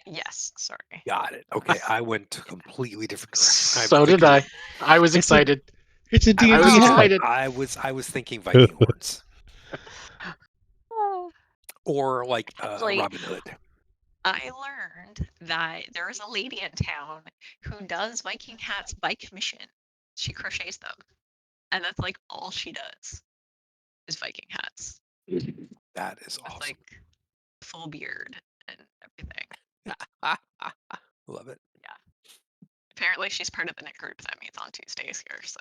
Yes, sorry. Got it. Okay, I went a completely different direction. I'm So did thinking. I. I was It's a excited. it's a I D&D was hat. excited. I was thinking Viking horns Oh, or like actually, Robin Hood. I learned that there is a lady in town who does Viking hats by commission. She crochets them, and that's like all she does is Viking hats That is with awesome. like full beard and everything. Love it. Yeah. Apparently, she's part of the knit group that meets on Tuesdays here. So,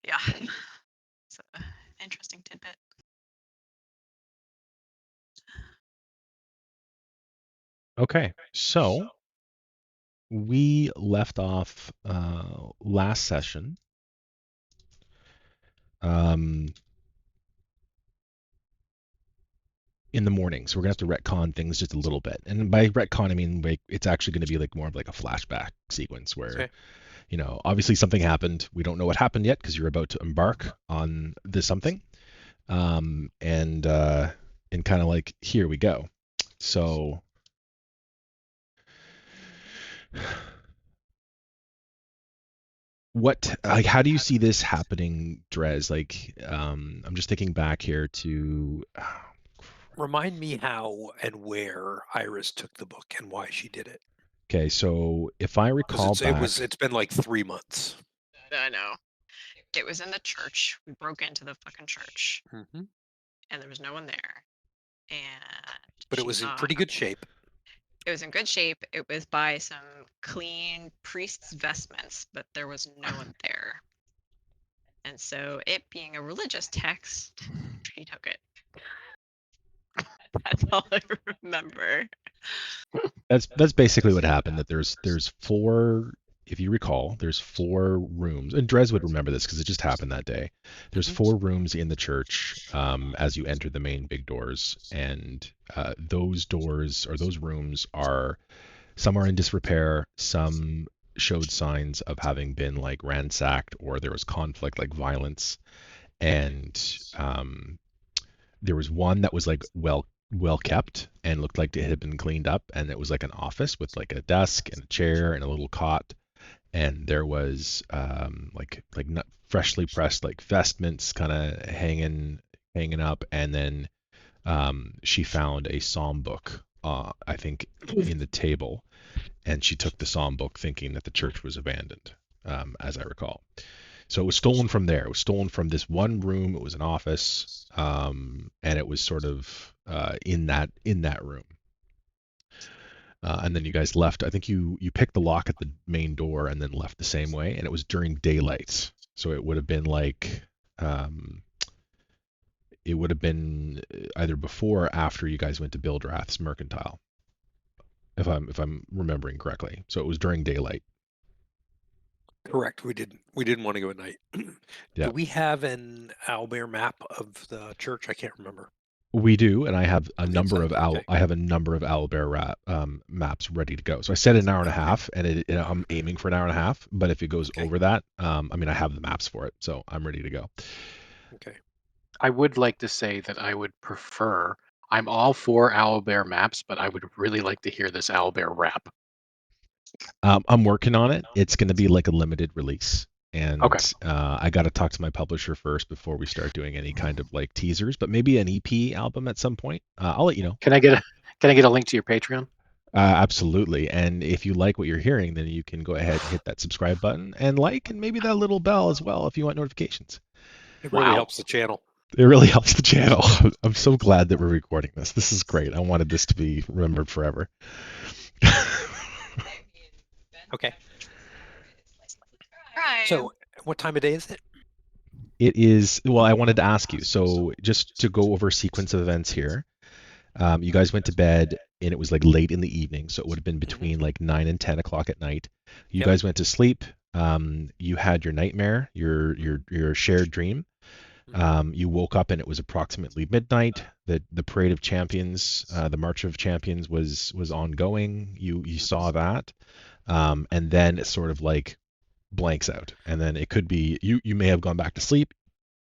yeah, it's an interesting tidbit. Okay, so we left off last session. In the morning, so we're gonna have to retcon things just a little bit. And by retcon, I mean like it's actually going to be like more of like a flashback sequence where, Okay. Obviously something happened. We don't know what happened yet because you're about to embark on this something, and kind of like here we go. So how do you see this happening, Drez? Like, I'm just thinking back here to. Remind me how and where Iris took the book and why she did it. Okay, so if I recall back, it's been like 3 months. I know. It was in the church. We broke into the fucking church, Mm-hmm. and there was no one there. And But it was in pretty good shape. It was in good shape. It was by some clean priest's vestments, but there was no one there. And so, it being a religious text, she took it. That's all I remember. that's basically what happened. That there's four, if you recall, there's four rooms, and Drez would remember this because it just happened that day. There's four rooms in the church as you enter the main big doors, and those doors or those rooms are some are in disrepair, some showed signs of having been like ransacked or there was conflict, like violence, and there was one that was like well kept and looked like it had been cleaned up, and it was like an office with like a desk and a chair and a little cot, and there was like not freshly pressed like vestments kind of hanging up, and then she found a psalm book, I think, in the table, and she took the psalm book thinking that the church was abandoned, as I recall. So it was stolen from there. It was stolen from this one room. It was an office, and it was sort of in that room. And then you guys left. I think you picked the lock at the main door and then left the same way. And it was during daylight, so it would have been like it would have been either before or after you guys went to Bildrath's Mercantile, if I'm remembering correctly. So it was during daylight. Correct. We didn't want to go at night. Yeah. Do we have an owlbear map of the church? I can't remember. We do, and I have a On the number inside? of Okay. owlbear maps ready to go. So I said an hour and a half, and I'm aiming for an hour and a half. But if it goes Okay. over that, I mean, I have the maps for it, so I'm ready to go. Okay. I would like to say that I would prefer. I'm all for owlbear maps, but I would really like to hear this owlbear rap. I'm working on it. It's going to be like a limited release, and Okay. I got to talk to my publisher first before we start doing any kind of like teasers. But maybe an EP album at some point. I'll let you know. Can I get a link to your Patreon? Absolutely. And if you like what you're hearing, then you can go ahead and hit that subscribe button and like, and maybe that little bell as well if you want notifications. It really helps the channel. It really helps the channel. I'm so glad that we're recording this. This is great. I wanted this to be remembered forever. Okay. Right. So, what time of day is it? It is, well, I wanted to ask you. So, just to go over a sequence of events here, you guys went to bed and it was like late in the evening. So, it would have been between like 9 and 10 o'clock at night. You guys went to sleep. You had your nightmare, your shared dream. You woke up and it was approximately midnight. The Parade of Champions, the March of Champions was ongoing. You saw that, and then it sort of like blanks out. And then it could be you may have gone back to sleep.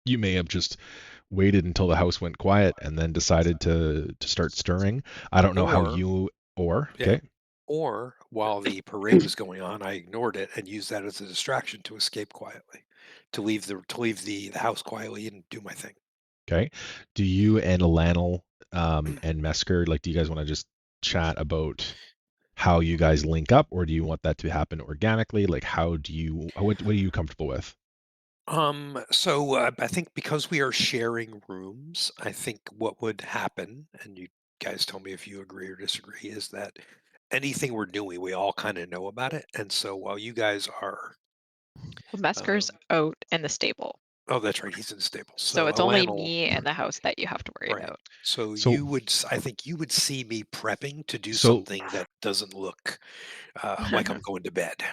You may have just waited until the house went quiet and then decided to start stirring. I don't know how Or- you Or Yeah. okay. Or while the parade was going on, I ignored it and used that as a distraction to escape quietly, to leave the house quietly and do my thing. Okay. Do you and Elanil and Mesker, like, do you guys want to just chat about how you guys link up, or do you want that to happen organically? Like, what are you comfortable with? So I think because we are sharing rooms, I think what would happen, and you guys tell me if you agree or disagree, is that anything we're doing, we all kind of know about it. And so while you guys are, Well, Mesker's out in the stable, oh, that's right, he's in the stable. so So it's only Elanil, me and the house that you have to worry right. about. So So I think you would see me prepping to do so something that doesn't look like I'm going to bed.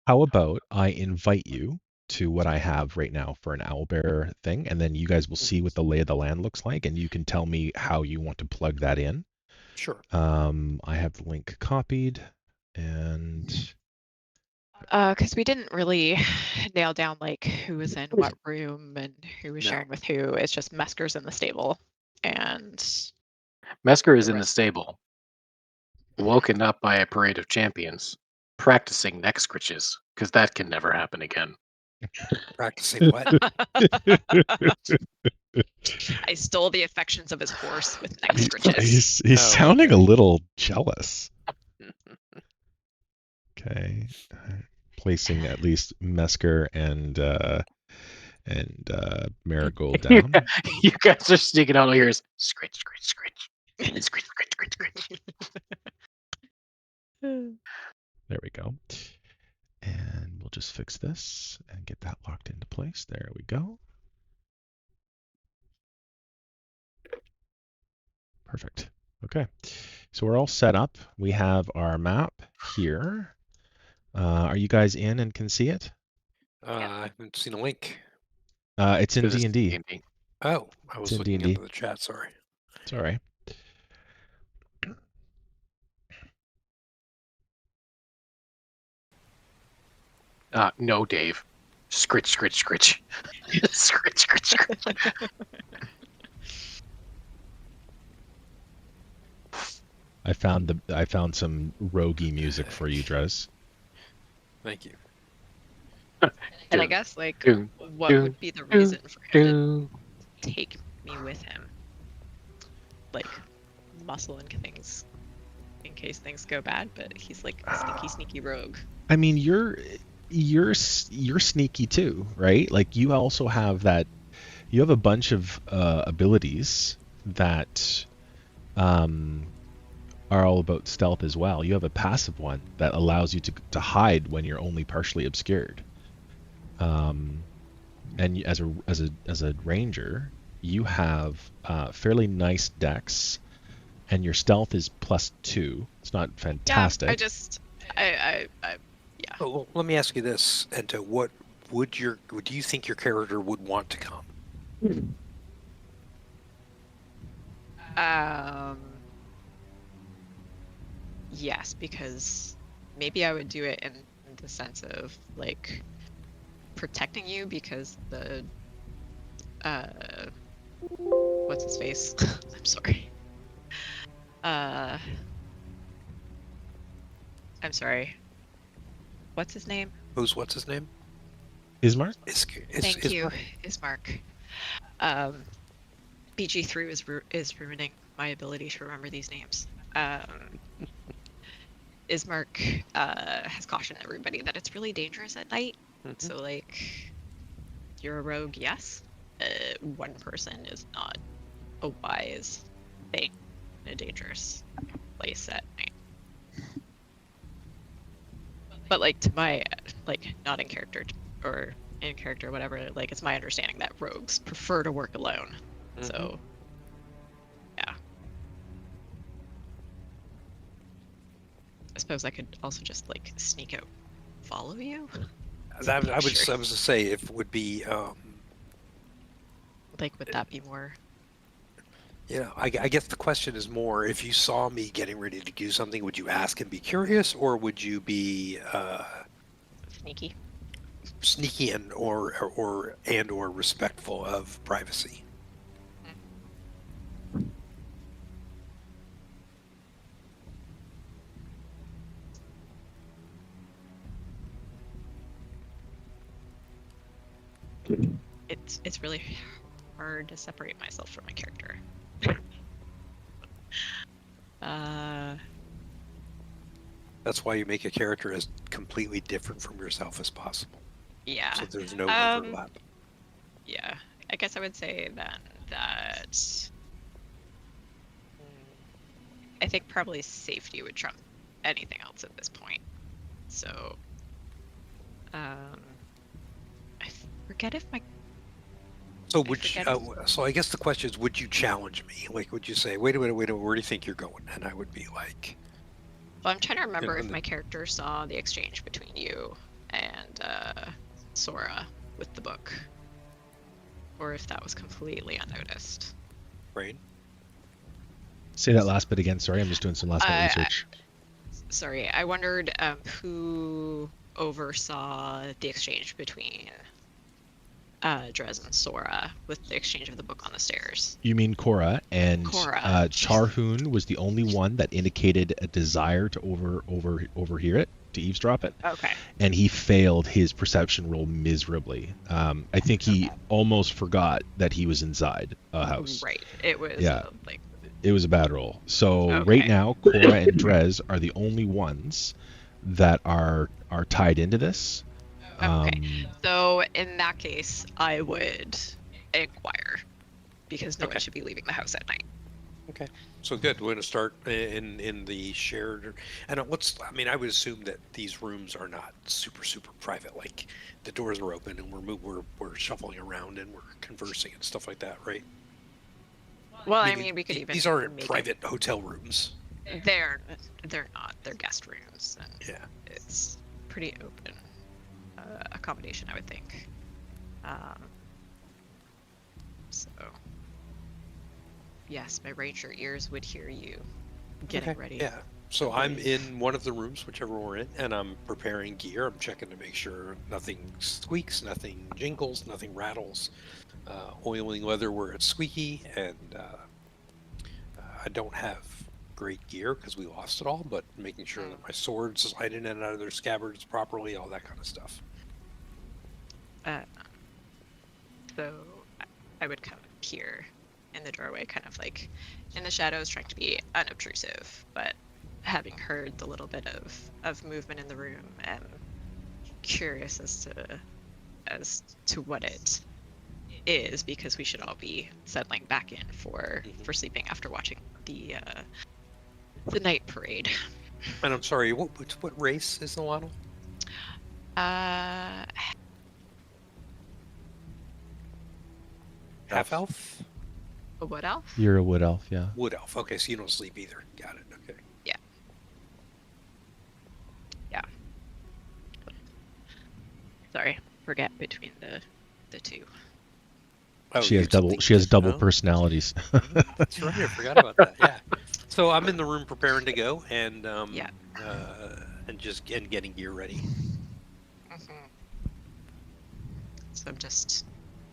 how about I invite you to what I have right now for an owlbear thing, and then you guys will see what the lay of the land looks like, and you can tell me how you want to plug that in. Sure. I have the link copied, and Because we didn't really nail down like who was in what room and who was No. sharing with who. It's just Mesker's in the stable, and Mesker is the in the rest. stable, woken up by a parade of champions, practicing neck scritches, because that can never happen again. Practicing what? I stole the affections of his horse with neck scritches. he's Oh, sounding a okay. little jealous. Okay, placing at least Mesker and Marigold down. You guys are sneaking out all ears. Scritch, scritch, scritch. Scritch, scritch, scritch, scritch. There we go. And we'll just fix this and get that locked into place. There we go. Perfect. Okay. So we're all set up. We have our map here. Are you guys in and can see it? I haven't seen a link. It's in Because it's D&D. D&D. Oh, I It's was in looking D&D. into the chat. Sorry. Sorry. No, Dave. Scritch, scritch, scritch. Scritch, scritch, scritch. I found some roguey music for you, Drez. Thank you. And I guess like Doo, what doo, would be the reason for him to doo. take me with him? Like muscling things in case things go bad, but he's like a sneaky rogue. I mean, you're sneaky too, right? Like you also have that. You have a bunch of abilities that are all about stealth as well. You have a passive one that allows you to hide when you're only partially obscured. And as a ranger, you have fairly nice dex, and your stealth is +2. It's not fantastic. Yeah, yeah. Oh, well, let me ask you this, Ento. What do you think your character would want to come? Yes, because maybe I would do it in the sense of like protecting you because the what's his face? I'm sorry. I'm sorry. What's his name? What's his name? Ismark? Thank you, Ismark. BG3 is ruining my ability to remember these names. Ismark has cautioned everybody that it's really dangerous at night. Mhm. So like, you're a rogue, yes. One person is not a wise thing in a dangerous place at night. But like to my not in character or in character, whatever. Like it's my understanding that rogues prefer to work alone. Mhm. So yeah. I suppose I could also just like sneak out, follow you. I would Sure. to say if it would be Like, would that be more? I guess the question is more if you saw me getting ready to do something, would you ask and be curious, or would you be Sneaky. sneaky and or respectful of privacy? it's really hard to separate myself from my character. That's why you make a character as completely different from yourself as possible. Yeah. So there's no overlap. Yeah. I guess I would say then that I think probably safety would trump anything else at this point. So, I forget if my. So so I guess the question is, would you challenge me? Like, would you say, wait a minute, where do you think you're going? And I would be like, Well, I'm trying to remember if my character saw the exchange between you and Sora with the book, or if that was completely unnoticed. Right. Say that last bit again. Sorry, I'm just doing some last minute research. Sorry, I wondered who oversaw the exchange between Drez and Sora with the exchange of the book on the stairs. You mean Cora, and Cora. Charhoon was the only one that indicated a desire to overhear it, to eavesdrop it. Okay. And he failed his perception roll miserably. I think he almost forgot that he was inside a house. Right. It was it was a bad roll. So right now, Cora and Drez are the only ones that are tied into this. Okay. So in that case, I would inquire, because no one should be leaving the house at night. Okay. So good. We're going to start in the shared. And I would assume that these rooms are not super private. Like the doors are open and we're shuffling around and we're conversing and stuff like that, right? Well, I mean, we could even. These aren't private hotel rooms. They're not. They're guest rooms, and yeah, it's pretty open accommodation, I would think. So, yes, my ranger ears would hear you getting ready. Yeah. So I'm in one of the rooms, whichever we're in, and I'm preparing gear. I'm checking to make sure nothing squeaks, nothing jingles, nothing rattles. Oiling leather where it's squeaky, and I don't have great gear because we lost it all, but making sure that my swords slide in and out of their scabbards properly, all that kind of stuff. So I would come here in the doorway, kind of like in the shadows, trying to be unobtrusive, but having heard the little bit of movement in the room, and curious as to what it is, because we should all be settling back in for sleeping after watching the night parade. And I'm sorry, what race is Elanil? Half elf? A wood elf? You're a wood elf, yeah. Wood elf. Okay, so you don't sleep either. Got it. Okay. Yeah. Yeah. Sorry, forget between the two. Oh, she has double personalities. That's right. I forgot about that. Yeah. So I'm in the room preparing to go, and and just getting gear ready. So I'm just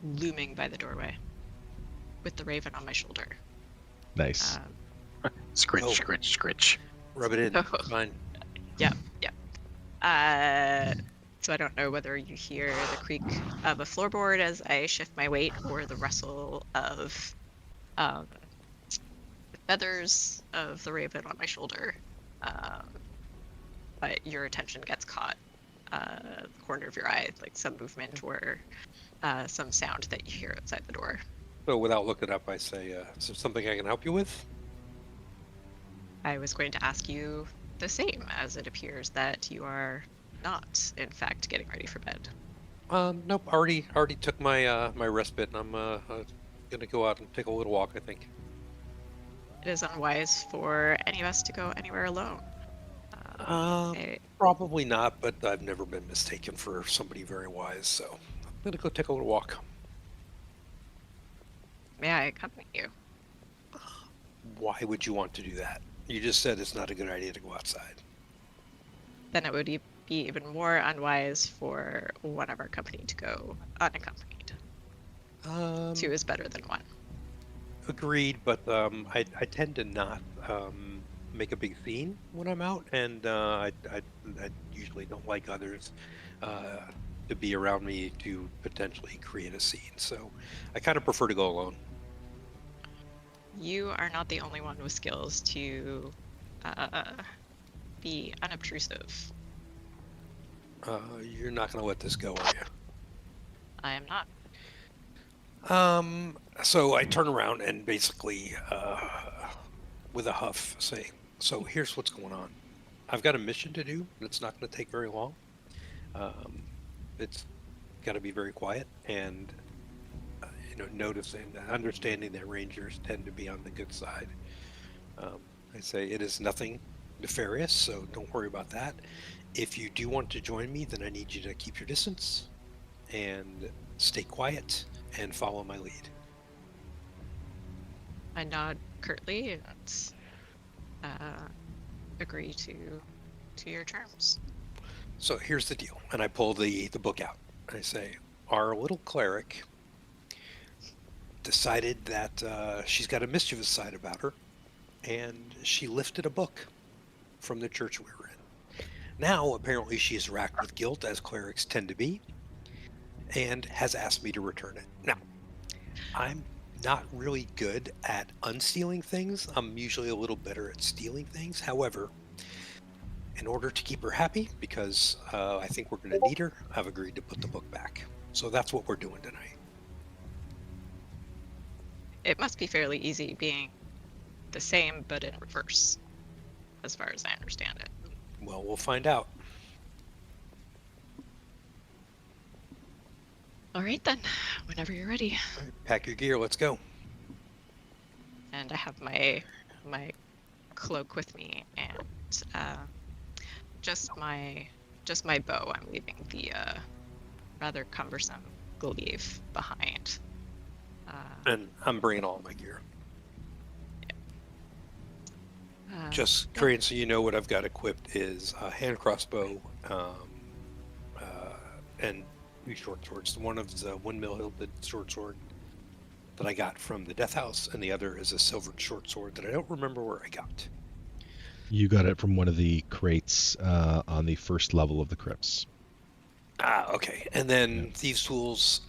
looming by the doorway with the raven on my shoulder. Nice. Scritch. Rub it in. Fine. Yep. So I don't know whether you hear the creak of a floorboard as I shift my weight, or the rustle of the feathers of the raven on my shoulder. But your attention gets caught, the corner of your eye, like some movement or some sound that you hear outside the door. So without looking up, I say, is there something I can help you with? I was going to ask you the same, as it appears that you are not, in fact, getting ready for bed. Nope. Already took my my respite, and I'm gonna go out and take a little walk, I think. It is unwise for any of us to go anywhere alone. Probably not, but I've never been mistaken for somebody very wise, so I'm gonna go take a little walk. May I accompany you? Why would you want to do that? You just said it's not a good idea to go outside. Then it would be even more unwise for one of our company to go unaccompanied. Two is better than one. Agreed, but I tend to not make a big scene when I'm out, and I usually don't like others to be around me to potentially create a scene. So I kind of prefer to go alone. You are not the only one with skills to be unobtrusive. You're not going to let this go, are you? I am not. So I turn around and basically, with a huff, say, so here's what's going on. I've got a mission to do, and it's not going to take very long. It's got to be very quiet, and noticing, understanding that rangers tend to be on the good side. I say it is nothing nefarious, so don't worry about that. If you do want to join me, then I need you to keep your distance and stay quiet and follow my lead. I nod curtly and agree to your terms. So here's the deal, and I pull the book out. I say, our little cleric decided that she's got a mischievous side about her, and she lifted a book from the church we were in. Now, apparently, she is racked with guilt, as clerics tend to be, and has asked me to return it. Now, I'm not really good at unstealing things. I'm usually a little better at stealing things. However, in order to keep her happy, because I think we're going to need her, I've agreed to put the book back. So that's what we're doing tonight. It must be fairly easy being the same but in reverse, as far as I understand it. Well, we'll find out. All right then, whenever you're ready. All right, pack your gear, let's go. And I have my cloak with me and just my bow. I'm leaving the rather cumbersome glaive behind. And I'm bringing all my gear. Just, yeah. Crane, so you know what I've got equipped is a hand crossbow and 2 short swords. One of the windmill hilted short sword that I got from the Death House, and the other is a silvered short sword that I don't remember where I got. You got it from one of the crates on the first level of the crypts. Ah, okay. And then thieves' tools.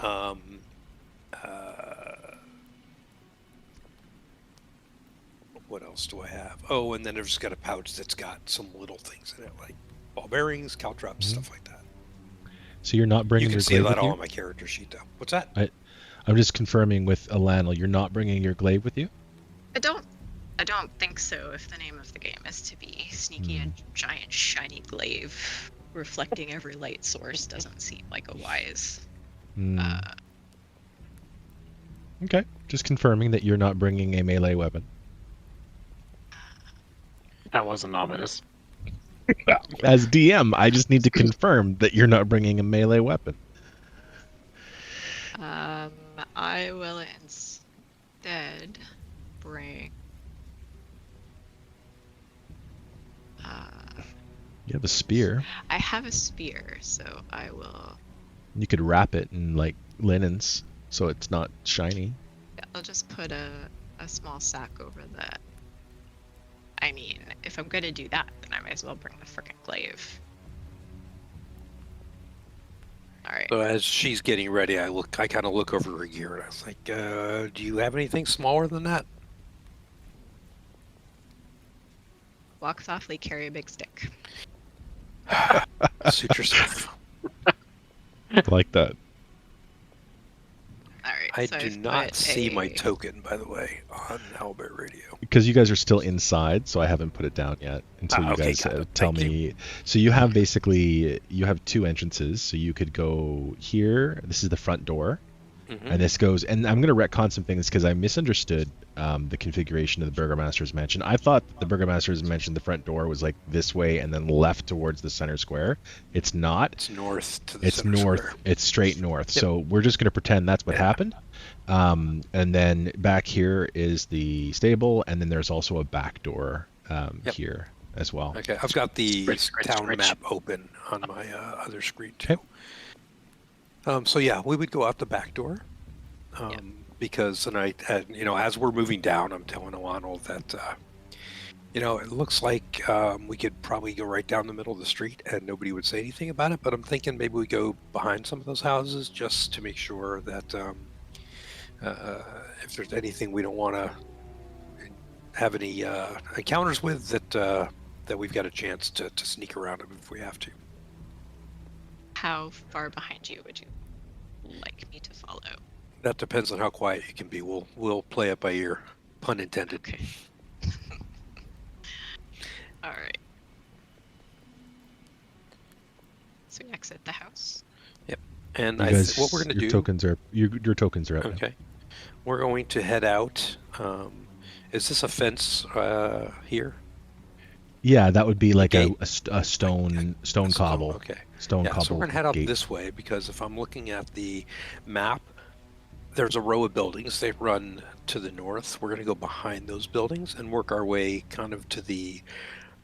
What else do I have? Oh, and then I've just got a pouch that's got some little things in it, like ball bearings, caltrops, stuff like that. So you're not bringing You can your see glaive that with all you? on my character sheet, though. What's that? I'm just confirming with Elanil, you're not bringing your glaive with you? I don't think so. If the name of the game is to be sneaky, a giant shiny glaive reflecting every light source doesn't seem like a wise. Okay, just confirming that you're not bringing a melee weapon. That wasn't ominous. As DM, I just need to confirm that you're not bringing a melee weapon. I will instead bring. You have a spear. I have a spear, so I will. You could wrap it in like linens so it's not shiny. I'll just put a small sack over that. I mean, if I'm gonna do that, then I might as well bring the frickin' glaive. All right. So as she's getting ready, I kind of look over her gear, and I was like, "Do you have anything smaller than that?" Walk softly, carry a big stick. Suit yourself. Like that. All right. I so do I've not put see my a- token, by the way, on Owlbear Radio. Because you guys are still inside, so I haven't put it down yet until you okay, guys got it. tell Thank me. So you have basically, you have 2 entrances. So you could go here. This is the front door. And this goes, and I'm going to retcon some things because I misunderstood the configuration of the Burgomaster's Mansion. I thought the Burgomaster's Mansion, the front door was like this way and then left towards the center square. It's not. It's north to the It's center north. square. It's straight north. Yep. So we're just going to pretend that's what happened. And then back here is the stable, and then there's also a back door here as well. Okay, I've got the Scratch. town map open on my other screen too. So yeah, we would go out the back door because, and as we're moving down, I'm telling Elanil that You know, it looks like we could probably go right down the middle of the street and nobody would say anything about it, but I'm thinking maybe we go behind some of those houses just to make sure that if there's anything we don't want to have any encounters with, that we've got a chance to sneak around them if we have to. How far behind you would you like me to follow? That depends on how quiet you can be. We'll play it by ear, pun intended. Okay. All right. So we exit the house. And You guys, what we're going to your do? your tokens are up. Okay, we're going to head out. Is this a fence here? Yeah, that would be like a gate? stone cobble. Okay. Stone Yeah, cobble. so we're going to head out gate. this way because if I'm looking at the map, there's a row of buildings. They run to the north. We're going to go behind those buildings and work our way kind of to the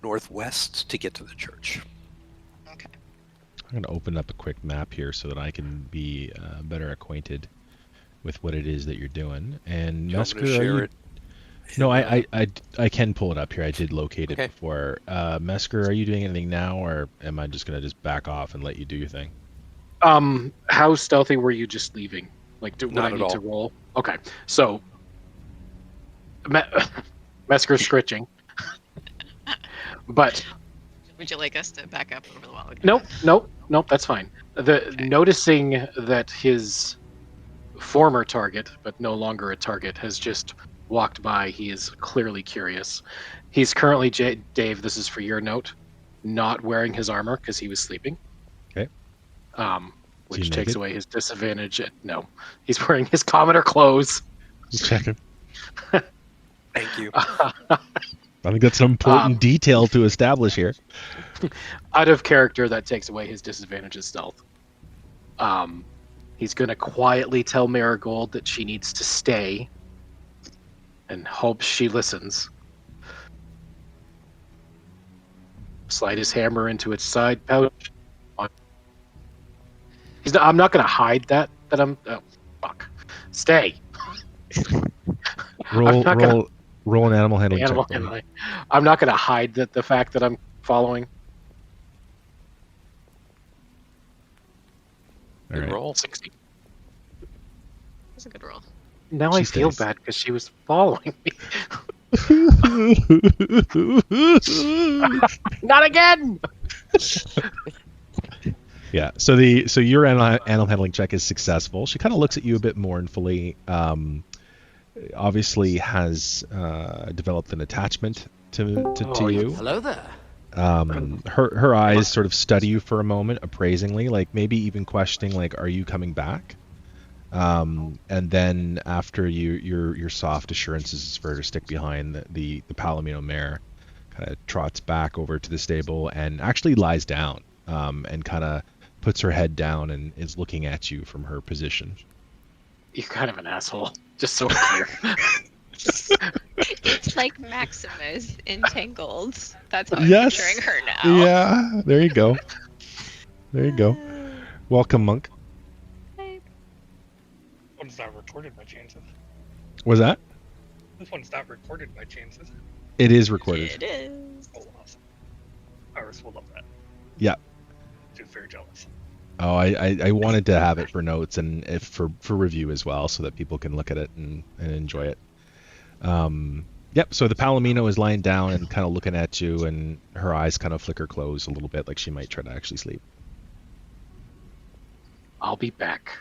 northwest to get to the church. Okay. I'm going to open up a quick map here so that I can be better acquainted with what it is that you're doing. And Do you want me Mesker, to are share you... it? No, I can pull it up here. I did locate it Okay. before. Mesker, are you doing anything now, or am I just going to just back off and let you do your thing? How stealthy were you just leaving? Like, would Not I at need all. to roll? Okay, so Mesker's scritching, but Would you like us to back up over the wall again? nope, that's fine. Noticing that his former target, but no longer a target, has just walked by, he is clearly curious. He's currently, Dave, this is for your note, not wearing his armor because he was sleeping. Okay. Which he takes naked? away his disadvantage. No, he's wearing his commoner clothes. Just checking. Thank you. I think that's an important detail to establish here. Out of character, that takes away his disadvantage of stealth. He's going to quietly tell Marigold that she needs to stay and hopes she listens. Slide his hammer into its side pouch. I'm not going to hide that I'm... Oh, fuck. Stay. Roll not gonna- roll an animal handling Animal check. for me. handling. I'm not going to hide the fact that I'm following. All Good right. roll. 60. That's a good roll. Now She I feel stays. bad because she was following me. Not again! Yeah. So your animal handling check is successful. She kind of looks at you a bit mournfully. Obviously has developed an attachment to you. Hello there. Her eyes sort of study you for a moment, appraisingly, like maybe even questioning, like, "Are you coming back?" And then after your soft assurances for her to stick behind, the Palomino mare kind of trots back over to the stable and actually lies down, and kind of puts her head down and is looking at you from her position. You're kind of an asshole, just so clear. It's like Maximus entangled. That's how I'm Yes. picturing her now. Yeah, there you go. There you go. Welcome, Monk. One's not recorded by chances. Was that? This one's not recorded by chances. It is recorded. It is. Oh, awesome. Iris will love that. Yeah. She's very jealous. Oh, I wanted to have it for notes and if for review as well, so that people can look at it and enjoy it. Yep. So the Palomino is lying down and kind of looking at you, and her eyes kind of flicker closed a little bit, like she might try to actually sleep. I'll be back.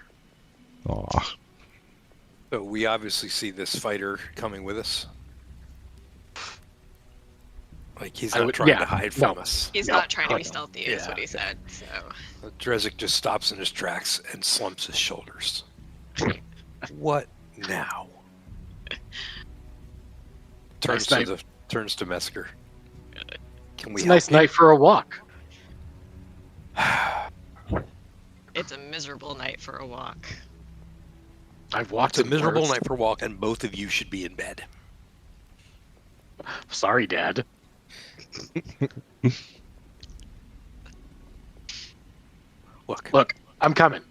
Aw. So we obviously see this fighter coming with us. Like he's I not would- trying yeah, to hide no. from us. He's No, not trying to be no. stealthy, is Yeah. what he said. So Drezek just stops in his tracks and slumps his shoulders. What now? Turns Nice to Mesker. Can we It's a help nice you? night for a walk. it's a miserable night for a walk. I've walked It's a in miserable worse. night for a walk, and both of you should be in bed. Sorry, Dad. Look, I'm coming.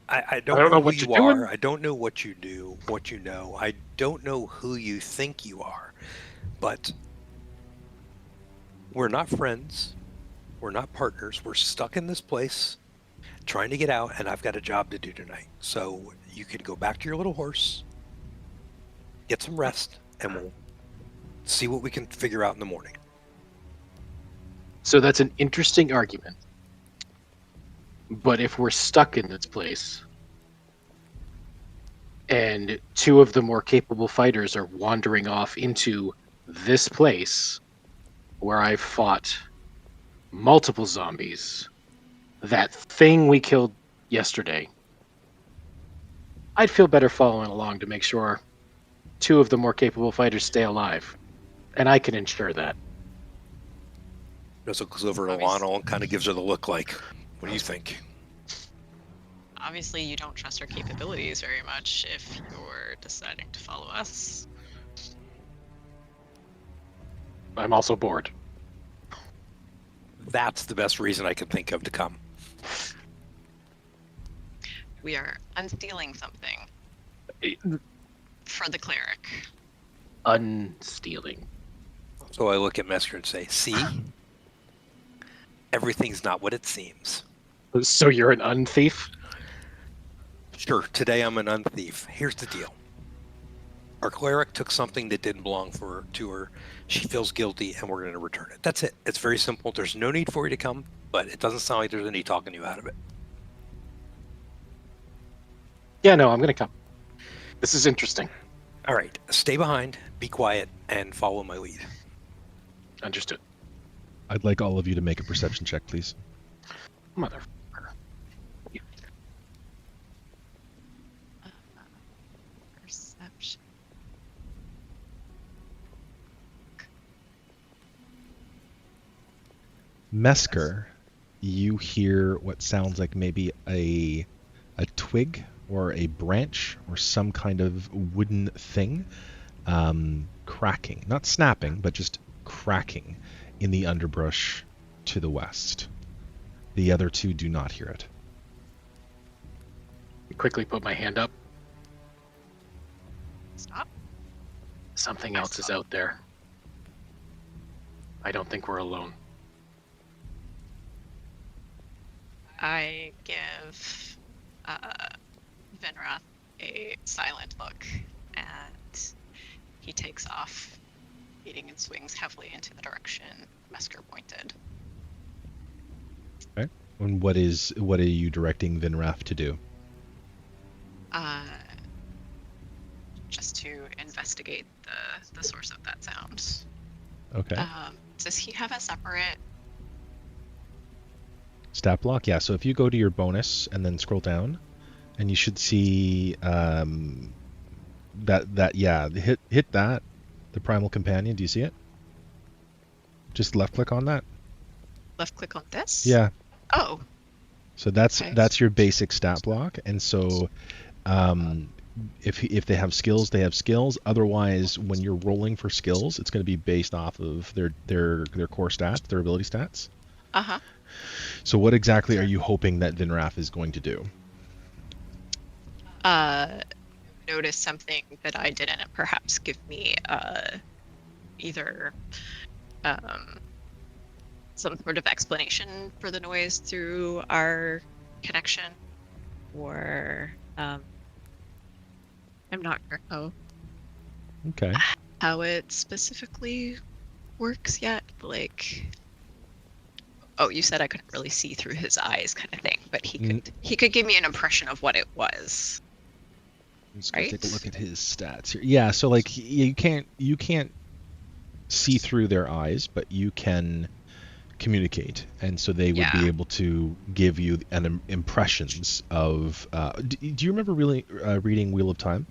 I don't, don't know know what who you you're doing. are. I don't know what you do, what you know. I don't know who you think you are. But We're not friends. We're not partners. We're stuck in this place trying to get out, and I've got a job to do tonight. So you can go back to your little horse, get some rest, and we'll see what we can figure out in the morning. So that's an interesting argument. But if we're stuck in this place, and two of the more capable fighters are wandering off into this place where I've fought multiple zombies, that thing we killed yesterday, I'd feel better following along to make sure two of the more capable fighters stay alive. And I can ensure that. Drezek goes over to Elanil and kind of gives her the look like, what do you think? Obviously, you don't trust our capabilities very much if you're deciding to follow us. I'm also bored. That's the best reason I can think of to come. We are unstealing something for the cleric. Unstealing. So I look at Mesker and say, see? Everything's not what it seems. So you're an unthief? Sure, today I'm an unthief. Here's the deal. Our cleric took something that didn't belong to her. She feels guilty, and we're going to return it. That's it. It's very simple. There's no need for you to come, but it doesn't sound like there's any talking you out of it. Yeah, no, I'm going to come. This is interesting. All right, stay behind, be quiet, and follow my lead. Understood. I'd like all of you to make a perception check, please. Mother. Perception. Mesker, you hear what sounds like maybe a twig or a branch or some kind of wooden thing cracking. Not snapping, but just cracking in the underbrush to the west. The other two do not hear it. Quickly put my hand up. Stop. Something else is out there. I don't think we're alone. I give Vinrath a silent look, and he takes off, eating and swings heavily into the direction Mesker pointed. Okay. And what are you directing Vinrath to do? Just to investigate the source of that sound. Okay. Does he have a separate? Stat block? Yeah, so if you go to your bonus and then scroll down, and you should see hit that, the primal companion. Do you see it? Just left click on that. Left click on this? Yeah. Oh. So that's Okay. that's your basic stat block, and so if they have skills, they have skills. Otherwise, when you're rolling for skills, it's going to be based off of their core stats, their ability stats. Uh-huh. So what exactly are you hoping that Vinrath is going to do? Notice something that I didn't, and perhaps give me either some sort of explanation for the noise through our connection, or I'm not sure Okay. how it specifically works yet. Like, oh, you said I couldn't really see through his eyes, kind of thing, but he could give me an impression of what it was. I'm just gonna Right? take a look at his stats here. Yeah, so like you can't see through their eyes, but you can communicate, and so they would be Yeah. able to give you an impressions of. Do you remember really reading Wheel of Time?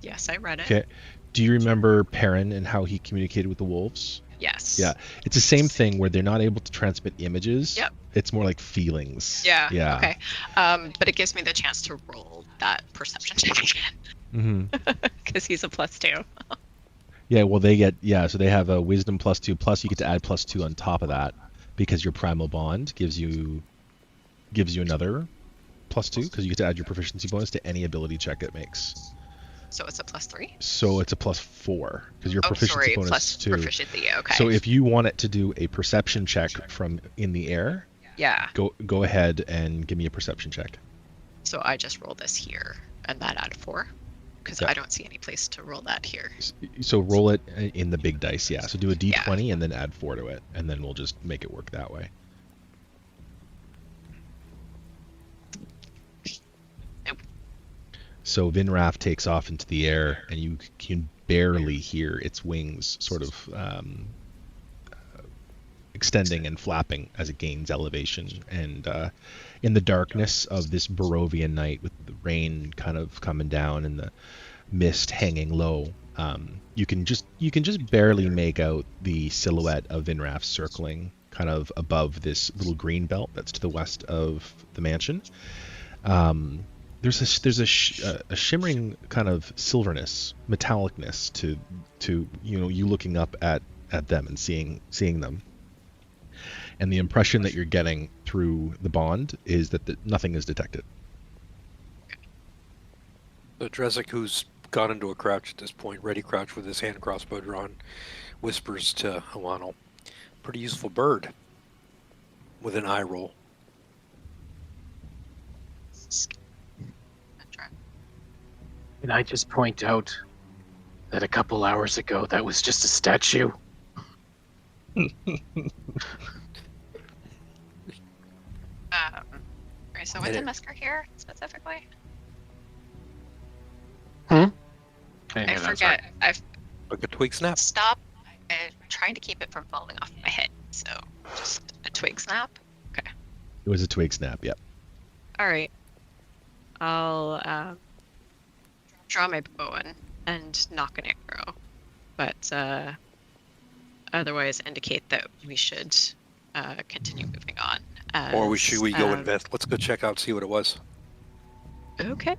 Yes, I read it. Okay. Do you remember Perrin and how he communicated with the wolves? Yes. Yeah, it's the same thing where they're not able to transmit images. Yep. It's more like feelings. Yeah. Yeah. Okay. But it gives me the chance to roll that perception check again Mm-hmm. because he's a +2. Yeah, well, so they have a wisdom +2, plus you get to add +2 on top of that because your primal bond gives you another +2 because you get to add your proficiency bonus to any ability check it makes. So it's a +3? So it's a +4 because your proficiency bonus plus is 2. proficiency, okay. So if you want it to do a perception check from in the air, Yeah, go ahead and give me a perception check. so I just roll this here, and that add 4? Because Yeah. I don't see any place to roll that here. So roll it in the big dice, yeah. So do a d20 Yeah. and then add 4 to it, and then we'll just make it work that way. Nope. So Vinrath takes off into the air, and you can barely hear its wings sort of extending and flapping as it gains elevation. And in the darkness of this Barovian night, with the rain kind of coming down and the mist hanging low, you can just barely make out the silhouette of Vinrath circling kind of above this little green belt that's to the west of the mansion. There's a shimmering kind of silverness, metallicness to you looking up at them and seeing them. And the impression that you're getting through the bond is that nothing is detected. So Drezek, who's gone into a crouch at this point, ready crouch with his hand crossbow drawn, whispers to Elanil, "Pretty useful bird," with an eye roll. Can I just point out that a couple hours ago that was just a statue? Right, so what's in Mesker here, specifically? Yeah, I that's forget. right. I've Like a twig snap. stopped trying to keep it from falling off my head, so just a twig snap? Okay. It was a twig snap, yep. Alright. I'll draw my bow and knock an arrow, but otherwise indicate that we should continue moving on. Or should we go um, invest? Let's go check out, see what it was. Okay.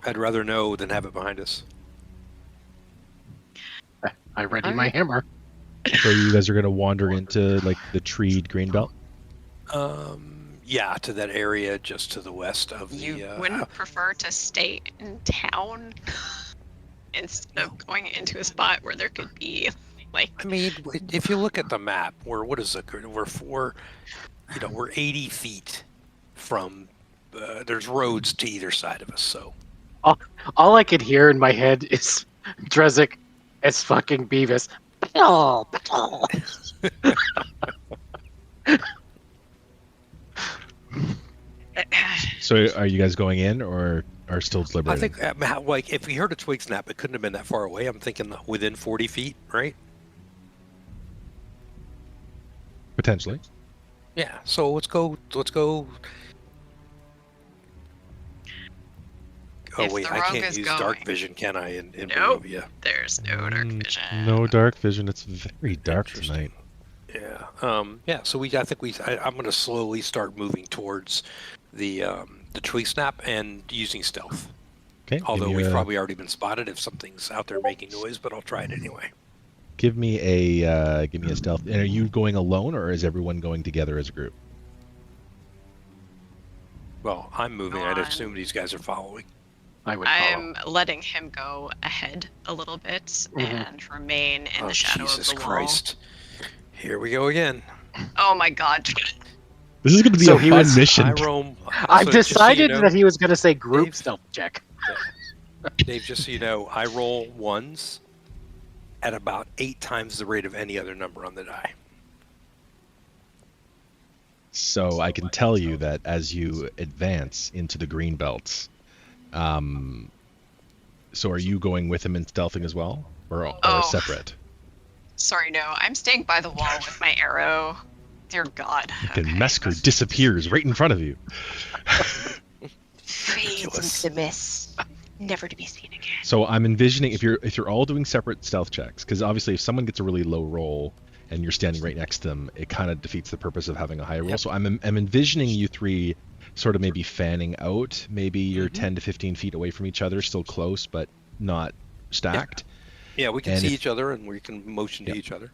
I'd rather know than have it behind us. I ready my Alright. hammer. So you guys are going to wander into like the treed green belt? Yeah, to that area just to the west of the. You wouldn't prefer to stay in town instead of going into a spot where there could be, like... I mean, if you look at the map, we're 80 feet from. There's roads to either side of us, so. All I could hear in my head is Drezek as fucking Beavis. Battle, battle. So are you guys going in or are still deliberating? I think, like, if we heard a twig snap, it couldn't have been that far away. I'm thinking within 40 feet, right? Potentially. Yeah. So let's go. Oh If wait, the I rogue can't is use going- dark vision, can I? In Nope. Barovia? There's no dark vision. No dark vision. It's very dark Interesting. tonight. Yeah. Yeah. So I'm going to slowly start moving towards the twig snap and using stealth. Okay. Although we've probably already been spotted if something's out there making noise, but I'll try it anyway. give me a stealth. And are you going alone or is everyone going together as a group? Well, I'm moving. I'd On. assume these guys are following. I would follow. I'm letting him go ahead a little bit and remain in Oh, the shadow Jesus of the Christ! Here we go again. wall. Oh my god. This is going to be So a he fun was- mission. I roam. I've so just so decided you know, that he was going to say group Dave- stealth check. Dave, just so you know, I roll ones at about 8 times the rate of any other number on the die. So I can tell you that as you advance into the green belts, so are you going with him in stealthing as well, or Oh. separate? Sorry, no. I'm staying by the wall with my arrow. Dear God. Then Okay. Mesker disappears right in front of you. Fades Ridiculous. into the mist, never to be seen again. So I'm envisioning if you're all doing separate stealth checks, because obviously if someone gets a really low roll and you're standing right next to them, it kind of defeats the purpose of having a high roll. Yep. So I'm envisioning you three sort of maybe fanning out. Maybe you're 10 to 15 feet away from each other, still close but not stacked. Yeah, we can And see if- each other and we can motion to Yep. each other.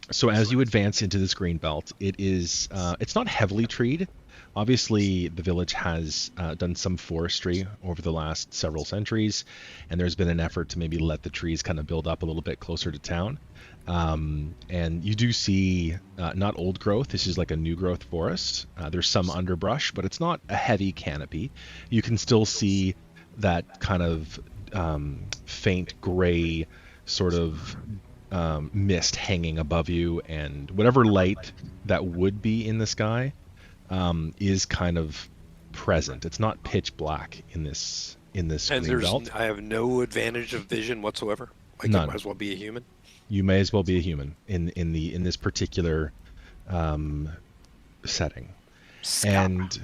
So as you advance into this green belt, it is it's not heavily treed. Obviously, the village has done some forestry over the last several centuries, and there's been an effort to maybe let the trees kind of build up a little bit closer to town. And you do see not old growth. This is like a new growth forest. There's some underbrush, but it's not a heavy canopy. You can still see that kind of faint gray sort of mist hanging above you, and whatever light that would be in the sky is kind of present. It's not pitch black in this And green belt. I have no advantage of vision whatsoever. Like I None. might as well be a human. You may as well be a human in this particular setting. And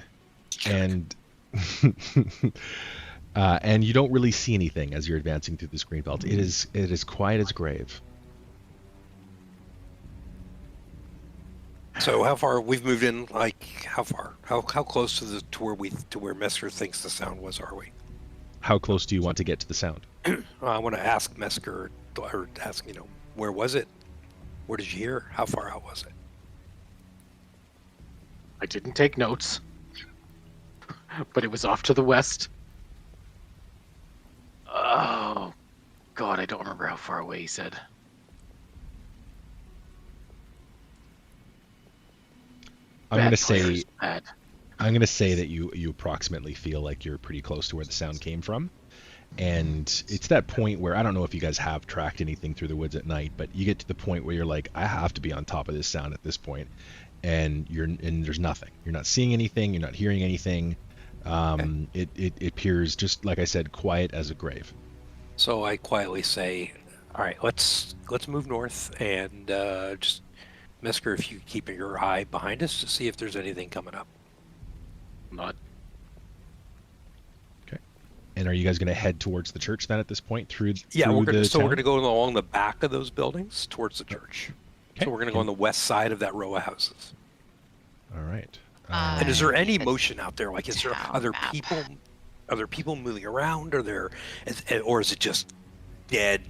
and you don't really see anything as you're advancing through this green belt. It is quiet as grave. So how far we've moved in? Like how far? How close to where Mesker thinks the sound was? Are we? How close do you want to get to the sound? I want to ask Mesker, or ask, where was it? Where did you hear? How far out was it? I didn't take notes, but it was off to the west. Oh, God, I don't remember how far away he said. I'm going to say Bad. I'm going to say that you approximately feel like you're pretty close to where the sound came from. And it's that point where I don't know if you guys have tracked anything through the woods at night, but you get to the point where you're like, I have to be on top of this sound at this point, and there's nothing. You're not seeing anything. You're not hearing anything. It appears, just like I said, quiet as a grave. So I quietly say, all right, let's move north, and just Mesker, if you keep your eye behind us to see if there's anything coming up. Not. Okay. And are you guys going to head towards the church then at this point We're town? going to go along the back of those buildings towards the church. Okay. So we're going to go on the west side of that row of houses. All right. And is there any the motion out there? Like, is there town other map. people? Are there people moving around? Or is it just dead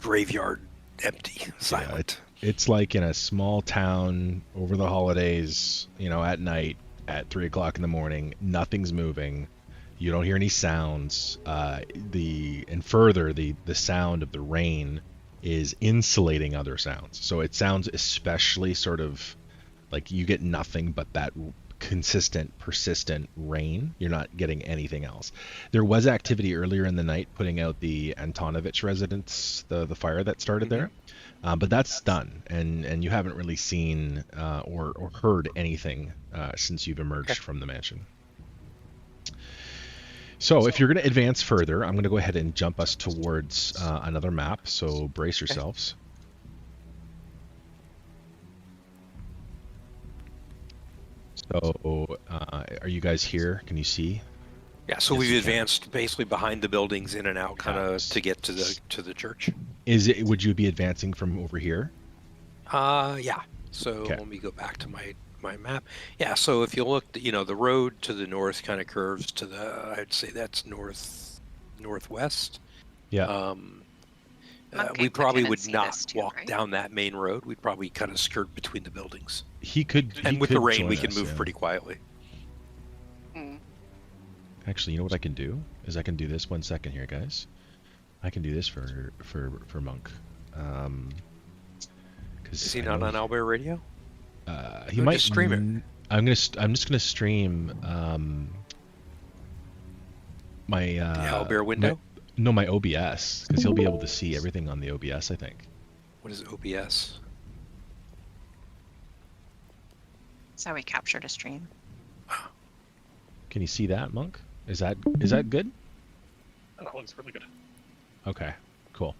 graveyard, empty, silent? It's like in a small town over the holidays, at night at 3 o'clock in the morning, nothing's moving. You don't hear any sounds. The sound of the rain is insulating other sounds. So it sounds especially sort of like you get nothing but that consistent, persistent rain. You're not getting anything else. There was activity earlier in the night putting out the Antonovich residence, the fire that started there. But that's done, and you haven't really seen or heard anything since you've emerged from the mansion. So if you're going to advance further, I'm going to go ahead and jump us towards another map, so brace yourselves. So are you guys here? Can you see? Yeah, so Yes, we've you advanced basically behind the buildings, in and out, kind of Yes. to get to the church. Would you be advancing from over here? Yeah. So Okay. let me go back to my map. Yeah, so if you look, the road to the north kind of curves to I'd say that's northwest. Yeah. Monk We could probably kinda would see not this too, walk right? down that main road. We'd probably kind of skirt between the buildings. He could. And he with the could rain, we join can us, move yeah. pretty quietly. Actually, you know what I can do is I can do this. 1 second here, guys. I can do this for Monk. Is he not on Owlbear Radio? He Or might just stream it. I'm just gonna stream my The Owlbear window? my OBS, because he'll be able to see everything on the OBS, I think. What is OBS? That's how we captured a stream. Can you see that, Monk? Is that good? That looks really good. Okay, cool.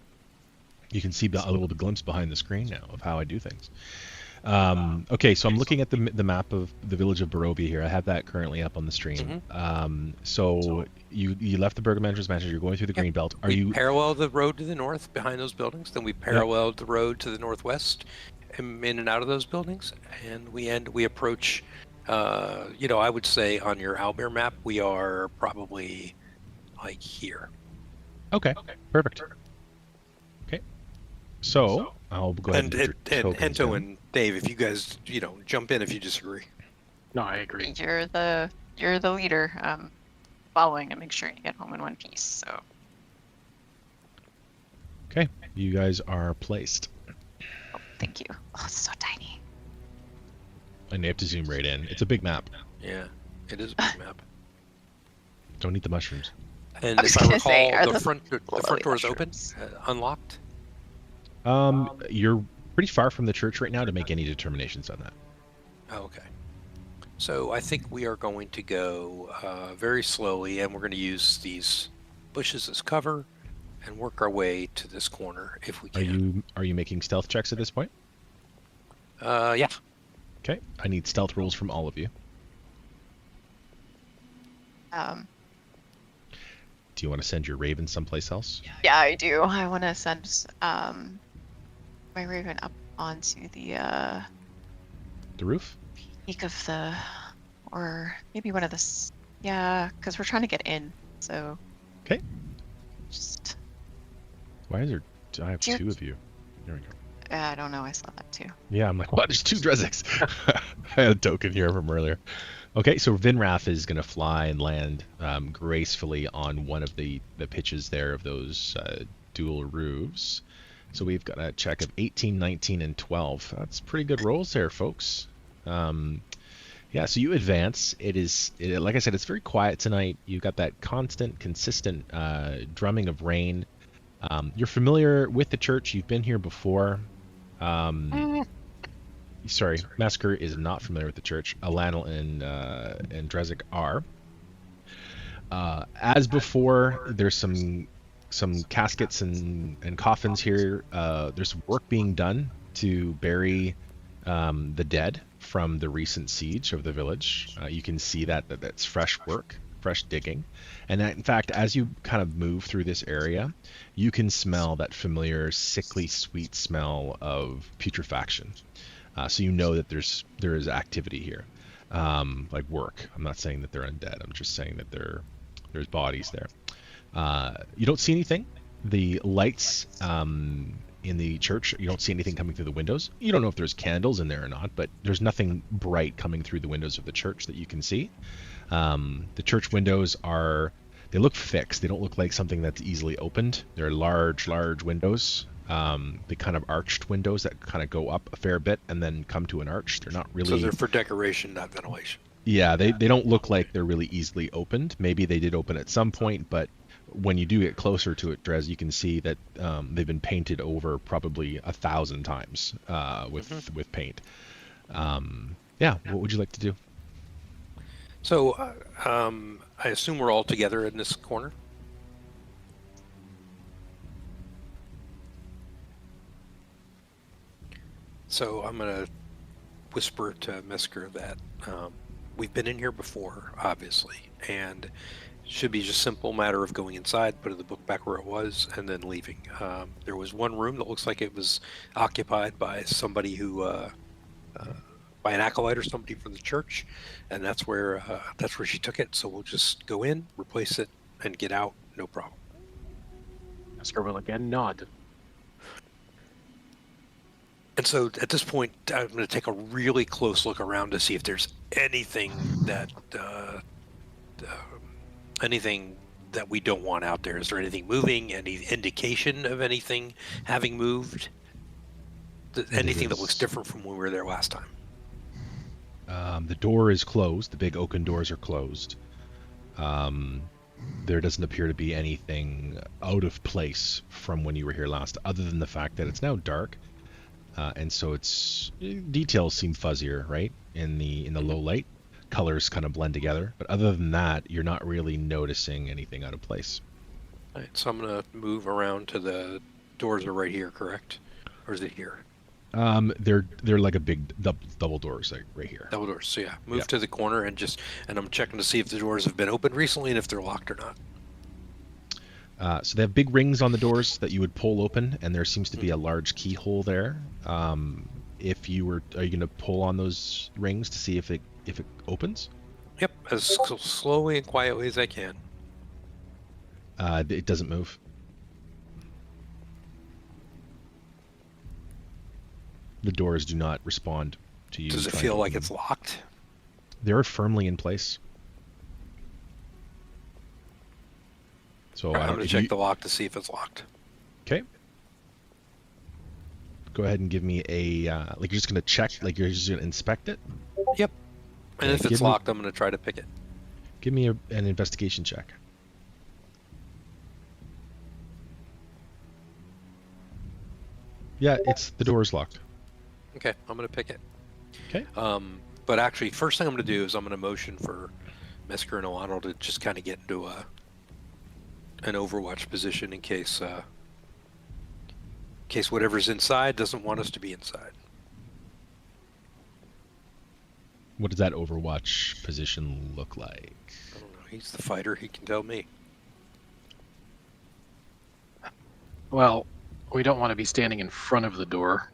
You can see a little glimpse behind the screen now of how I do things. Okay, so I'm looking at the map of the village of Barovia here. I have that currently up on the stream. So you left the Burgomaster's Mansion. You're going through the green belt. We parallel the road to the north behind those buildings, then we paralleled the road to the northwest, in and out of those buildings, and we approach. I would say on your Owlbear map, we are probably like here. Okay, perfect. Okay, so I'll go ahead and put your tokens Hento down. and Dave, if you guys, jump in if you disagree. No, I agree. You're the leader. Following and make sure you get home in one piece. So Okay, you guys are placed. thank you. Oh, it's so tiny. And you have to zoom right in. It's a big map. Yeah, it is a big map. Don't eat the mushrooms. And I was if I gonna say, recall, are the those front blowy door is open, mushrooms? unlocked. You're pretty far from the church right now to make any determinations on that. Oh, okay. So I think we are going to go very slowly, and we're going to use these bushes as cover and work our way to this corner if we can. Are you making stealth checks at this point? Yeah. Okay, I need stealth rolls from all of you. Do you want to send your raven someplace else? Yeah, I do. I want to send my raven up onto the roof? peak of or maybe one of the yeah, because we're trying to get in. So Okay. just Why is there? I have Do you- two of you. There we go. I don't know. I saw that too. Yeah, I'm like, what? There's two Drezeks. I had a token here from earlier. Okay, so Vinrath is going to fly and land gracefully on one of the pitches there of those dual roofs. So we've got a check of 18, 19, and 12. That's pretty good rolls there, folks. Yeah, so you advance. Like I said, it's very quiet tonight. You've got that constant, consistent drumming of rain. You're familiar with the church. You've been here before. Sorry, Mesker is not familiar with the church. Elanil and Drezek are. As before, there's some caskets and coffins here. There's work being done to bury the dead from the recent siege of the village. You can see that's fresh work, fresh digging. And that, in fact, as you kind of move through this area, you can smell that familiar sickly sweet smell of putrefaction. So you know that there is activity here, like work. I'm not saying that they're undead. I'm just saying that there's bodies there. You don't see anything. The lights in the church, you don't see anything coming through the windows. You don't know if there's candles in there or not, but there's nothing bright coming through the windows of the church that you can see. The church windows they look fixed. They don't look like something that's easily opened. They're large windows. The kind of arched windows that kind of go up a fair bit and then come to an arch. They're not really... So they're for decoration, not ventilation. Yeah, they don't look like they're really easily opened. Maybe they did open at some point, but when you do get closer to it, Drez, you can see that they've been painted over probably 1,000 times with paint. Yeah, what would you like to do? So I assume we're all together in this corner? So I'm going to whisper to Mesker that we've been in here before, obviously, and it should be just a simple matter of going inside, putting the book back where it was, and then leaving. There was one room that looks like it was occupied by somebody who, by an acolyte or somebody from the church, and that's where she took it. So we'll just go in, replace it, and get out, no problem. Mesker will again nod. And so at this point, I'm going to take a really close look around to see if there's anything that we don't want out there. Is there anything moving? Any indication of anything having moved? Anything that looks different from when we were there last time? The door is closed. The big oaken doors are closed. There doesn't appear to be anything out of place from when you were here last, other than the fact that it's now dark. And so details seem fuzzier, right? In the low light, colors kind of blend together. But other than that, you're not really noticing anything out of place. All right, so I'm going to move around to the doors are right here, correct? Or is it here? They're like a big double doors, like right here. Double doors. So yeah, move to the corner and I'm checking to see if the doors have been opened recently and if they're locked or not. So they have big rings on the doors that you would pull open, and there seems to be a large keyhole there. Are you going to pull on those rings to see if it opens? Yep, as slowly and quietly as I can. It doesn't move. The doors do not respond to you. Does it trying feel to like open it's them. locked? They're firmly in place. So I'm going to check the lock to see if it's locked. Okay. Go ahead and give me a like you're just gonna check, like you're just gonna inspect it. Yep. And Okay, if it's locked, I'm going to try to pick it. Give me an investigation check. Yeah, the door's locked. Okay, I'm going to pick it. Okay. But actually, first thing I'm going to do is I'm going to motion for Mesker and Elanil to just kind of get into an overwatch position in case whatever's inside doesn't want us to be inside. What does that overwatch position look like? I don't know. He's the fighter. He can tell me. Well, we don't want to be standing in front of the door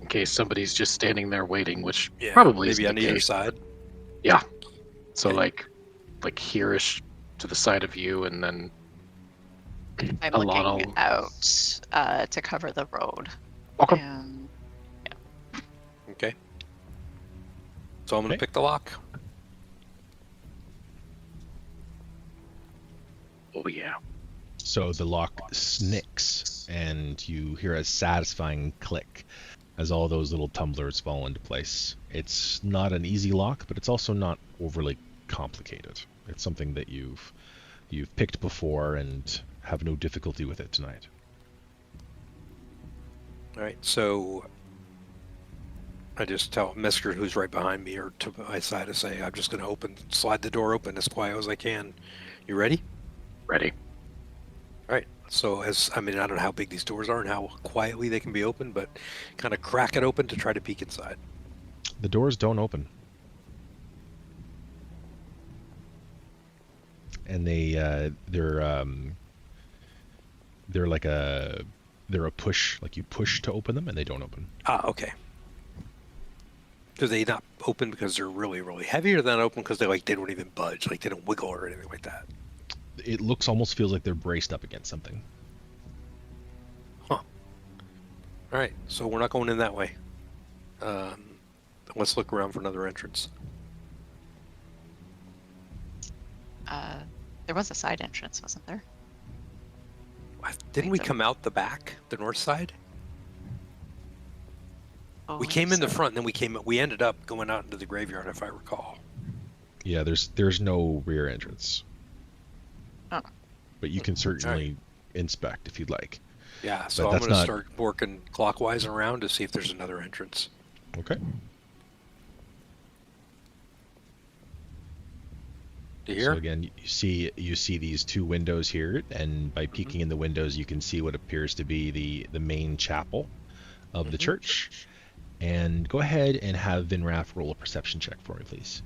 in case somebody's just standing there waiting, which probably is maybe the on either case. side. Yeah. So Okay. like here-ish to the side of you, and then I'm Elanil. looking out to cover the road. Okay. And Okay. So I'm going to Okay. pick the lock. Oh yeah. So the lock snicks, and you hear a satisfying click as all those little tumblers fall into place. It's not an easy lock, but it's also not overly complicated. It's something that you've picked before and have no difficulty with it tonight. All right. So I just tell Mesker, who's right behind me or to my side, to say, I'm just going to slide the door open as quiet as I can. You ready? Ready. All right. So I don't know how big these doors are and how quietly they can be opened, but kind of crack it open to try to peek inside. The doors don't open. And they're a push, like you push to open them and they don't open. Ah, okay. Do they not open because they're really, really heavy, or they're not open because they don't even budge, like they don't wiggle or anything like that? It almost feels like they're braced up against something. Huh. All right, so we're not going in that way. Let's look around for another entrance. there was a side entrance, wasn't there? Didn't we come out the back, the north side? Oh, We came in the front, and then we ended up going out into the graveyard, if I recall. Yeah, there's no rear entrance. Oh. But you can certainly inspect if you'd like. Yeah, so I'm going to start working clockwise around to see if there's another entrance. Okay. Do you hear? So again, you see these two windows here, and by peeking in the windows, you can see what appears to be the main chapel of the church. And go ahead and have Vinrath roll a perception check for me, please.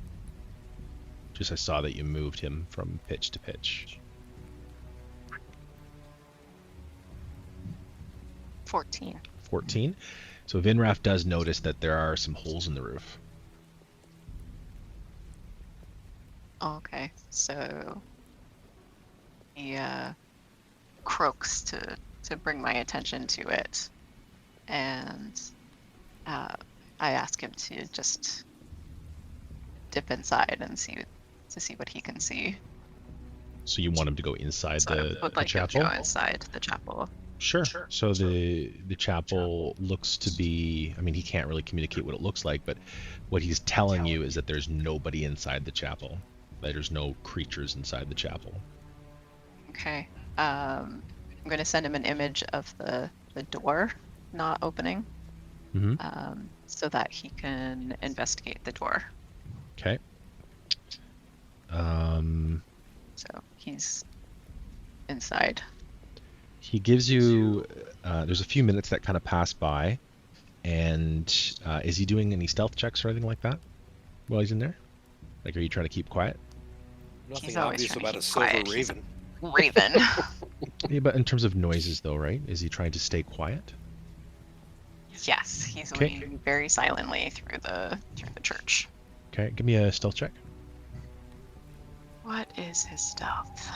Just I saw that you moved him from pitch to pitch. 14. 14. So Vinrath does notice that there are some holes in the roof. Okay, so he croaks to bring my attention to it, and I ask him to just dip inside and see what he can see. So you want him to go inside So I the would like him chapel? to go inside the chapel. Sure. So the chapel looks to be, I mean, he can't really communicate what it looks like, but what he's telling you is that there's nobody inside the chapel. That there's no creatures inside the chapel. Okay. I'm going to send him an image of the door not opening, so that he can investigate the door. Okay. So he's inside. He gives you, there's a few minutes that kind of pass by, and is he doing any stealth checks or anything like that while he's in there? Like, are you trying to keep quiet? Nothing He's always obvious trying to about a keep silver quiet. He's raven. Raven. Yeah, but in terms of noises, though, right? Is he trying to stay quiet? Yes, he's Okay. waiting very silently through the church. Okay, give me a stealth check. What is his stealth?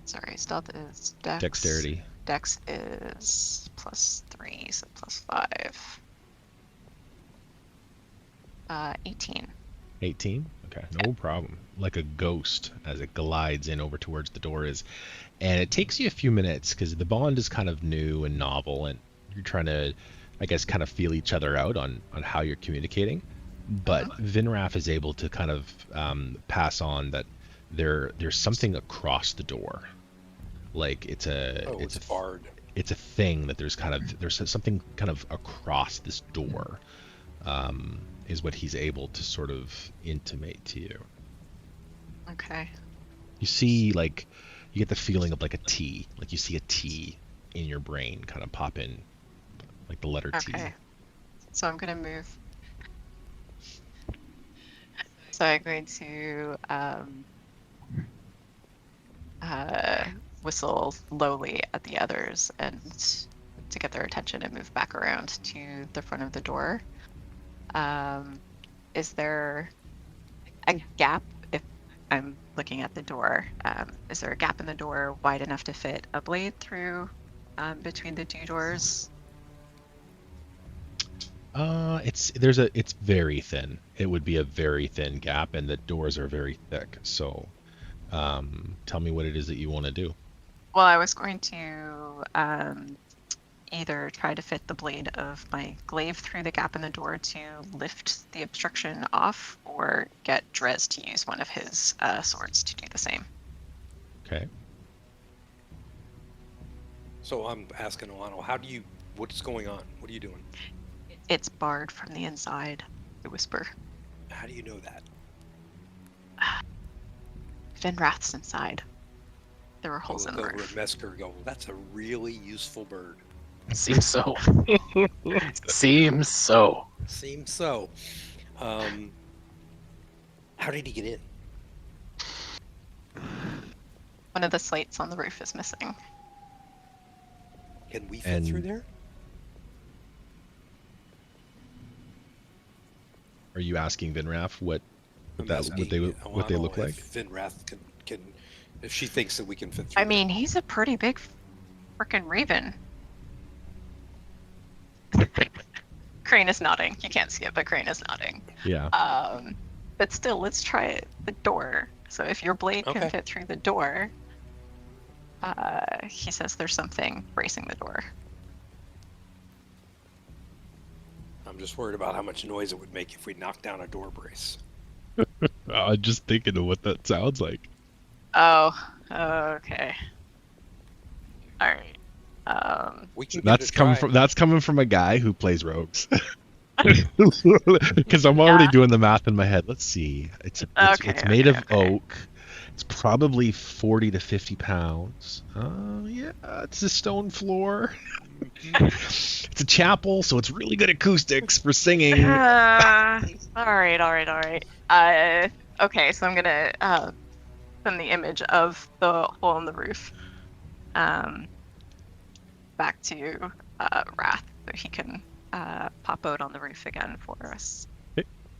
Sorry, stealth is dex. Dexterity. Dex is +3, so +5. 18. 18? Okay, no problem. Like a ghost as it glides in over towards the door is. And it takes you a few minutes because the bond is kind of new and novel, and you're trying to, I guess, kind of feel each other out on how you're communicating. But Vinraf is able to kind of pass on that there's something across the door. Like it's It's barred. It's a thing that there's something kind of across this door. Is what he's able to sort of intimate to you. Okay. You see, like, you get the feeling of like a T, like you see a T in your brain kind of pop in, like the letter T. Okay. So I'm gonna move. So I'm going to whistle lowly at the others and to get their attention and move back around to the front of the door. Is there a gap if I'm looking at the door? Is there a gap in the door wide enough to fit a blade through between the two doors? It's very thin. It would be a very thin gap, and the doors are very thick. So, tell me what it is that you want to do. Well, I was going to either try to fit the blade of my glaive through the gap in the door to lift the obstruction off, or get Drez to use one of his swords to do the same. Okay. So I'm asking Elanil, what's going on? What are you doing? It's barred from the inside, the whisper. How do you know that? Vinrath's inside. There were holes in the Look over at roof. Mesker and go, that's a really useful bird. Seems so. Seems so. Seems so. How did he get in? One of the slates on the roof is missing. Can we fit through there? Are you asking Vinraf what I'm they asking look like? If Vinrath can, if she thinks that we can fit through. I mean, he's a pretty big frickin' raven. Crane is nodding. You can't see it, but Crane is nodding. Yeah. But still, let's try it. The door. So if your blade can fit through the door, he says there's something bracing the door. I'm just worried about how much noise it would make if we knocked down a door brace. I'm just thinking of what that sounds like. Oh, okay. All right. We can That's coming from a guy who plays rogues. Because I'm already doing the math in my head. Let's see. It's made of oak. It's probably 40 to 50 pounds. Yeah, it's a stone floor. It's a chapel, so it's really good acoustics for singing. All right. Okay, so I'm gonna send the image of the hole in the roof back to Wrath, so he can pop out on the roof again for us.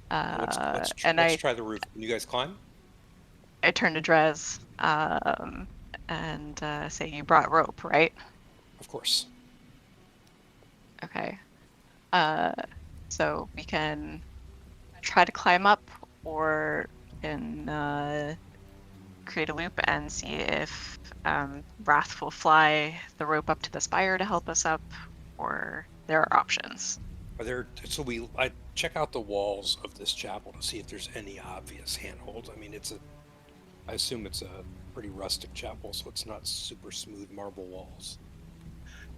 Let's try the roof. Can you guys climb? I turn to Drez and say, "You brought rope, right?" Of course. Okay. So we can try to climb up, or can create a loop and see if Wrath will fly the rope up to the spire to help us up, or there are options. I check out the walls of this chapel to see if there's any obvious handholds. I mean, I assume it's a pretty rustic chapel, so it's not super smooth marble walls.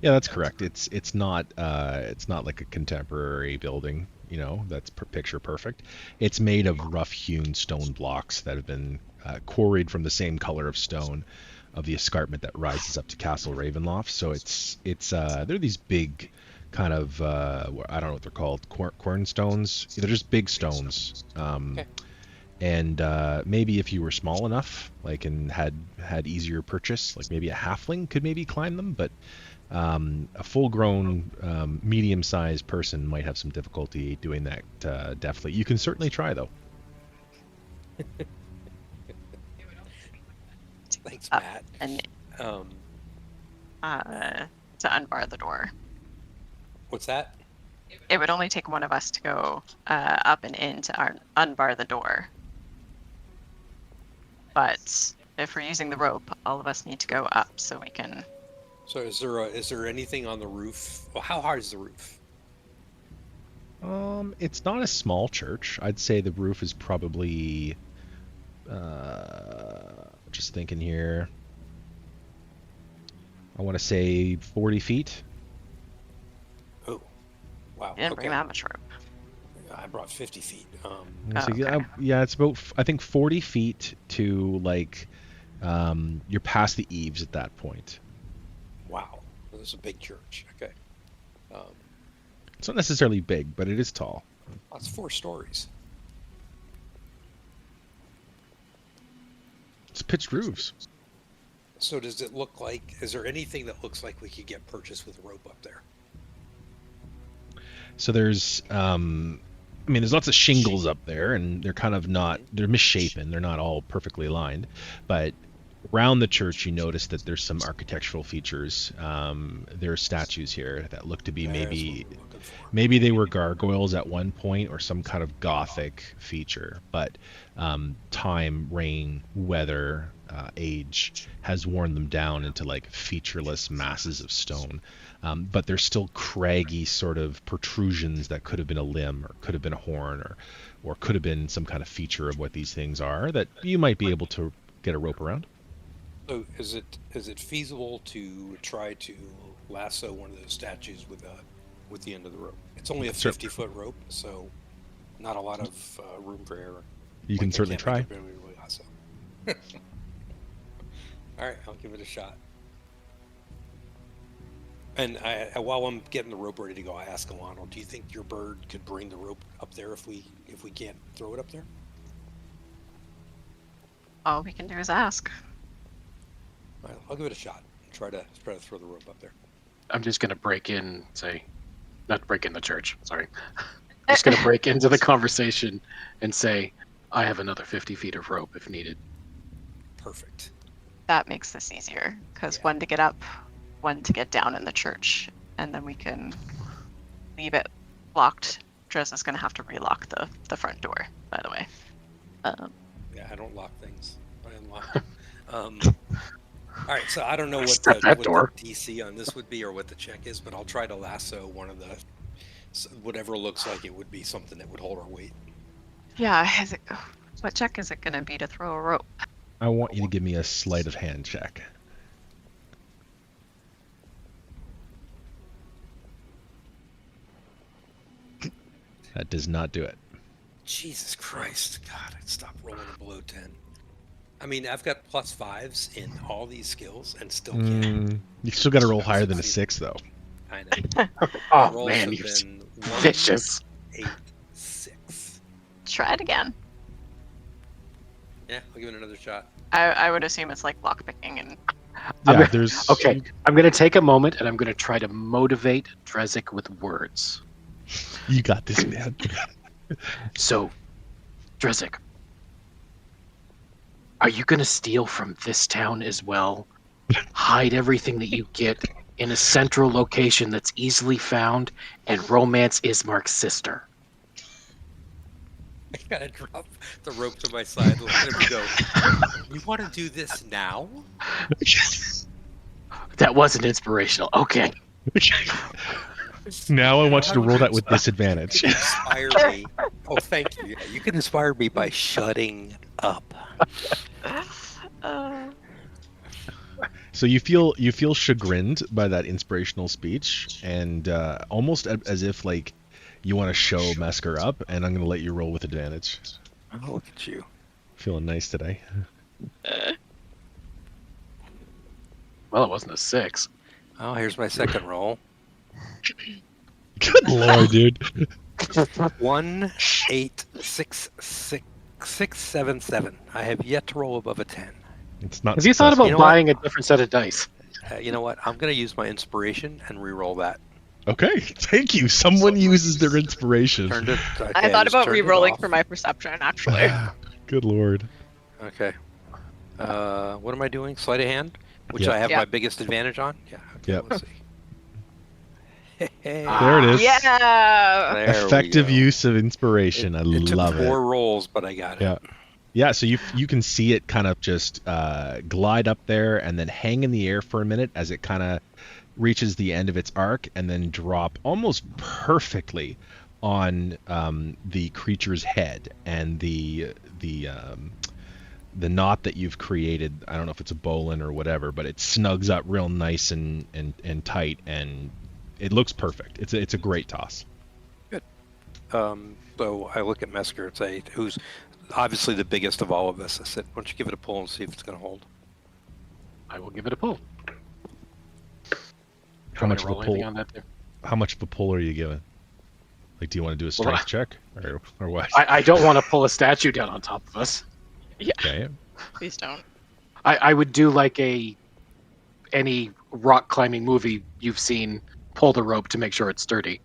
Yeah, that's correct. It's not like a contemporary building, that's picture perfect. It's made of rough hewn stone blocks that have been quarried from the same color of stone of the escarpment that rises up to Castle Ravenloft. So they're these big kind of I don't know what they're called, cornstones. They're just big stones. And maybe if you were small enough, like, and had easier purchase, like maybe a halfling could maybe climb them, but a full-grown, medium-sized person might have some difficulty doing that deftly. You can certainly try, though. Thanks, Matt. And to unbar the door. What's that? It would only take one of us to go up and in to unbar the door. But if we're using the rope, all of us need to go up so we can. So is there anything on the roof? Well, how high is the roof? It's not a small church. I'd say the roof is probably, just thinking here. I want to say 40 feet. Oh, wow. Yeah, bring Okay. that much rope. I brought 50 feet. So okay. yeah, it's about I think 40 feet to like, you're past the eaves at that point. Wow, this is a big church. Okay. It's not necessarily big, but it is tall. That's 4 stories. It's pitched roofs. So does it look like? Is there anything that looks like we could get purchased with rope up there? So there's, there's lots of shingles up there, and they're kind of not, they're misshapen. They're not all perfectly aligned. But around the church, you notice that there's some architectural features. There are statues here that look to be That's what we're looking for. maybe they were gargoyles at one point or some kind of Gothic feature. But time, rain, weather, age has worn them down into like featureless masses of stone. But they're still craggy sort of protrusions that could have been a limb or could have been a horn or could have been some kind of feature of what these things are that you might be able to get a rope around. So is it feasible to try to lasso one of those statues with the end of the rope? It's only a Sure. 50-foot rope, so not a lot of room for error. You can Like, I certainly can't try. make it really lasso. All right, I'll give it a shot. And while I'm getting the rope ready to go, I ask Elanil, do you think your bird could bring the rope up there if we can't throw it up there? All we can do is ask. All right, I'll give it a shot. Try to throw the rope up there. I'm just gonna break in, not break in the church. Sorry, I'm just gonna break into the conversation and say, I have another 50 feet of rope if needed. Perfect. That makes this easier because Yeah. one to get up, one to get down in the church, and then we can leave it locked. Drez is going to have to relock the front door, by the way. Yeah, I don't lock things. I unlock them. All right, so I don't know what Stop that the door. DC on this would be or what the check is, but I'll try to lasso one of the whatever looks like it would be something that would hold our weight. Yeah, what check is it going to be to throw a rope? I want you to give me a sleight of hand check. That does not do it. Jesus Christ, God, I'd stop rolling it below 10. I mean, I've got +5s in all these skills and still can't. You still got to roll higher than a 6, though. I know. Oh Rolls man, have you're been 1, vicious. 8, 6. Try it again. Yeah, I'll give it another shot. I would assume it's like lockpicking and Yeah, gonna- there's Okay, I'm gonna take a moment and I'm gonna try to motivate Drezek with words. You got this, man. So, Drezek, are you gonna steal from this town as well? Hide everything that you get in a central location that's easily found and romance Ismark's sister. I gotta drop the rope to my side, look at him and go, you want to do this now? That wasn't inspirational. Okay. Now I want you to How would roll you that with inspire- disadvantage. You can inspire me. Oh, thank you. Yeah, you can inspire me by shutting up. So you feel chagrined by that inspirational speech, and almost as if like you want to show Mesker up, and I'm going to let you roll with advantage. Oh, look at you. Feeling nice today. Well, it wasn't a 6. Oh, here's my second roll. Good lord, dude. 1, 8, 6, 6, 6, 7, 7. I have yet to roll above a 10. It's not. Have you thought successful. about You know what? buying a different set of dice? You know what? I'm going to use my inspiration and re-roll that. Okay, thank you. Someone uses their inspiration. Turned it. Okay, I thought just about turned it re-rolling off. for my perception, actually. Good lord. Okay. What am I doing? Sleight of hand? Which Yep. I have Yep. my biggest advantage on? Yeah, okay, Yep. let's see. There it is. Yeah. There Effective we go. use of inspiration. I It took love 4 it. rolls, but I got Yeah. it. Yeah, so you can see it kind of just glide up there and then hang in the air for a minute as it kind of reaches the end of its arc and then drop almost perfectly on the creature's head, and the knot that you've created. I don't know if it's a bowline or whatever, but it snugs up real nice and tight, and it looks perfect. It's a great toss. Good. So I look at Mesker and say, who's obviously the biggest of all of us. I said, why don't you give it a pull and see if it's going to hold? I will give it a pull. How much of a roll anything pull? on that there? How much of a pull are you giving? Like, do you want to do a strength check or what? I don't want to pull a statue down on top of us. Yeah. Okay. Please don't. I would do like any rock climbing movie you've seen, pull the rope to make sure it's sturdy.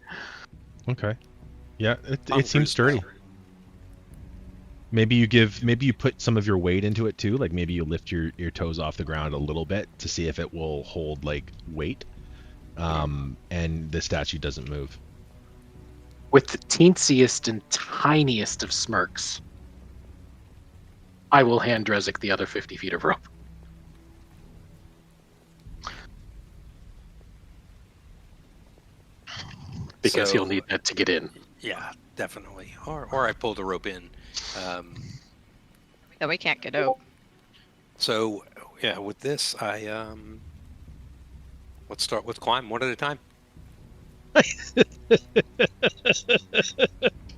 Okay. Yeah, Tom it seems Cruise sturdy. style. Maybe you put some of your weight into it too. Like maybe you lift your toes off the ground a little bit to see if it will hold like weight. And the statue doesn't move. With the teensiest and tiniest of smirks, I will hand Drezek the other 50 feet of rope. Because So- he'll need that to get in. Yeah, definitely. Or I pull the rope in. Then we can't get out. So yeah, with this, let's start with climb one at a time.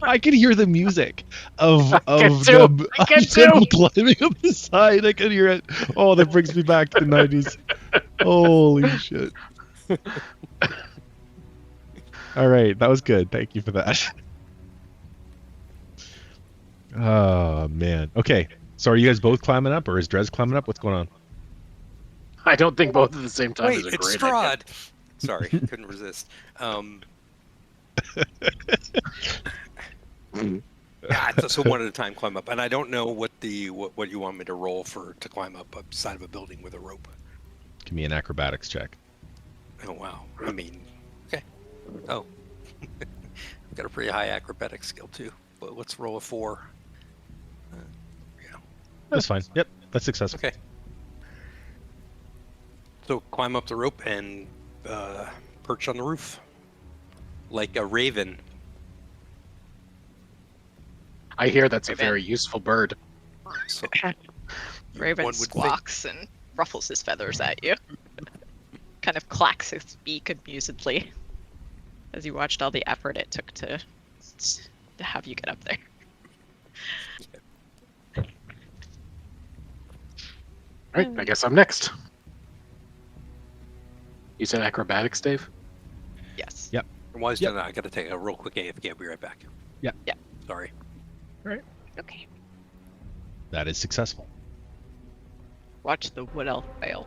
I can hear the music of can too. them, I can of them too. climbing up the side. I can hear it. Oh, that brings me back to the 90s. Holy shit. All right, that was good. Thank you for that. Oh man. Okay. So are you guys both climbing up, or is Drez climbing up? What's going on? I don't think both at the same time Wait, is a it's great idea. Strahd. Sorry, couldn't resist. Yeah, so one at a time climb up, and I don't know what what you want me to roll to climb up side of a building with a rope. Give me an acrobatics check. Oh wow! I mean, okay. Oh, I've got a pretty high acrobatic skill too. But let's roll a 4. Yeah. That's fine. Yep, that's successful. Okay. So climb up the rope and perch on the roof like a raven. I hear that's a Raven. very useful bird. So Raven one would think- squawks and ruffles his feathers at you. Kind of clacks his beak amusedly as you watched all the effort it took to have you get up there. All right, I guess I'm next. You said acrobatics, Dave? Yes. Yep. While he's Yep. doing that, I got to take a real quick AFK. I'll be right back. Yeah. Yeah. Sorry. Okay. That is successful. Watch the wood elf fail.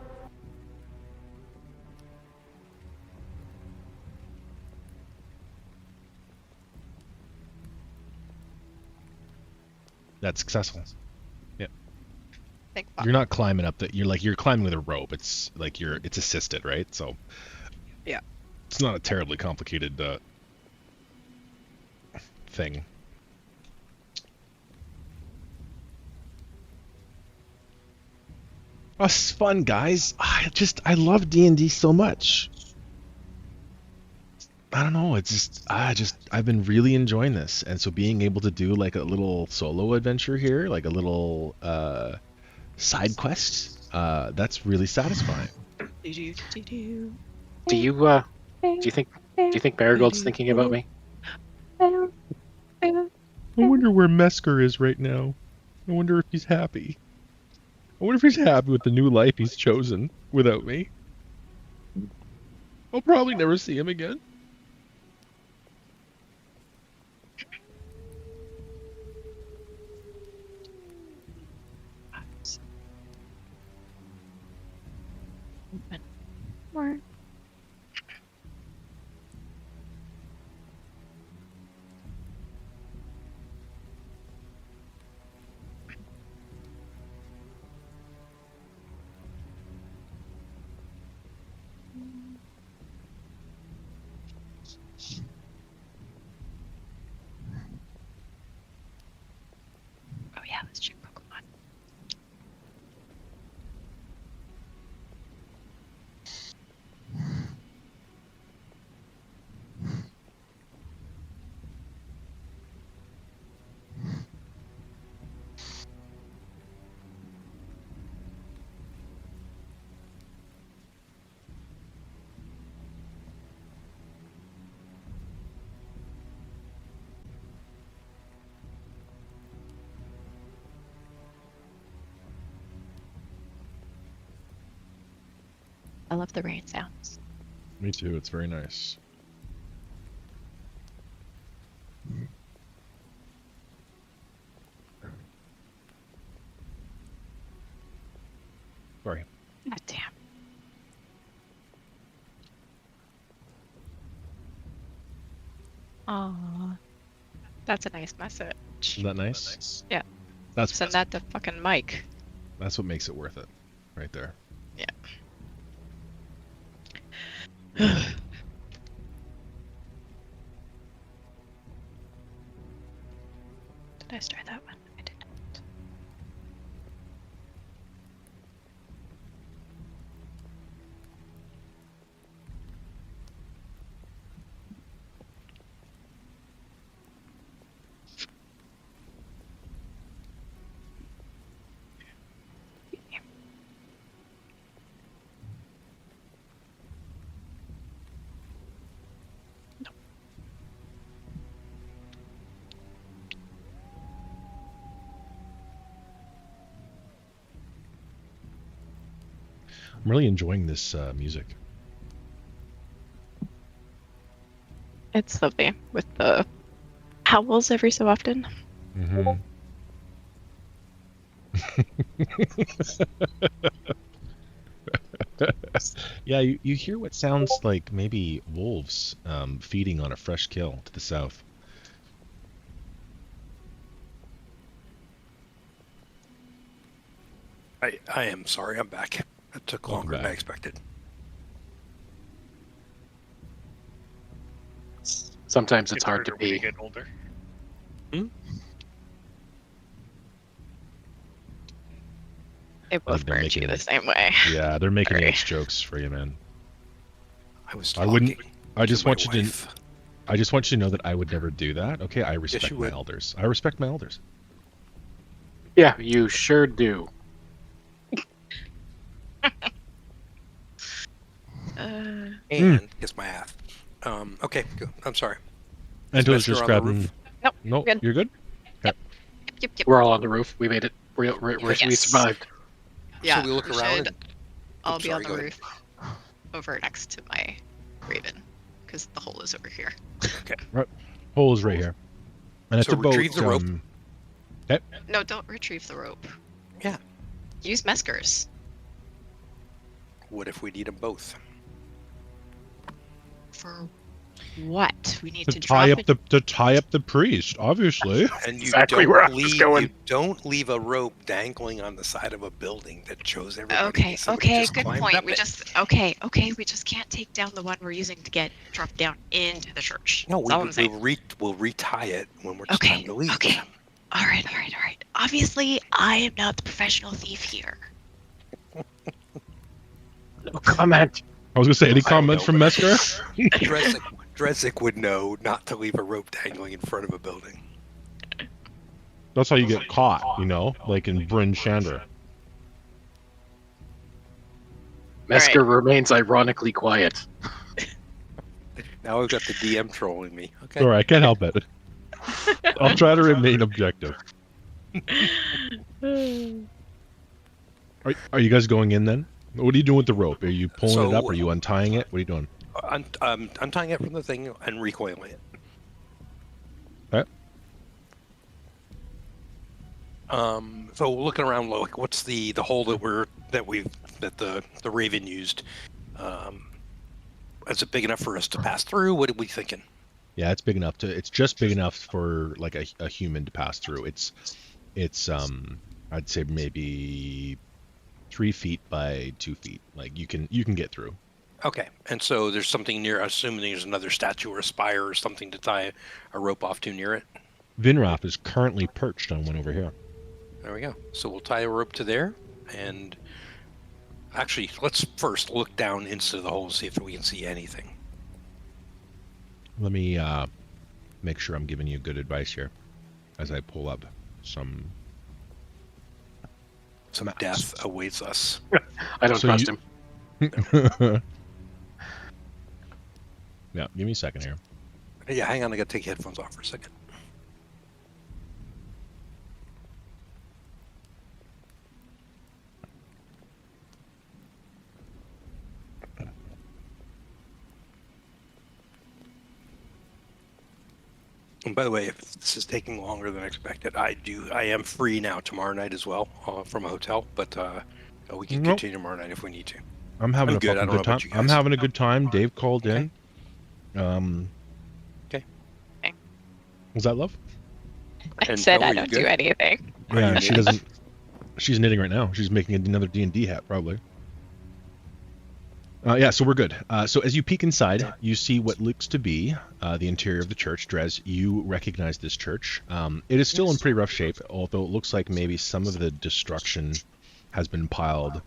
That's successful. Think You're not climbing up you're climbing with a rope. It's like it's assisted, right? So Yeah. it's not a terribly complicated thing. Oh, it's fun, guys. I love D&D so much. I don't know. I've been really enjoying this, and so being able to do like a little solo adventure here, like a little side quest, that's really satisfying. Do you think Marigold's thinking about me? I wonder where Mesker is right now. I wonder if he's happy. I wonder if he's happy with the new life he's chosen without me. I'll probably never see him again. More. I love the rain sounds. Me too. It's very nice. Sorry. God damn. Aw. That's a nice message. Isn't that nice? Yeah. That's Send that to fucking Mike. what makes it worth it, right there. Yeah. Did I start that one? I did not. I'm really enjoying this music. It's lovely with the howls every so often. Mm-hmm. Yeah, you hear what sounds like maybe wolves feeding on a fresh kill to the south. I am sorry, I'm back. It took Welcome longer than I back. expected. Sometimes it's Gets hard to harder when you pee. get older. It I both think they're burns you making the same way. Yeah, they're making Sorry. age jokes for you, man. I was I talking wouldn't. I to just my want you to. wife. I just want you to know that I would never do that. Okay, I respect you my would. elders. I respect my elders. Yeah, you sure do. And kiss my ass. Okay, good. I'm sorry. Is Angela's Mesker just on the grabbing. roof? Nope. No, Good. you're good. Yep. We're all on the roof. We made it. We Yes. survived. Yeah, So we look we around should and all Oops, be sorry, on the go ahead. roof over next to my raven because the hole is over here. Hole is right here, and it's So about. retrieve the rope. No, don't retrieve the rope. Yeah. Use Meskers. What if we need them both? For what? We need To to tie drop up it. to tie up the priest, obviously. And you Exactly don't where I was leave going. you don't leave a rope dangling on the side of a building that shows everybody. Okay, that somebody okay, just good climbed point. up We it. just we just can't take down the one we're using to get dropped down into the church. No, That's all I'm saying. we'll retie it when it's Okay, time to leave. okay. All right. Obviously, I am not the professional thief here. No comment. I was gonna say, any I don't comments know, from but- Mesker? Drezek would know not to leave a rope dangling in front of a building. That's how you get caught, like in Bryn Shander. Mesker remains ironically quiet. Now I've got the DM trolling me. Okay. Sorry, I can't help it. I'll try to remain objective. Are you guys going in then? What are you doing with the rope? Are you pulling it up? Are you untying it? What are you doing? Untying it from the thing and recoiling it. Okay. So looking around, like, what's the hole that the Raven used? Is it big enough for us to pass through? What are we thinking? Yeah, it's big enough it's just big enough for like a human to pass through. It's I'd say maybe 3 feet by 2 feet. Like you can get through. Okay, and so there's something near. Assuming there's another statue or a spire or something to tie a rope off to near it. Vinroth is currently perched on one over here. There we go. So we'll tie a rope to there, and actually, let's first look down into the hole and see if we can see anything. Let me make sure I'm giving you good advice here as I pull up some maps. Death awaits us. I don't So trust you- him. Yeah, give me a second here. Yeah, hang on. I got to take headphones off for a second. And by the way, if this is taking longer than expected, I am free now tomorrow night as well from a hotel, but we can Nope. continue tomorrow night if we need to. I'm having I'm a good. I fucking don't know good time. about you I'm guys. having a good time. Dave called Okay. in. Okay. Was that love? I And said Joe, I are you don't do good? anything. Are Yeah, you she knitting? doesn't. She's knitting right now. She's making another D&D hat, probably. Yeah, so we're good. So as you peek inside, you see what looks to be the interior of the church. Drez, you recognize this church. It is still in pretty rough shape, although it looks like maybe some of the destruction has been piled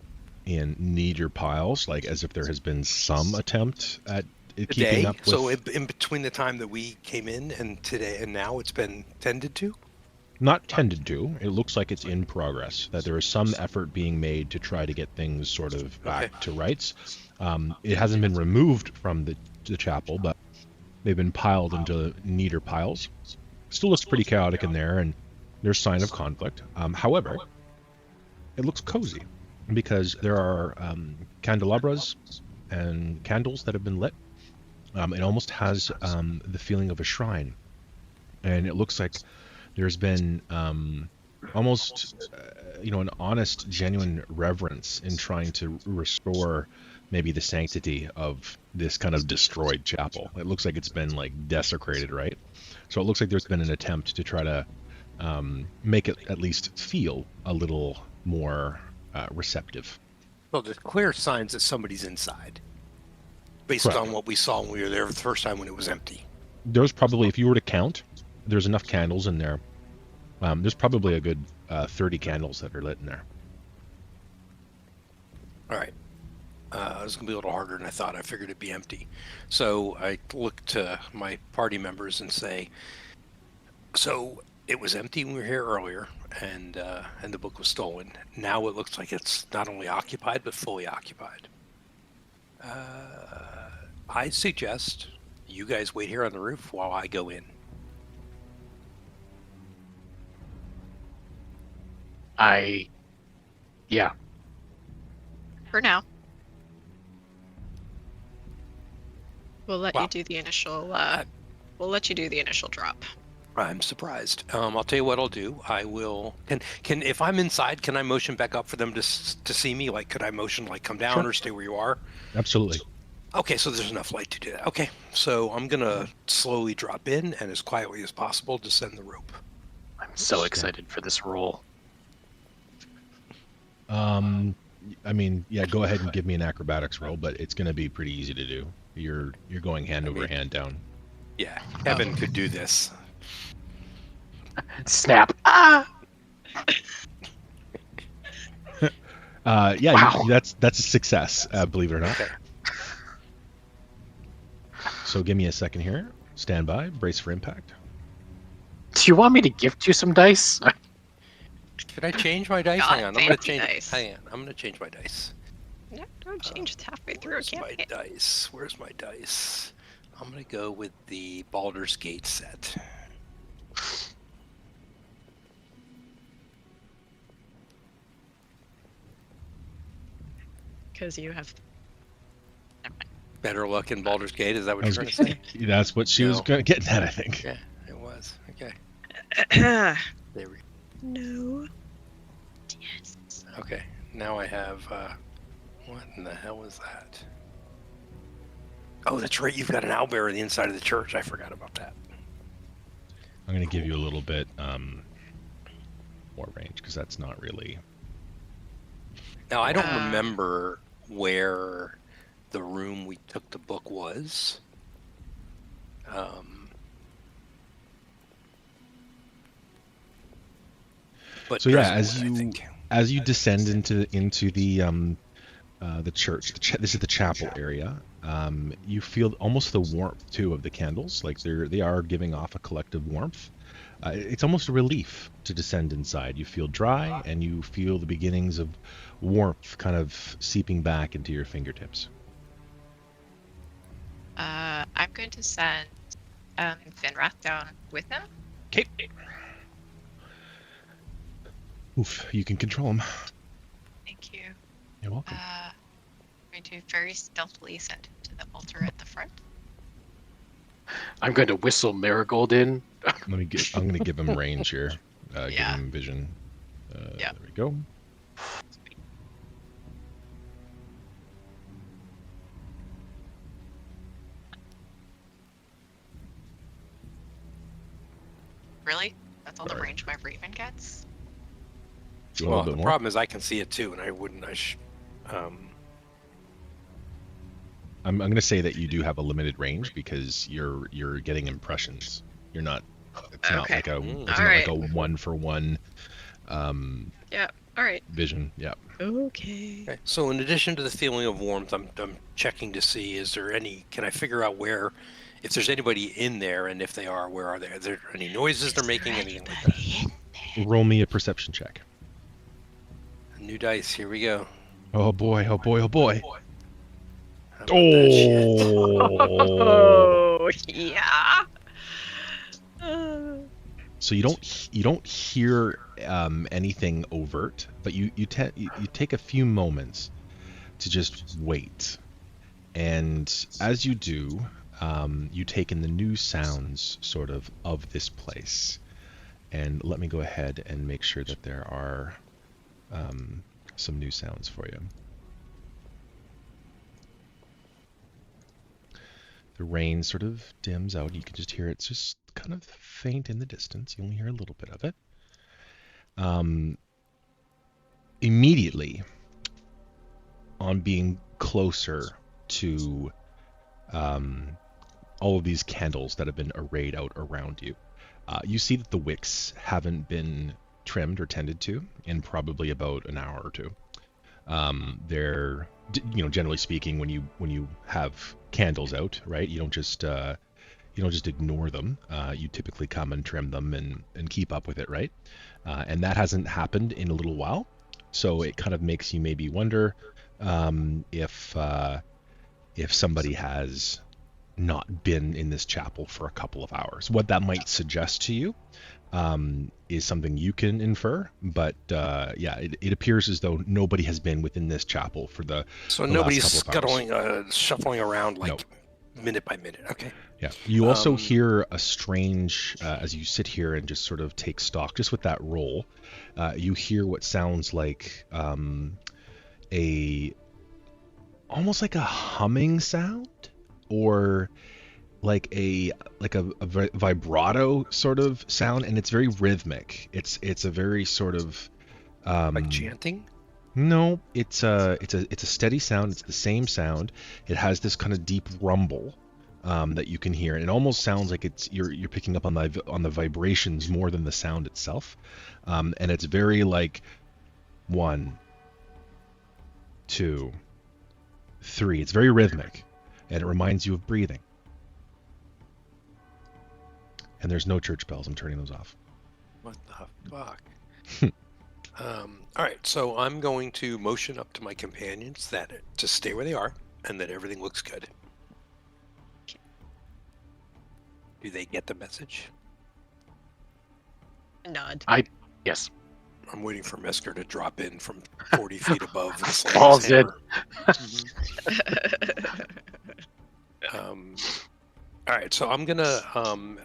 in neater piles, like as if there has been some attempt at keeping Today? up with... So in between the time that we came in and today and now, it's been tended to? Not tended to. It looks like it's in progress, that there is some effort being made to try to get things sort of back to rights. It hasn't been removed from the chapel, but they've been piled into neater piles. Still looks pretty chaotic in there, and there's sign of conflict. However, it looks cozy because there are candelabras and candles that have been lit. It almost has the feeling of a shrine, and it looks like there's been almost an honest, genuine reverence in trying to restore maybe the sanctity of this kind of destroyed chapel. It looks like it's been like desecrated, right? So it looks like there's been an attempt to try to make it at least feel a little more receptive. Well, there's clear signs that somebody's inside, based Correct. on what we saw when we were there the first time when it was empty. There's probably, if you were to count, there's enough candles in there. There's probably a good 30 candles that are lit in there. All right. It was going to be a little harder than I thought. I figured it'd be empty. So I look to my party members and say, so it was empty when we were here earlier, and the book was stolen. Now it looks like it's not only occupied, but fully occupied. I suggest you guys wait here on the roof while I go in. Yeah. For now. We'll let Wow. you do the initial. We'll let you do the initial drop. I'm surprised. I'll tell you what I'll do. I will. Can if I'm inside, can I motion back up for them to see me? Like, could I motion like come down Sure. or stay where you are? Absolutely. Okay, so there's enough light to do that. Okay, so I'm gonna slowly drop in and as quietly as possible descend the rope. I'm so excited for this roll. I mean, yeah, go ahead and give me an acrobatics roll, but it's going to be pretty easy to do. You're going hand over hand down. Yeah, Kevin could do this. Snap. Ah! Yeah, Wow. that's a success, believe it or not. Okay. So give me a second here. Stand by. Brace for impact. Do you want me to gift you some dice? Can I change my dice? Got Hang on, I'm gonna fancy change. dice. Hang on, I'm gonna change my dice. No, don't change. It's halfway through. Where's Can't my be. dice? Where's my dice? I'm gonna go with the Baldur's Gate set. Because you have. Never mind. Better luck in Baldur's Gate. Is that what I you're was gonna say? That's what she was No. getting at, I think. Yeah, it was. Okay. There we No. Yes. Okay, now I have, what in the hell is that? Oh, that's right, you've got an owlbear on the inside of the church. I forgot about that. I'm going to give you a little bit more range because that's not really... Now, I don't remember where the room we took the book was. But So yeah, Drezek, as you descend into the church, this is the chapel area. You feel almost the warmth too of the candles, like they are giving off a collective warmth. It's almost a relief to descend inside. You feel dry, and you feel the beginnings of warmth kind of seeping back into your fingertips. I'm going to send Finrath down with him. Okay. Oof, you can control him. Thank you. You're welcome. I'm going to very stealthily send him to the altar at the front. I'm going to whistle Marigold in I'm gonna give him range here. Give Yeah. him vision. Yeah. There we go. Really? That's all the Sorry. range my Raven gets? Do you want a Well, little the bit more? problem is I can see it too, and I wouldn't. I'm gonna say that you do have a limited range because you're getting impressions. You're not. It's not Okay. like a. Mm. It's All not like right. a 1-for-1 Yeah. All right. vision. Yeah. Okay. Okay. So in addition to the feeling of warmth, I'm checking to see can I figure out where, if there's anybody in there, and if they are, where are they? Are there any noises they're making, anything like that? Roll me a perception check. New dice, here we go. Oh boy! Oh boy! Oh boy! How about that shit? Oh! Yeah. So you don't hear anything overt, but you take a few moments to just wait, and as you do, you take in the new sounds sort of this place. And let me go ahead and make sure that there are some new sounds for you. The rain sort of dims out. You can just hear it's just kind of faint in the distance. You only hear a little bit of it. Immediately, on being closer to all of these candles that have been arrayed out around you, you see that the wicks haven't been trimmed or tended to in probably about an hour or two. They're, generally speaking, when you have candles out, right? You don't just ignore them. You typically come and trim them and keep up with it, right? And that hasn't happened in a little while, so it kind of makes you maybe wonder if somebody has not been in this chapel for a couple of hours. What that might suggest to you is something you can infer, but it appears as though nobody has been within this chapel for the So the nobody's last couple of scuttling, shuffling around like No. minute by minute. Okay. Yeah. You also hear a strange, as you sit here and just sort of take stock, just with that roll, you hear what sounds like almost like a humming sound, or like a vibrato sort of sound, and it's very rhythmic. It's a very sort of Like chanting? no, it's a steady sound. It's the same sound. It has this kind of deep rumble that you can hear, and it almost sounds like you're picking up on the vibrations more than the sound itself. And it's very like 1, 2, 3. It's very rhythmic, and it reminds you of breathing. And there's no church bells. I'm turning those off. What the fuck? All right, so I'm going to motion up to my companions to stay where they are, and that everything looks good. Do they get the message? Nod. Yes. I'm waiting for Mesker to drop in from 40 feet above and slam Falls his in. hammer. All right, so I'm gonna I'm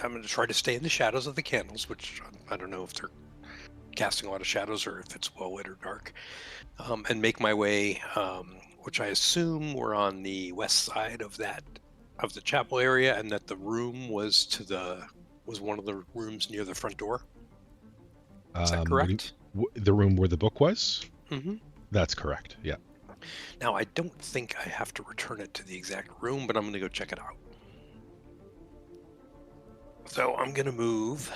gonna try to stay in the shadows of the candles, which I don't know if they're casting a lot of shadows or if it's well lit or dark, and make my way, which I assume we're on the west side of the chapel area, and that the room was one of the rooms near the front door. Is that correct? The room where the book was? Mm-hmm. That's correct. Yeah. Now, I don't think I have to return it to the exact room, but I'm going to go check it out. So I'm going to move.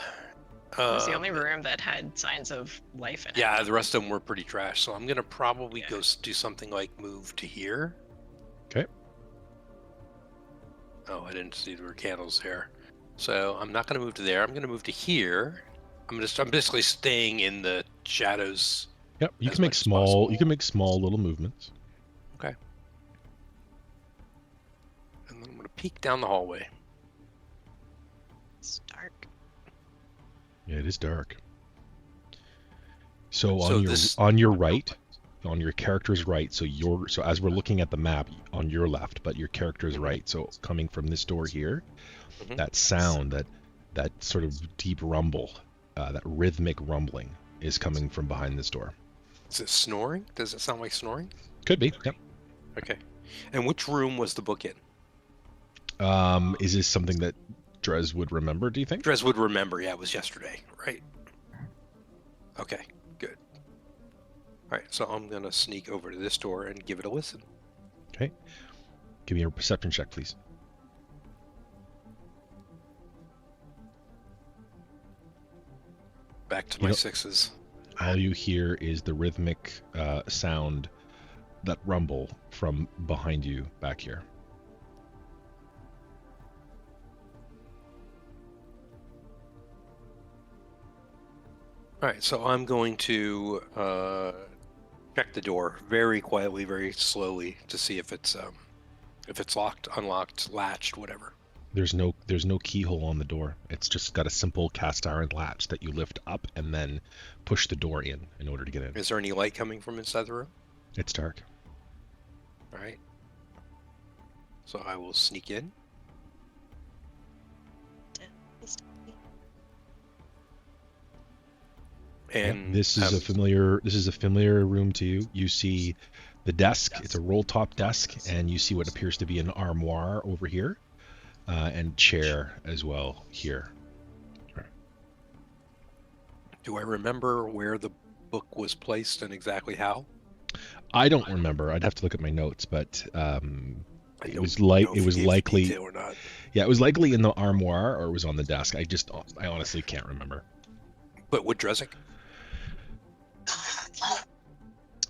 It was the only room that had signs of life in it. Yeah, the rest of them were pretty trash. So I'm going to probably go do something like move to here. Okay. Oh, I didn't see there were candles there. So I'm not going to move to there. I'm going to move to here. I'm basically staying in the shadows. Yep. You as can make much as small. possible. You can make small little movements. Okay. And then I'm going to peek down the hallway. It's dark. Yeah, it is dark. So So on your right, on your character's right. So as we're looking at the map on your left, but your character's right. So coming from this door here, that sound, that sort of deep rumble, that rhythmic rumbling is coming from behind this door. Is it snoring? Does it sound like snoring? Could be. Yep. Okay. And which room was the book in? Is this something that Drez would remember, do you think? Drez would remember. Yeah, it was yesterday, right? Okay, good. All right, so I'm going to sneak over to this door and give it a listen. Okay. Give me a perception check, please. Back to my sixes. All you hear is the rhythmic sound, that rumble from behind you back here. All right, so I'm going to check the door very quietly, very slowly to see if it's locked, unlocked, latched, whatever. There's no keyhole on the door. It's just got a simple cast iron latch that you lift up and then push the door in order to get in. Is there any light coming from inside the room? It's dark. All right. So I will sneak in. And this is a familiar room to you. You see the desk. It's a roll top desk, and you see what appears to be an armoire over here, and chair as well here. Do I remember where the book was placed and exactly how? I don't remember. I'd have to look at my notes, but it was likely or not. Yeah, it was likely in the armoire or it was on the desk. I honestly can't remember. But would Drezek?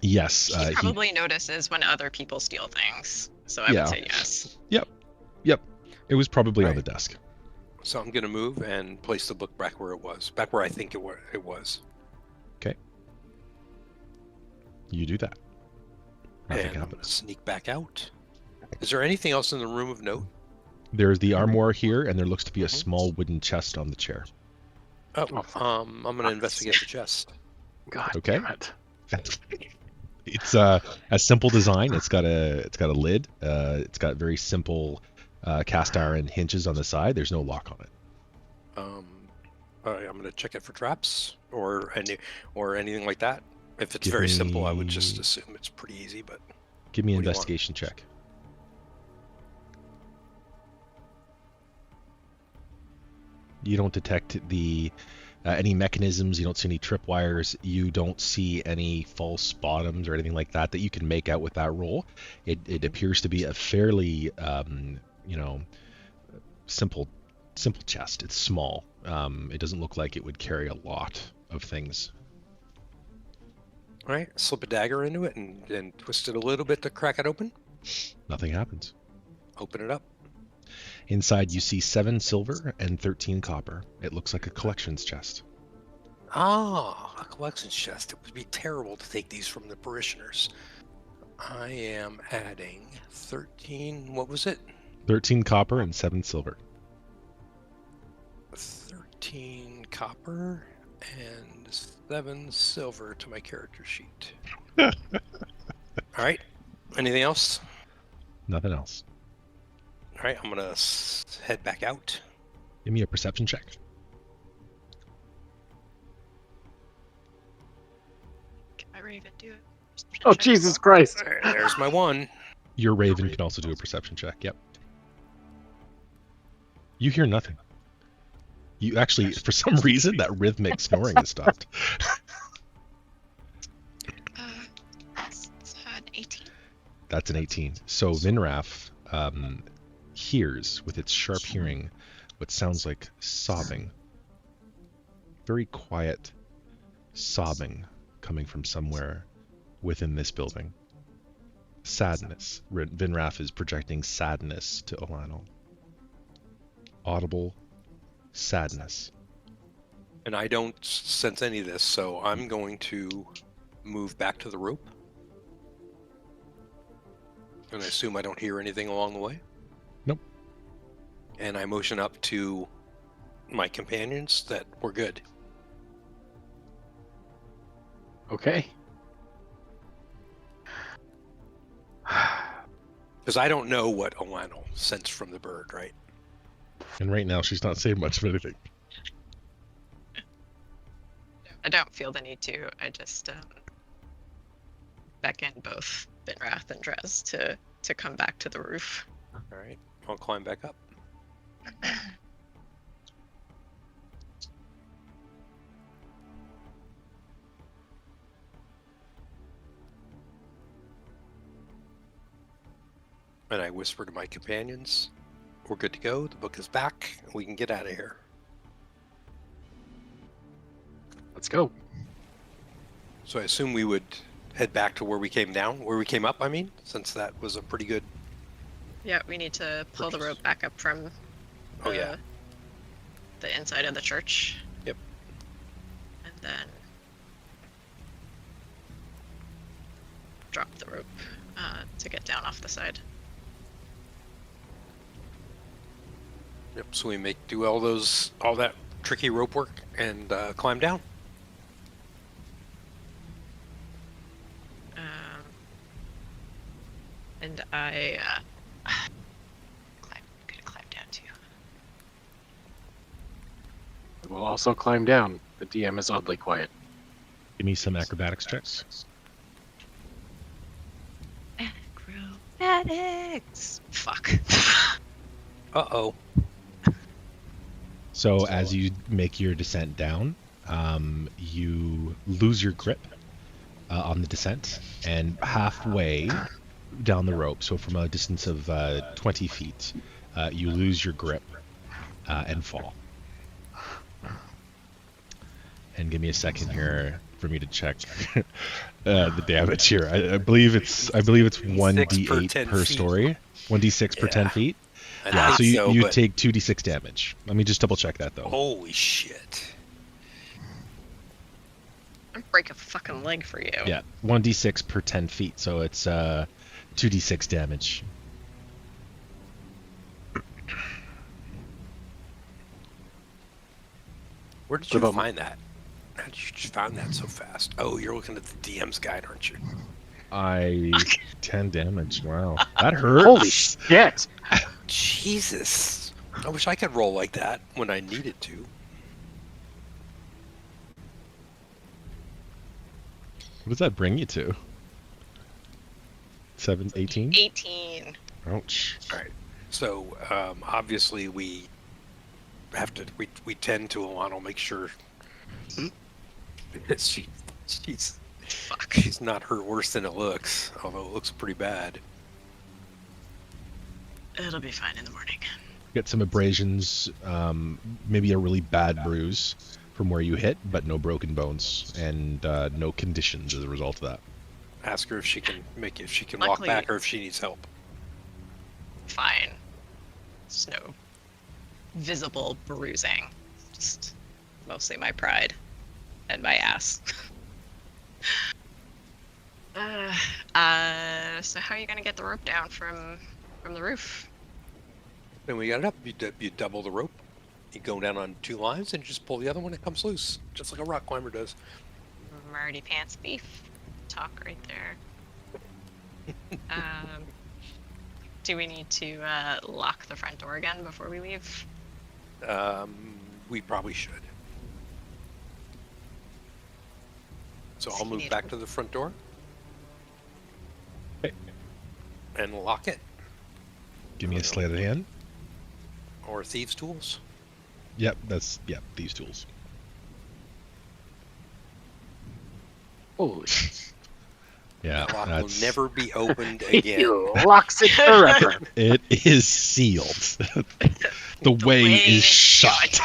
Yes. He probably notices when other people steal things, so I would say yes. Yep. It was probably on the desk. So I'm going to move and place the book back where it was, back where I think it was. Okay. You do that. Nothing and I'm happens. going to sneak back out. Is there anything else in the room of note? There's the armoire here, and there looks to be a small wooden chest on the chair. Oh, I'm going to investigate the chest. God Okay. damn it. It's a simple design. It's got a lid. It's got very simple cast iron hinges on the side. There's no lock on it. All right, I'm going to check it for traps or anything like that. If it's very simple, I would just assume it's pretty easy. But give me an investigation check. You don't detect any mechanisms. You don't see any tripwires. You don't see any false bottoms or anything like that you can make out with that roll. It appears to be a fairly simple chest. It's small. It doesn't look like it would carry a lot of things. All right, slip a dagger into it and twist it a little bit to crack it open. Nothing happens. Open it up. Inside you see 7 silver and 13 copper. It looks like a collections chest. Ah, a collections chest. It would be terrible to take these from the parishioners. I am adding 13, what was it? 13 copper and 7 silver. 13 copper and 7 silver to my character sheet. All right, anything else? Nothing else. All right, I'm going to head back out. Give me a perception check. Can my raven do it? Oh, Jesus Christ. There's my one. Your raven can also do a perception check. Yep. You hear nothing. You actually, for some reason, that rhythmic snoring has stopped. That's an 18. That's an 18. So Vinraf hears with its sharp hearing what sounds like sobbing. Very quiet sobbing coming from somewhere within this building. Sadness. Vinraf is projecting sadness to Elanil. Audible sadness. And I don't sense any of this, so I'm going to move back to the rope. And I assume I don't hear anything along the way? Nope. And I motion up to my companions that we're good. Okay. Because I don't know what Elanil sensed from the bird, right? And right now, she's not saying much of anything. I don't feel the need to. I just beckon both Binrath and Drez to come back to the roof. All right, I'll climb back up. And I whisper to my companions, we're good to go, the book is back, and we can get out of here. Let's go. So I assume we would head back to where we came up, I mean, since that was a pretty good... Yeah, we need to pull the rope back up from Oh, yeah. the inside of the church. Yep. And then drop the rope to get down off the side. Yep, so we do all that tricky rope work and climb down. And I could climb down too. We'll also climb down. The DM is oddly quiet. Give me some acrobatics checks. Acrobatics. Fuck. Uh-oh. So as you make your descent down, you lose your grip on the descent, and halfway down the rope, so from a distance of 20 feet, you lose your grip and fall. And give me a second here for me to check the damage here. I believe it's 1d8 per story, 1d6 per 10 feet. Yeah, so you take 2d6 damage. Let me just double check that though. Holy shit. I'd break a fucking leg for you. Yeah, 1d6 per 10 feet, so it's 2d6 damage. Where did you find that? How did you find that so fast? Oh, you're looking at the DM's guide, aren't you? 10 damage. Wow, that hurts. Holy shit! Jesus. I wish I could roll like that when I needed to. What does that bring you to? 18? 18. Ouch. All right. So obviously we have to. We tend to Elanil, make sure she's not hurt worse than it looks. Although it looks pretty bad. It'll be fine in the morning. Get some abrasions, maybe a really bad bruise from where you hit, but no broken bones and no conditions as a result of that. Ask her if she can Luckily, walk back or if she needs help. Fine. There's no visible bruising. Just mostly my pride and my ass. So how are you gonna get the rope down from the roof? Then we got it up. You double the rope. You go down on 2 lines and just pull the other one. It comes loose, just like a rock climber does. Marty pants beef. Talk right there. Do we need to lock the front door again before we leave? We probably should. So I'll move back to the front door. Okay. And lock it. Give me a sleight of hand. Or thieves' tools. Yep, these tools. Holy. Yeah, That lock will that's... never be opened again. He locks it forever. It is sealed. The way is shut.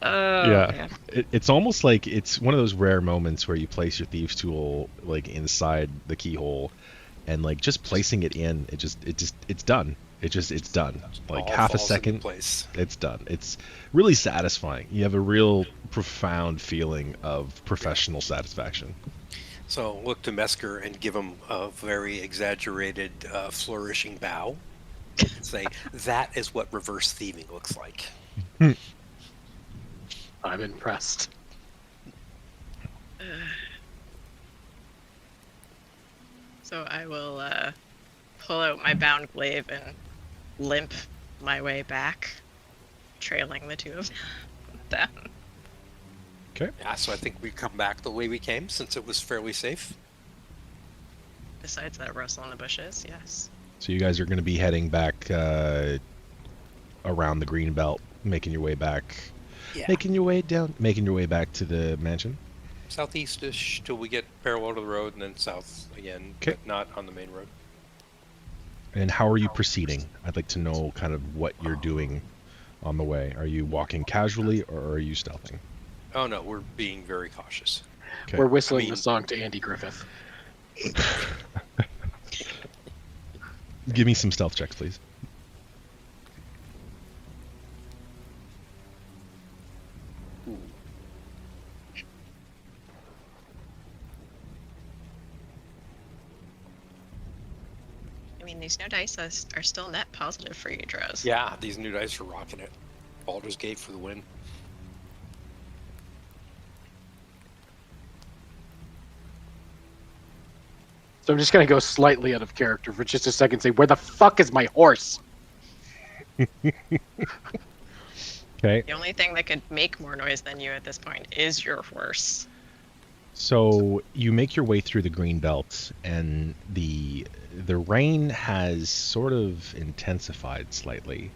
Yeah. It's almost like it's one of those rare moments where you place your thieves tool like inside the keyhole, and like just placing it in, it's done. It's done. Like All half a falls into second, place. it's done. It's really satisfying. You have a real profound feeling of professional satisfaction. So look to Mesker and give him a very exaggerated, flourishing bow. Say, that is what reverse thieving looks like. I'm impressed. So I will pull out my bound glaive and limp my way back, trailing the two of them. Yeah, so I think we come back the way we came since it was fairly safe. Besides that rustle in the bushes, yes. So you guys are going to be heading back around the green belt, making your way back. Yeah. Making your way back to the mansion. Southeast-ish till we get parallel to the road and then south again, Okay. but not on the main road. And how are you proceeding? I'd like to know kind of what you're doing on the way. Are you walking casually or are you stealthing? Oh no, we're being very cautious. Okay. We're whistling I mean- the song to Andy Griffith. Give me some stealth checks, please. I mean, these new dice are still net positive for you, Drows. Yeah, these new dice are rocking it. Baldur's Gate for the win. So I'm just gonna go slightly out of character for just a second and say, where the fuck is my horse? Okay. The only thing that could make more noise than you at this point is your horse. So you make your way through the green belt, and the rain has sort of intensified slightly.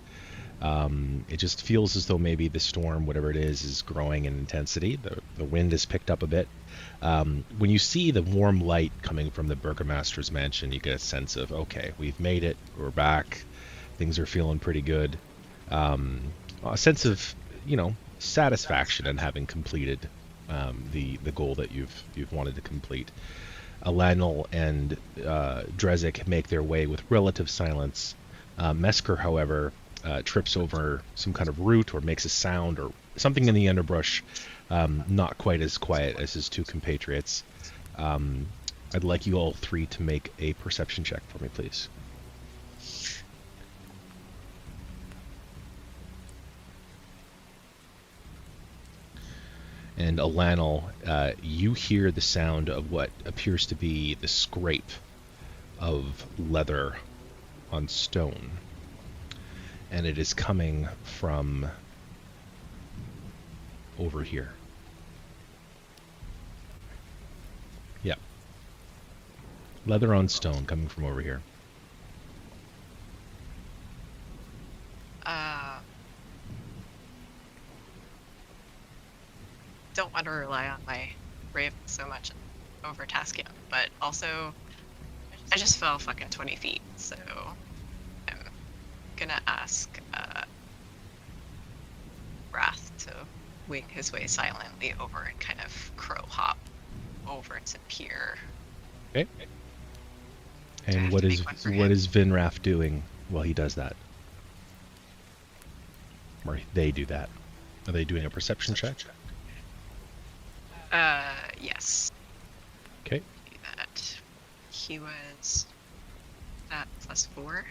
It just feels as though maybe the storm, whatever it is growing in intensity. The wind has picked up a bit. When you see the warm light coming from the Burgomaster's mansion, you get a sense of, okay, we've made it. We're back. Things are feeling pretty good. A sense of, satisfaction in having completed the goal that you've wanted to complete. Elanil and Drezek make their way with relative silence. Mesker, however, trips over some kind of root or makes a sound or something in the underbrush, not quite as quiet as his two compatriots. I'd like you all three to make a perception check for me, please. And Elanil, you hear the sound of what appears to be the scrape of leather on stone. And it is coming from over here. Yeah. Leather on stone coming from over here. Don't want to rely on my raven so much and overtask him, but also I just fell fucking 20 feet, so I'm gonna ask Wrath to wing his way silently over and kind of crow hop over to peer. Okay. I have And to what make is one for what him. is Vinrath doing while he does that? Or they do that? Are they doing a perception check? Yes. Okay. Do that. He was at +4.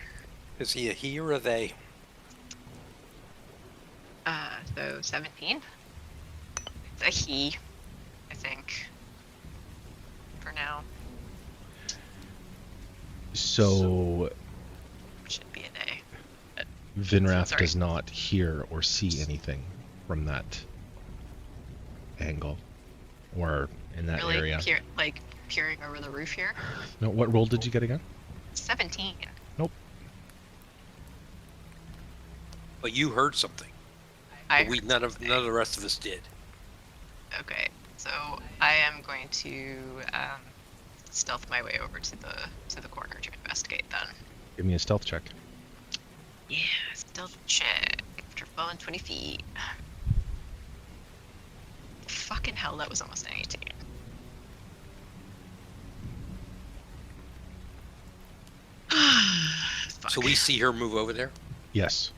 Is he a he or a they? So 17. It's a he, I think. For now. So Should be a day. Vinrath Sorry. does not hear or see anything from that angle or in that Really area. peering over the roof here. No, what roll did you get again? 17. But you heard something. I But none of the rest of us did. Okay, so I am going to stealth my way over to the corner to investigate then. Give me a stealth check. Yeah, stealth check after falling 20 feet. Fucking hell, that was almost an 18. Fuck. So we see her move over there. Yes.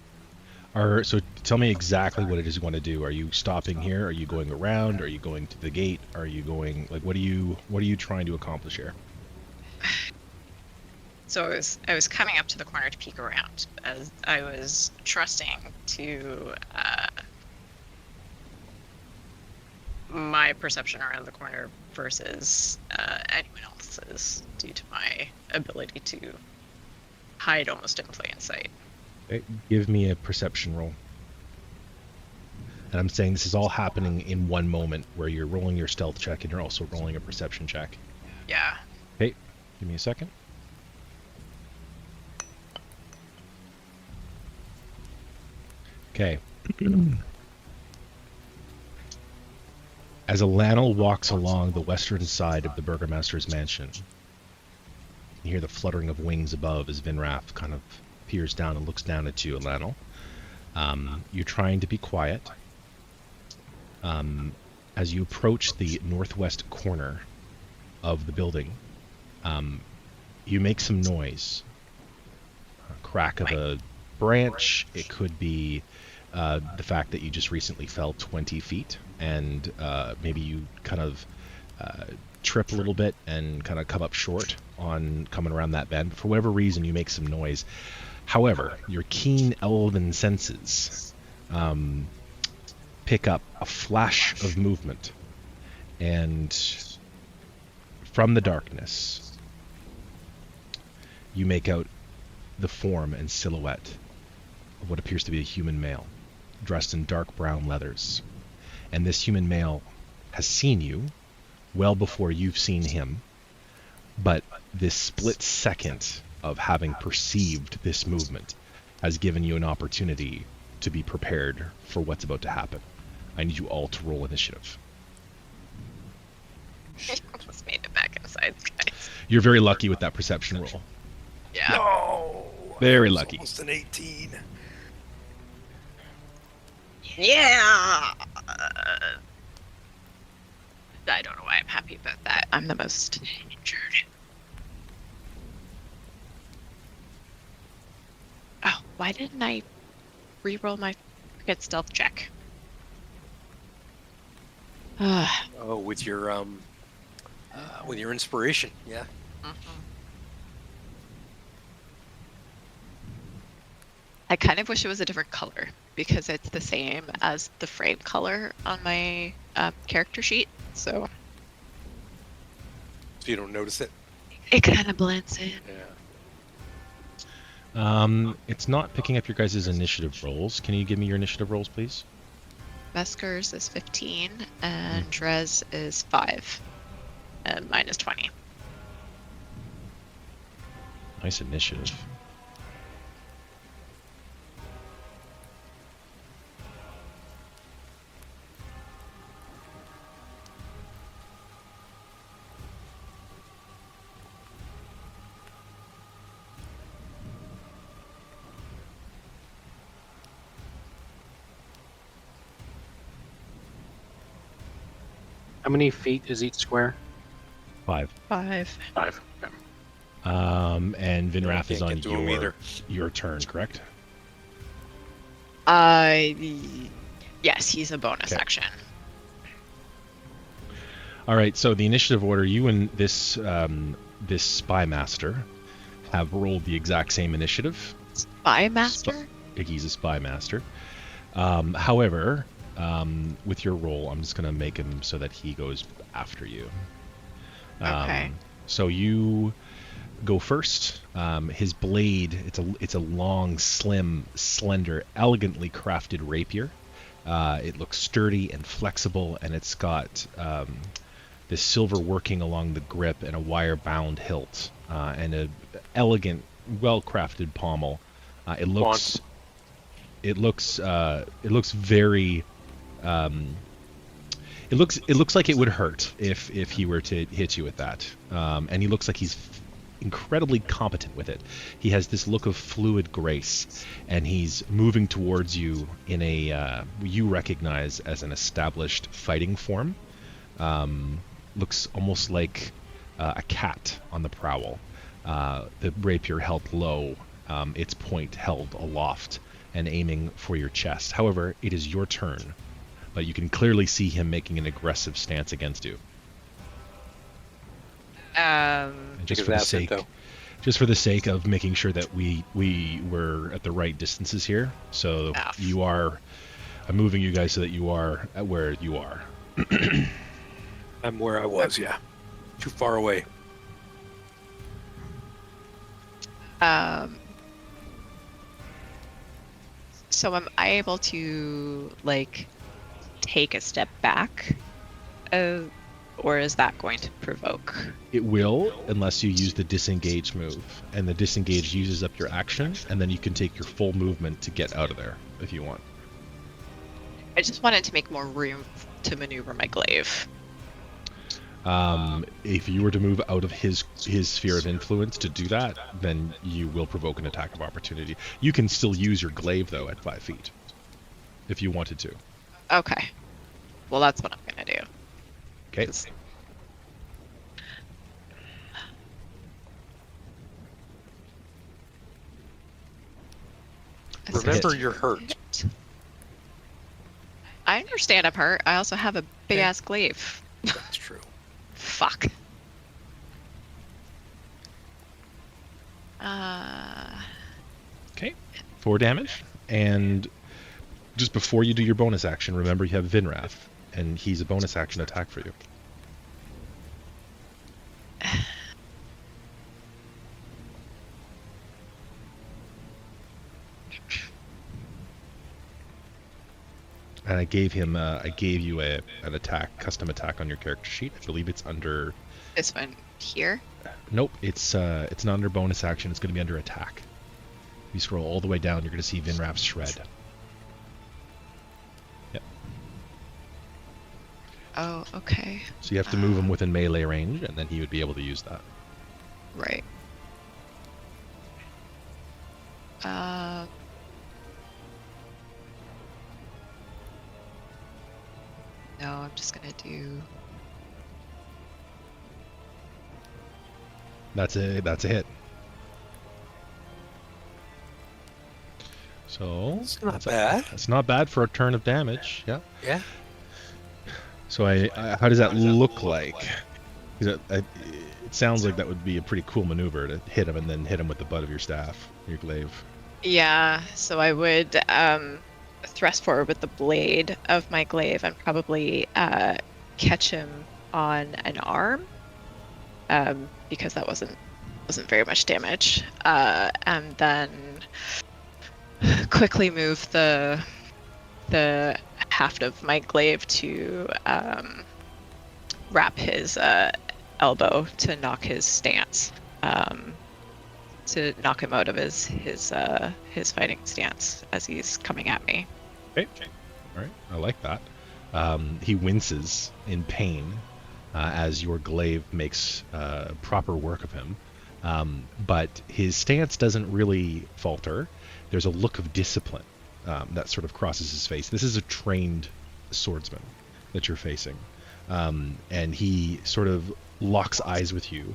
So tell me exactly what it is you want to do. Are you stopping here? Are you going around? Are you going to the gate? Are you going what are you trying to accomplish here? So I was coming up to the corner to peek around, as I was trusting to my perception around the corner versus anyone else. senses due to my ability to hide almost in plain sight. Okay, give me a perception roll. And I'm saying this is all happening in one moment where you're rolling your stealth check and you're also rolling a perception check. Yeah. Okay, give me a second. Okay. As Elanil walks along the western side of the Burgomaster's mansion, you hear the fluttering of wings above as Vinrath kind of peers down and looks down at you, Elanil. You're trying to be quiet. As you approach the northwest corner of the building, you make some noise. A crack of a branch. It could be the fact that you just recently fell 20 feet and maybe you kind of trip a little bit and kind of come up short on coming around that bend. For whatever reason, you make some noise. However, your keen elven senses pick up a flash of movement, and from the darkness, you make out the form and silhouette of what appears to be a human male, dressed in dark brown leathers. And this human male has seen you well before you've seen him, but this split second of having perceived this movement has given you an opportunity to be prepared for what's about to happen. I need you all to roll initiative. I almost made it back inside, guys. You're very lucky with that perception roll. Yeah. No! Very It's lucky. Almost an 18. Yeah. I don't know why I'm happy about that. I'm the most injured. Oh, why didn't I re-roll my freaking stealth check? Oh, with your inspiration, yeah. I kind of wish it was a different color because it's the same as the frame color on my character sheet. So You don't notice it. it kind of blends in. Yeah. It's not picking up your guys' initiative rolls. Can you give me your initiative rolls, please? Mesker's is 15 and Drez is 5 and mine is 20. Nice initiative. How many feet is each square? 5. 5. 5. Okay. And Vinrath is Can't on get to him either. your turn, correct? Yes, he's a bonus Okay. action. All right. So the initiative order, you and this this spy master have rolled the exact same initiative. Spy master? He's a spy master. However, with your roll, I'm just going to make him so that he goes after you. Okay. So you go first. His blade, it's a long, slim, slender, elegantly crafted rapier. It looks sturdy and flexible, and it's got this silver working along the grip and a wire-bound hilt, and an elegant, well-crafted pommel. It looks very. It looks like it would hurt if he were to hit you with that. And he looks like he's incredibly competent with it. He has this look of fluid grace, and he's moving towards you in a you recognize as an established fighting form. Looks almost like a cat on the prowl. The rapier held low, its point held aloft and aiming for your chest. However, it is your turn, but you can clearly see him making an aggressive stance against you. And just Because for the that's it, sake, though. just for the sake of making sure that we were at the right distances here. So I'm moving you guys so that you are at where you are. I'm where I was, yeah. Too far away. So am I able to like take a step back, or is that going to provoke? It will, unless you use the disengage move, and the disengage uses up your action, and then you can take your full movement to get out of there if you want. I just wanted to make more room to maneuver my glaive. If you were to move out of his sphere of influence to do that, then you will provoke an attack of opportunity. You can still use your glaive though at 5 feet, if you wanted to. Okay. Well, that's what I'm gonna do. Okay. 'Cause- Remember, you're hurt. I understand I'm hurt. I also have a big ass glaive. That's true. Fuck. Uh, Okay. 4 damage, and just before you do your bonus action, remember you have Vinrath, and he's a bonus action attack for you. And I gave him, I gave you an attack, custom attack on your character sheet. I believe it's under. this one here. Nope, it's not under bonus action. It's going to be under attack. If you scroll all the way down, you're going to see Vinrath's shred. Yep. Oh, okay. So you have to move him within melee range, and then he would be able to use that. Right. No, I'm just gonna do. That's a hit. So It's not bad. that's not bad for a turn of damage. Yeah. Yeah. So how does that look like? 'Cause it sounds like that would be a pretty cool maneuver to hit him and then hit him with the butt of your staff, your glaive. Yeah, so I would thrust forward with the blade of my glaive and probably catch him on an arm, because that wasn't very much damage, and then quickly move the haft of my glaive to wrap his elbow to knock his stance. To knock him out of his fighting stance as he's coming at me. Okay. All right. I like that. He winces in pain as your glaive makes proper work of him. But his stance doesn't really falter. There's a look of discipline that sort of crosses his face. This is a trained swordsman that you're facing. And he sort of locks eyes with you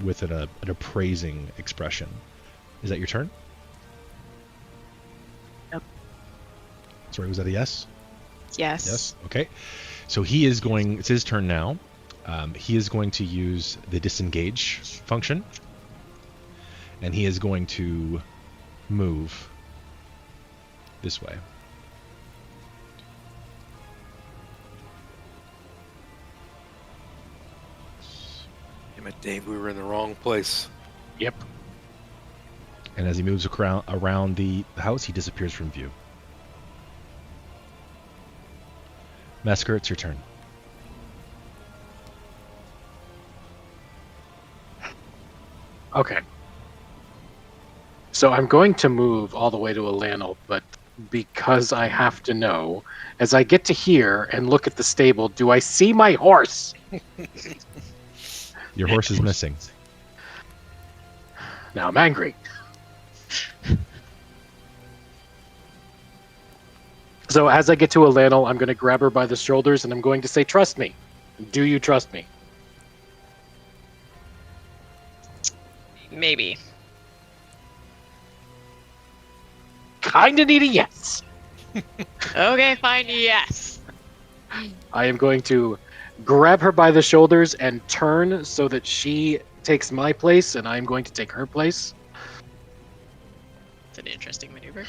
with an appraising expression. Is that your turn? Yep. Sorry, was that a yes? Yes. Yes. Okay. So he is going. It's his turn now. He is going to use the disengage function, and he is going to move this way. Damn it, Dave, we were in the wrong place. Yep. And as he moves around the house, he disappears from view. Mesker, it's your turn. Okay. So I'm going to move all the way to Elanil, but because I have to know, as I get to here and look at the stable, do I see my horse? Your horse is missing. Now I'm angry. So as I get to Elanil, I'm going to grab her by the shoulders and I'm going to say, "Trust me. Do you trust me?" Maybe. Kinda need a yes. Okay, fine. Yes. I am going to grab her by the shoulders and turn so that she takes my place and I'm going to take her place. It's an interesting maneuver.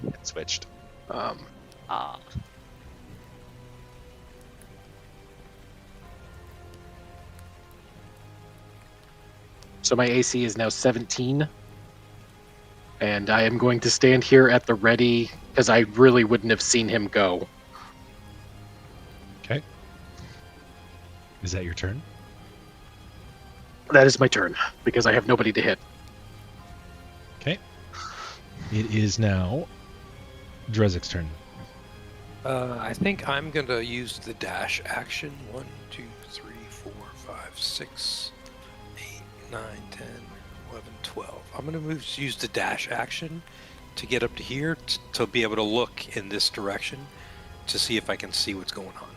It switched. Ah. So my AC is now 17. And I am going to stand here at the ready, because I really wouldn't have seen him go. Okay. Is that your turn? That is my turn, because I have nobody to hit. Okay. It is now Drezek's turn. I think I'm going to use the dash action. 1, 2, 3, 4, 5, 6, 8, 9, 10, 11, 12. I'm going to use the dash action to get up to here to be able to look in this direction to see if I can see what's going on.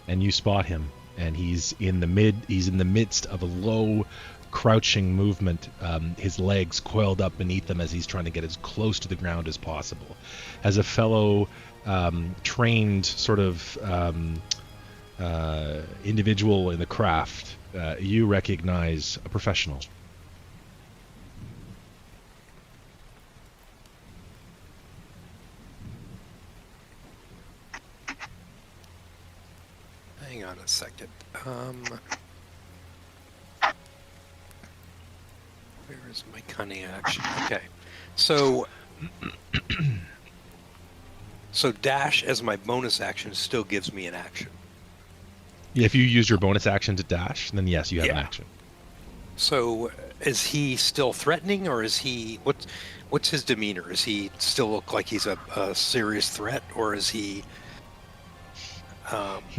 And you spot him, and he's in the midst of a low crouching movement, his legs coiled up beneath him as he's trying to get as close to the ground as possible. As a fellow trained sort of individual in the craft, you recognize a professional. Hang on a second. Where is my cunning action? Okay. So dash as my bonus action still gives me an action. Yeah, if you use your bonus action to dash, then yes, you have an action. So is he still threatening, or is he what's his demeanor? Is he still look like he's a serious threat, or is he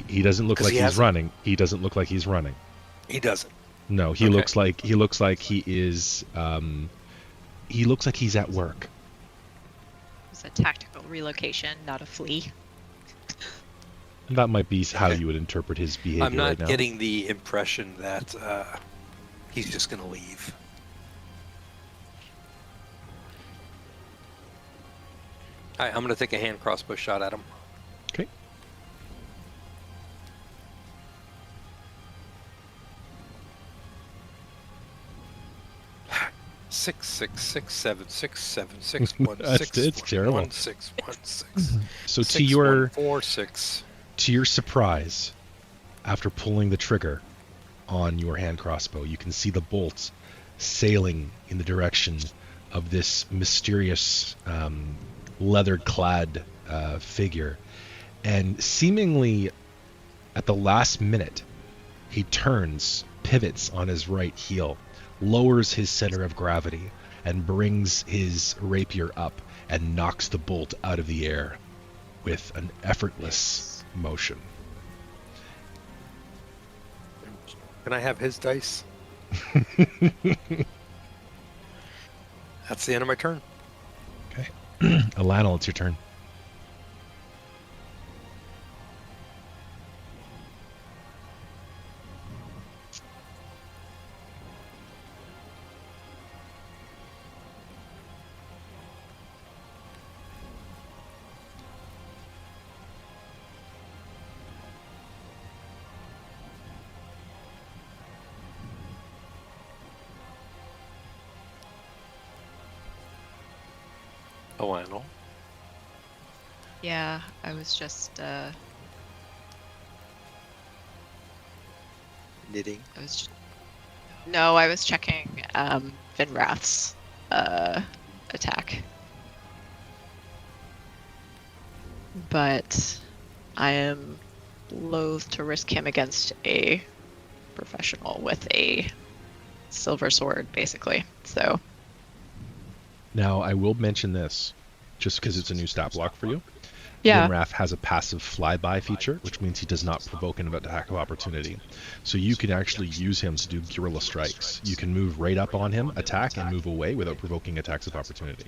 he doesn't look like he's running. He doesn't look like he's running. He doesn't. No, he looks like he is he looks like he's at work. It's a tactical relocation, not a flee. That might be how you would interpret his behavior right now. I'm not getting the impression that he's just going to leave. All right, I'm going to take a hand crossbow shot at him. Okay. Six, 7, 6, 7, 6, 1, 6, It's 1, terrible. 1, 6, 1, 6. So 6, to your 1, 4, 6. To your surprise, after pulling the trigger on your hand crossbow, you can see the bolts sailing in the direction of this mysterious leather-clad figure. And seemingly at the last minute, he turns, pivots on his right heel, lowers his center of gravity, and brings his rapier up and knocks the bolt out of the air with an effortless motion. Can I have his dice? That's the end of my turn. Okay. Elanil, it's your turn. Elanil. Yeah, I was just Knitting. No, I was checking Vinrath's attack. But I am loath to risk him against a professional with a silver sword, basically. So Now, I will mention this, just because it's a new stat block for you. yeah. Vinrath has a passive flyby feature, which means he does not provoke an attack of opportunity. So you can actually use him to do guerrilla strikes. You can move right up on him, attack, and move away without provoking attacks of opportunity.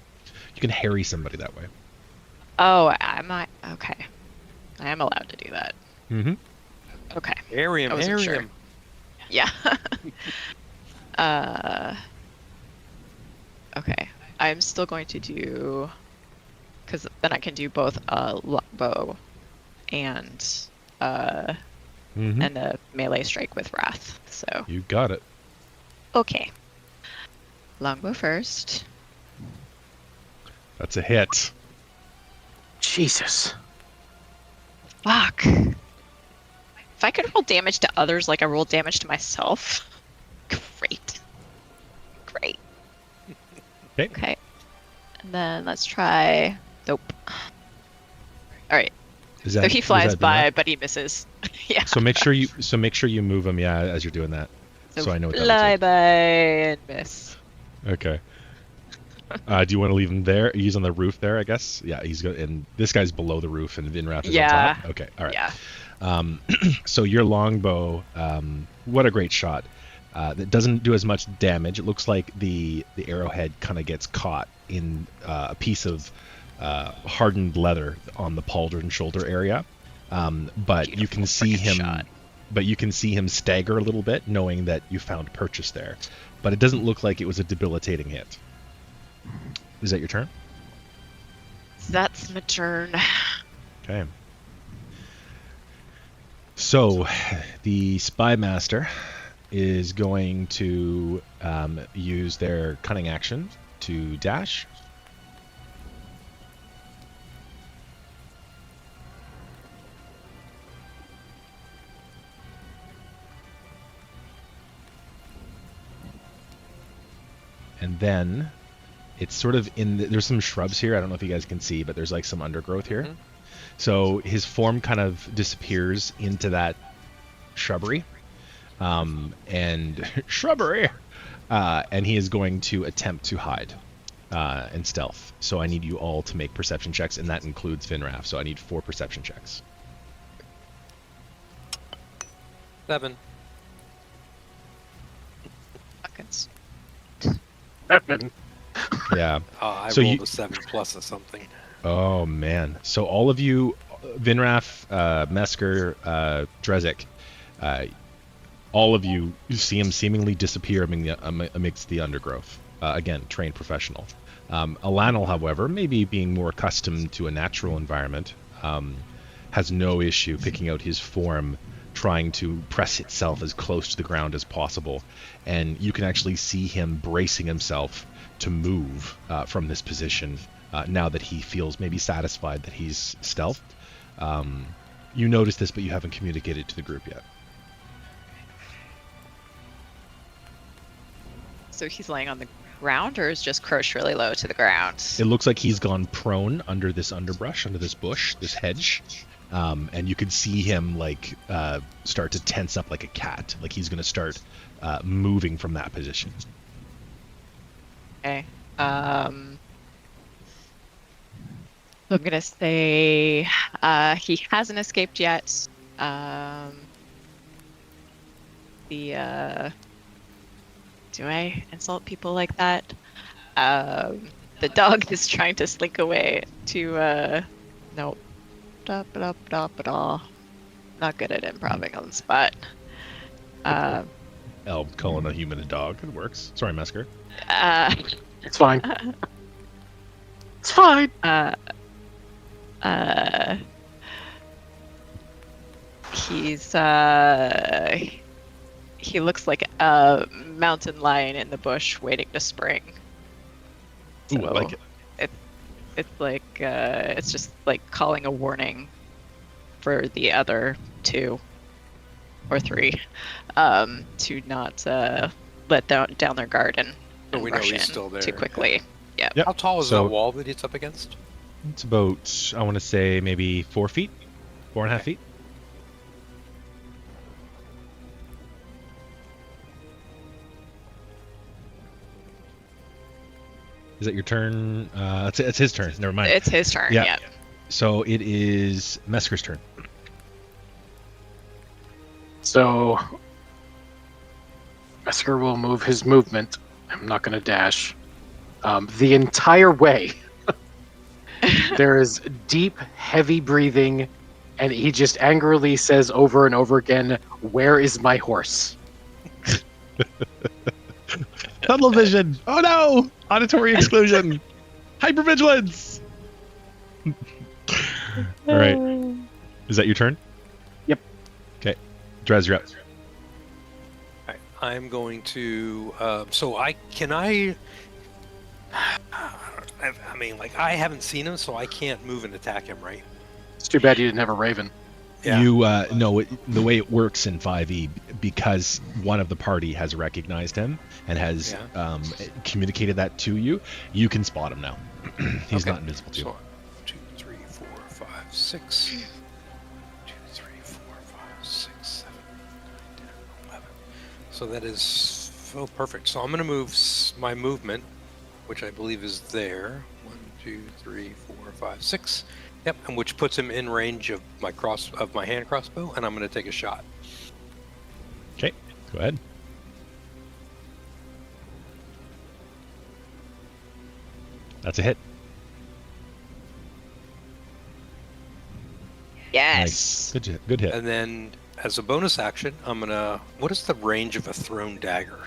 You can harry somebody that way. Oh, am I? Okay. I am allowed to do that. Mm-hmm. Okay. Harry him, I wasn't harry sure. him. Yeah. Okay. I'm still going to do, because then I can do both longbow and Mm-hmm. and a melee strike with wrath. So You got it. okay. Longbow first. That's a hit. Jesus. Fuck. If I could roll damage to others like I rolled damage to myself, great. Great. Okay. And then let's try. Nope. All right. Is So that, he is flies that by, enough? but he misses. Yeah. So make sure you move him, yeah, as you're doing that. So I know what that looks fly like. by and miss. Okay. Do you want to leave him there? He's on the roof there, I guess. Yeah, he's good. And this guy's below the roof, and Vinrath is on top. Okay, all right. Yeah. So your longbow, what a great shot. That doesn't do as much damage. It looks like the arrowhead kind of gets caught in a piece of hardened leather on the pauldron shoulder area. But you can Beautiful see frickin' him. shot. But you can see him stagger a little bit, knowing that you found purchase there. But it doesn't look like it was a debilitating hit. Is that your turn? That's my turn. Okay. So, the Spy Master is going to use their cunning action to dash. And then it's sort of there's some shrubs here. I don't know if you guys can see, but there's like some undergrowth here. Mhm. So his form kind of disappears into that shrubbery. And shrubbery! And he is going to attempt to hide and stealth. So I need you all to make perception checks, and that includes Vinrath. So I need 4 perception checks. 7. Fuckins. Yeah. I So rolled you- a 7 plus or something. Oh man! So all of you, Vinrath, Mesker, Drezek, all of you see him seemingly disappear amidst the undergrowth. Again, trained professional. Elanil, however, maybe being more accustomed to a natural environment, has no issue picking out his form, trying to press itself as close to the ground as possible, and you can actually see him bracing himself to move from this position now that he feels maybe satisfied that he's stealthed. You notice this, but you haven't communicated to the group yet. So he's laying on the ground, or is just crouched really low to the ground? It looks like he's gone prone under this underbrush, under this bush, this hedge, and you can see him like start to tense up like a cat, like he's going to start moving from that position. Okay. I'm gonna say he hasn't escaped yet. Do I insult people like that? The dog is trying to slink away to nope. Not good at improving on the spot. Calling a human a dog, it works. Sorry, Mesker. It's fine. It's fine. He's he looks like a mountain lion in the bush waiting to spring. Ooh, I like it. It's like it's just like calling a warning for the other 2 or 3 to not let down their guard and So we know rush he's in still there. too quickly. Yeah. Yep. How tall is So- that wall that it's up against? It's about, I want to say, maybe 4 feet, 4.5 feet. Is that your turn? It's his turn. Never mind. It's his turn. Yeah. Yeah. So it is Mesker's turn. So Mesker will move his movement. I'm not going to dash. The entire way, there is deep, heavy breathing, and he just angrily says over and over again, "Where is my horse?" Tunnel vision. Oh no! Auditory exclusion. Hypervigilance. All right. Is that your turn? Yep. Okay. Drez, you're up. Alright, I'm going to. I mean, like, I haven't seen him, so I can't move and attack him, right? It's too bad you didn't have a raven. Yeah. You no, the way it works in 5e, because one of the party has recognized him and has communicated that to you, you can spot him now. He's Okay. not invisible to you. So 2, 3, 4, 5, 6. 2, 3, 4, 5, 6, 7, 8, 9, 10, 11. So that is perfect. So I'm going to move my movement, which I believe is there. 1, 2, 3, 4, 5, 6. Yep, and which puts him in range of my hand crossbow, and I'm going to take a shot. Okay, go ahead. That's a hit. Yes. Nice. Good hit. And then, as a bonus action, I'm gonna. What is the range of a thrown dagger?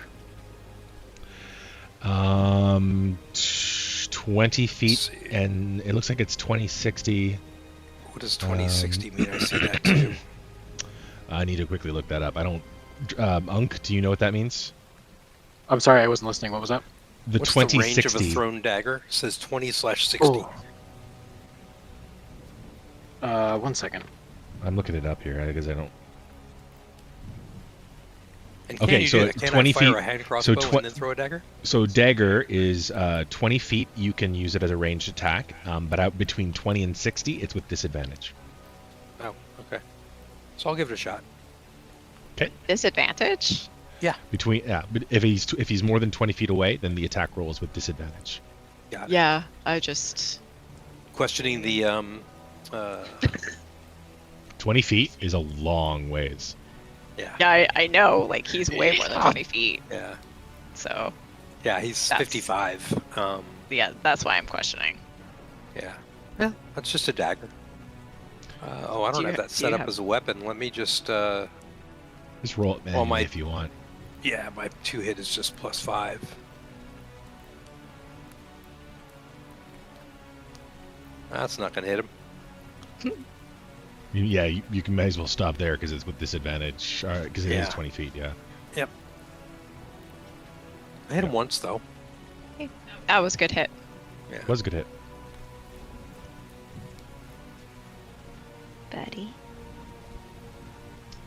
20 feet, and it looks like it's 2060. What does 2060 mean? I see that too. I need to quickly look that up. I don't. Unk, do you know what that means? I'm sorry, I wasn't listening. What was that? The What's 2060. the range of a thrown dagger? It says 20/60. Oh. 1 second. I'm looking it up here because I don't. And Okay, so can 20 I fire feet. a hand crossbow So and then throw a dagger? So dagger is 20 feet. You can use it as a ranged attack, but out between 20 and 60, it's with disadvantage. Oh, okay. So I'll give it a shot. Disadvantage? Yeah. But if he's more than 20 feet away, then the attack roll is with disadvantage. Got it. Yeah, I just. Questioning the 20 feet is a long ways. Yeah. Yeah, I know. Like, he's way more than 20 feet. Yeah. So, Yeah, he's That's- 55. yeah, that's why I'm questioning. Yeah. Yeah, that's just a dagger. I don't have that set up as a weapon. Let me just. Just roll it manually if you want. Yeah, my 2 hit is just +5. That's not gonna hit him. Yeah, you can may as well stop there because it's with disadvantage. Because it is 20 feet. Yeah. Yep. I hit him once though. That was a good hit. Yeah. It was a good hit. Buddy.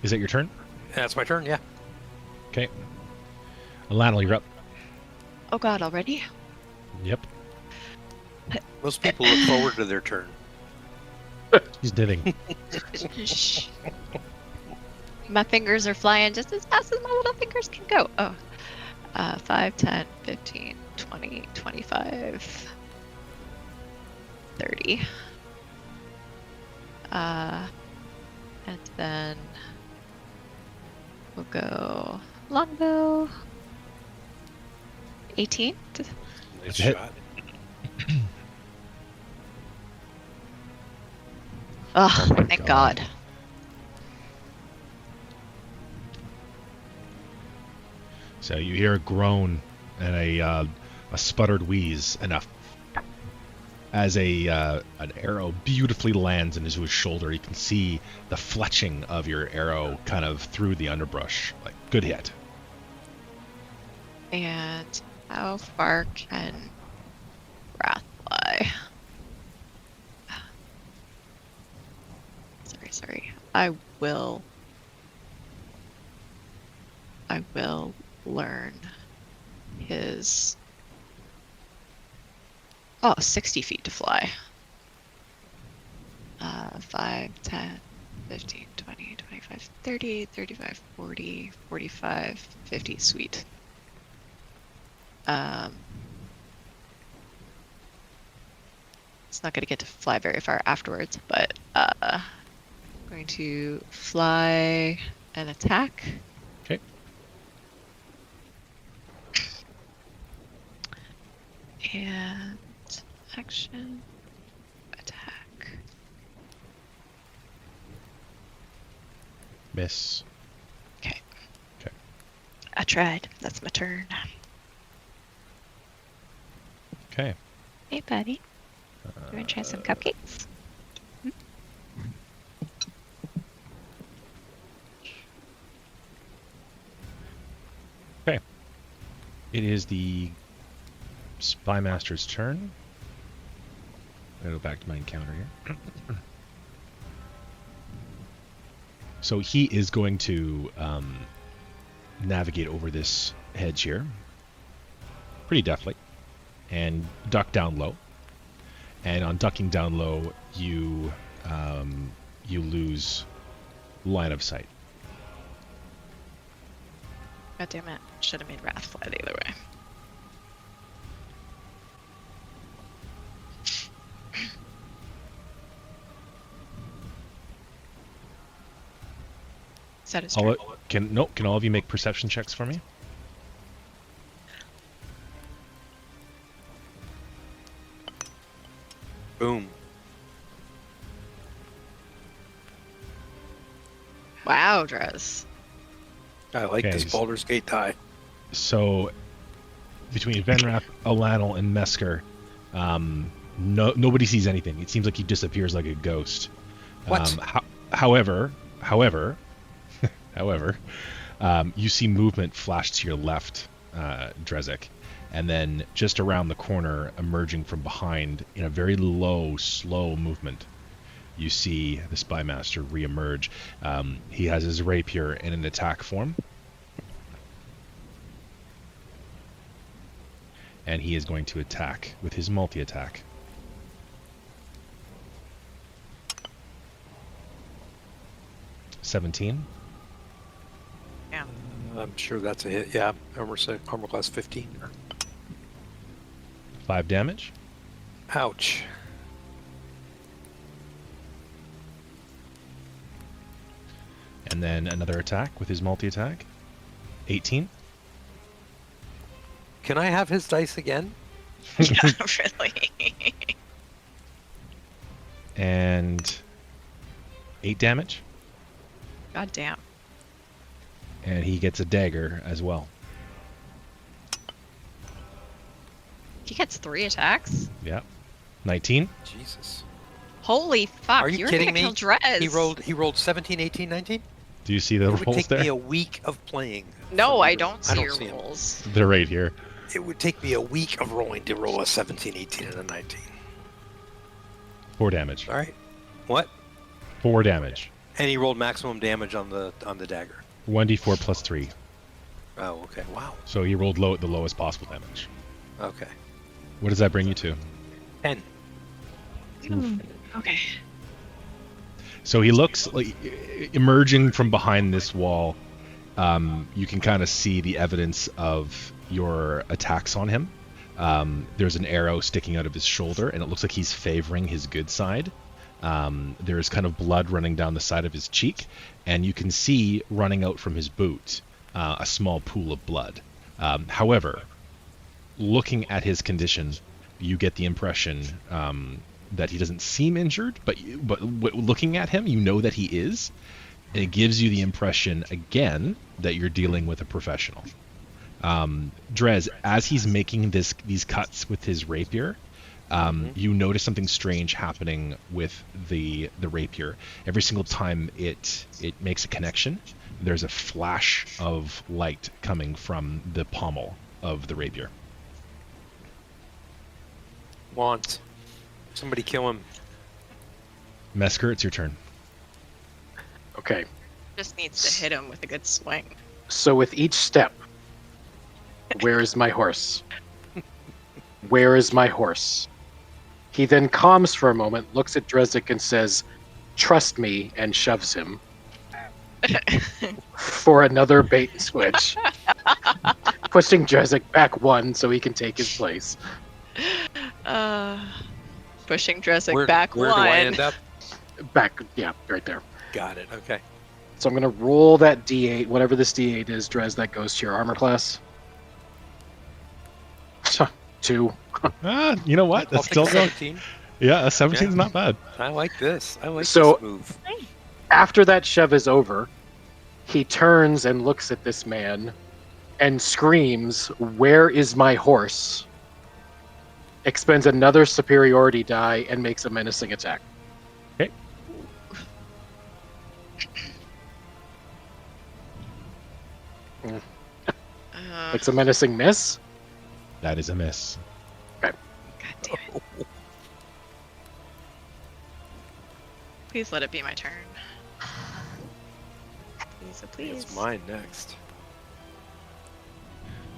Is it your turn? That's my turn. Yeah. Okay. Elanil, you're up. Oh god, already? Yep. Most people look forward to their turn. He's knitting. Shh. My fingers are flying just as fast as my little fingers can go. Oh. 5, 10, 15, 20, 25, 30. And then we'll go longbow. 18. Nice hit. shot. Oh, thank God. So you hear a groan and a sputtered wheeze, and as an arrow beautifully lands into his shoulder. You can see the fletching of your arrow kind of through the underbrush. Like, good hit. And how far can Wrath fly? Sorry. I will learn his 60 feet to fly. 5, 10, 15, 20, 25, 30, 35, 40, 45, 50. Sweet. It's not going to get to fly very far afterwards, but I'm going to fly and attack. Okay. And action, attack. Miss. Okay. Okay. I tried. That's my turn. Okay. Hey, buddy. You want to try some cupcakes? Okay. It is the Spy Master's turn. I'm gonna go back to my encounter here. So he is going to navigate over this hedge here, pretty deftly, and duck down low. And on ducking down low, you lose line of sight. God damn it. Should have made Wrath fly the other way. Is that his turn? Can all of you make perception checks for me? Boom. Wow, Drez. I like Okay, this Baldur's Gate die. So between Venrath, Elanil, and Mesker, nobody sees anything. It seems like he disappears like a ghost. What? However, you see movement flash to your left, Drezek, and then just around the corner, emerging from behind in a very low, slow movement, you see the Spymaster reemerge. He has his rapier in an attack form. And he is going to attack with his multi-attack. $17. Yeah. I'm sure that's a hit. Yeah, armor class 15. 5 damage. Ouch. And then another attack with his multi-attack. 18. Can I have his dice again? Yeah, really. And 8 damage. God damn. And he gets a dagger as well. He gets 3 attacks? Yeah. 19. Jesus. Holy fuck, Are you you're kidding gonna me? kill Drez. He rolled 17, 18, 19? Do you see the It would rolls take there? me a week of playing. No, for I me to- don't see your see 'em. rolls. They're right here. It would take me a week of rolling to roll a 17, 18, and a 19. 4 damage. All right. What? 4 damage. And he rolled maximum damage on the dagger. 1d4 plus 3. Oh, okay. Wow. So he rolled low at the lowest possible damage. Okay. What does that bring you to? 10. Okay. So he looks like emerging from behind this wall. You can kind of see the evidence of your attacks on him. There's an arrow sticking out of his shoulder, and it looks like he's favoring his good side. There's kind of blood running down the side of his cheek, and you can see running out from his boot a small pool of blood. However, looking at his condition, you get the impression that he doesn't seem injured, but looking at him, you know that he is. And it gives you the impression, again, that you're dealing with a professional. Drez, as he's making these cuts with his rapier, you notice something strange happening with the rapier. Every single time it makes a connection, there's a flash of light coming from the pommel of the rapier. Want. Somebody kill him. Mesker, it's your turn. Okay. Just needs to hit him with a good swing. So with each step, where is my horse? Where is my horse? He then calms for a moment, looks at Drezek and says, "Trust me," and shoves him for another bait and switch, pushing Drezek back 1 so he can take his place. Pushing Drezek back where 1. do I end up? Back, yeah, right there. Got it. Okay. So I'm going to roll that D8, whatever this D8 is, Drez, that goes to your armor class. 2. You know what? I'll That's take still a going. 17. Yeah, a 17 is not bad. I like this. I like So- this move. After that shove is over, he turns and looks at this man and screams, "Where is my horse?" Expends another superiority die and makes a menacing attack. Okay. It's a menacing miss. That is a miss. God damn it. Please let it be my turn. So please. It's mine next.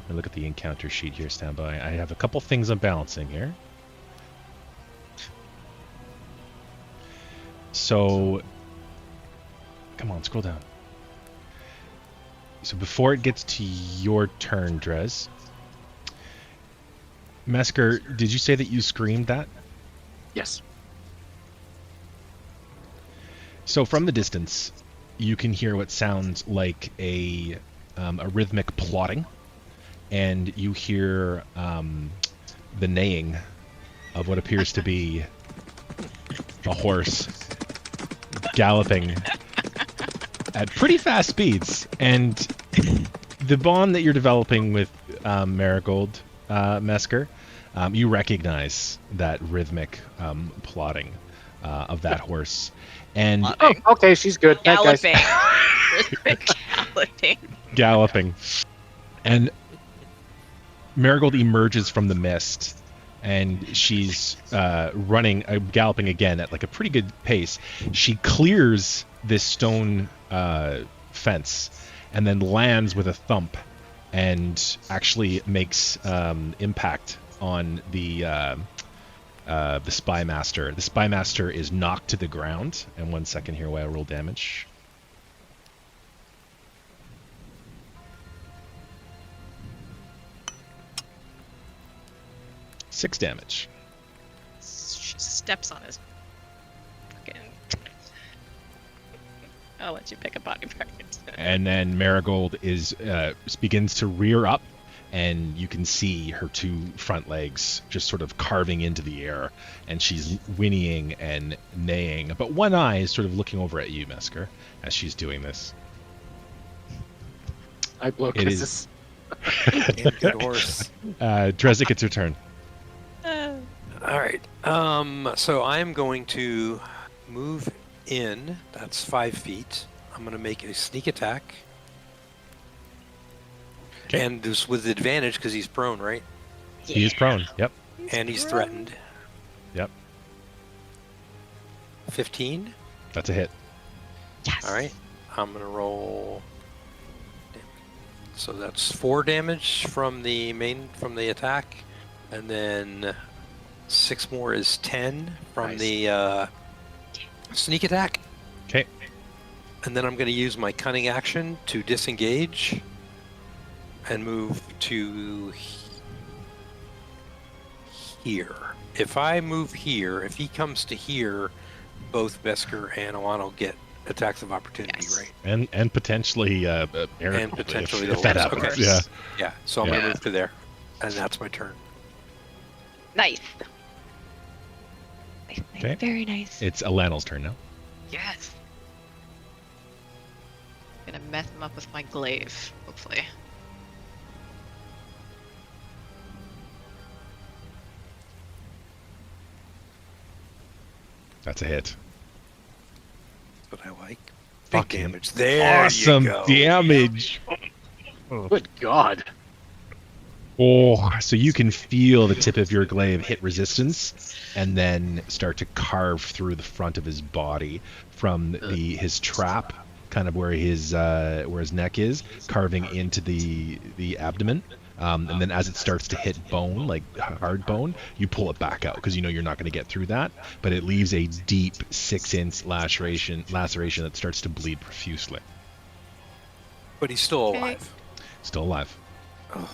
Let me look at the encounter sheet here. Stand by. I have a couple things I'm balancing here. So, come on, scroll down. So before it gets to your turn, Drez, Mesker, did you say that you screamed that? Yes. So from the distance, you can hear what sounds like a rhythmic plodding, and you hear the neighing of what appears to be a horse galloping at pretty fast speeds. And the bond that you're developing with Marigold, Mesker, you recognize that rhythmic plodding of that horse. And Oh, okay, she's good. Night, guys. Galloping. Galloping. galloping. And Marigold emerges from the mist, and she's galloping again at like a pretty good pace. She clears this stone fence and then lands with a thump and actually makes impact on the Spy Master. The Spy Master is knocked to the ground. And 1 second here while I roll damage. Six damage. She steps on his fucking. I'll let you pick a body part. And then Marigold begins to rear up, and you can see her two front legs just sort of carving into the air, and she's whinnying and neighing. But one eye is sort of looking over at you, Mesker, as she's doing this. I blow It kisses. Damn good horse. Drezek, it's your turn. All right. So I'm going to move in. That's 5 feet. I'm going to make a sneak attack. Okay. And this with advantage because he's prone, right? He is prone. Yep. And he's threatened. Yep. 15. That's a hit. Yes. All right. I'm going to roll. So that's 4 damage from the attack, and then 6 more is 10 from Nice. the sneak attack. Okay. And then I'm going to use my cunning action to disengage and move to here. If I move here, if he comes to here, both Mesker and Elanil get attacks of opportunity, Yes. right? And potentially Eric, And potentially if the that horse, happens. okay. Yeah. Yeah. So I'm Yeah. going to move to there, and that's my turn. Nice. Okay. Very nice. It's Elanil's turn now. Yes. Gonna mess him up with my glaive, hopefully. That's a hit. But I like big Fucking damage. There Awesome you go. damage. Good God. Oh, so you can feel the tip of your glaive hit resistance, and then start to carve through the front of his body from his trap, kind of where his neck is, carving into the abdomen. And then as it starts to hit bone, like hard bone, you pull it back out because you know you're not going to get through that. But it leaves a deep 6-inch laceration that starts to bleed profusely. But he's still alive. Still alive. Ugh.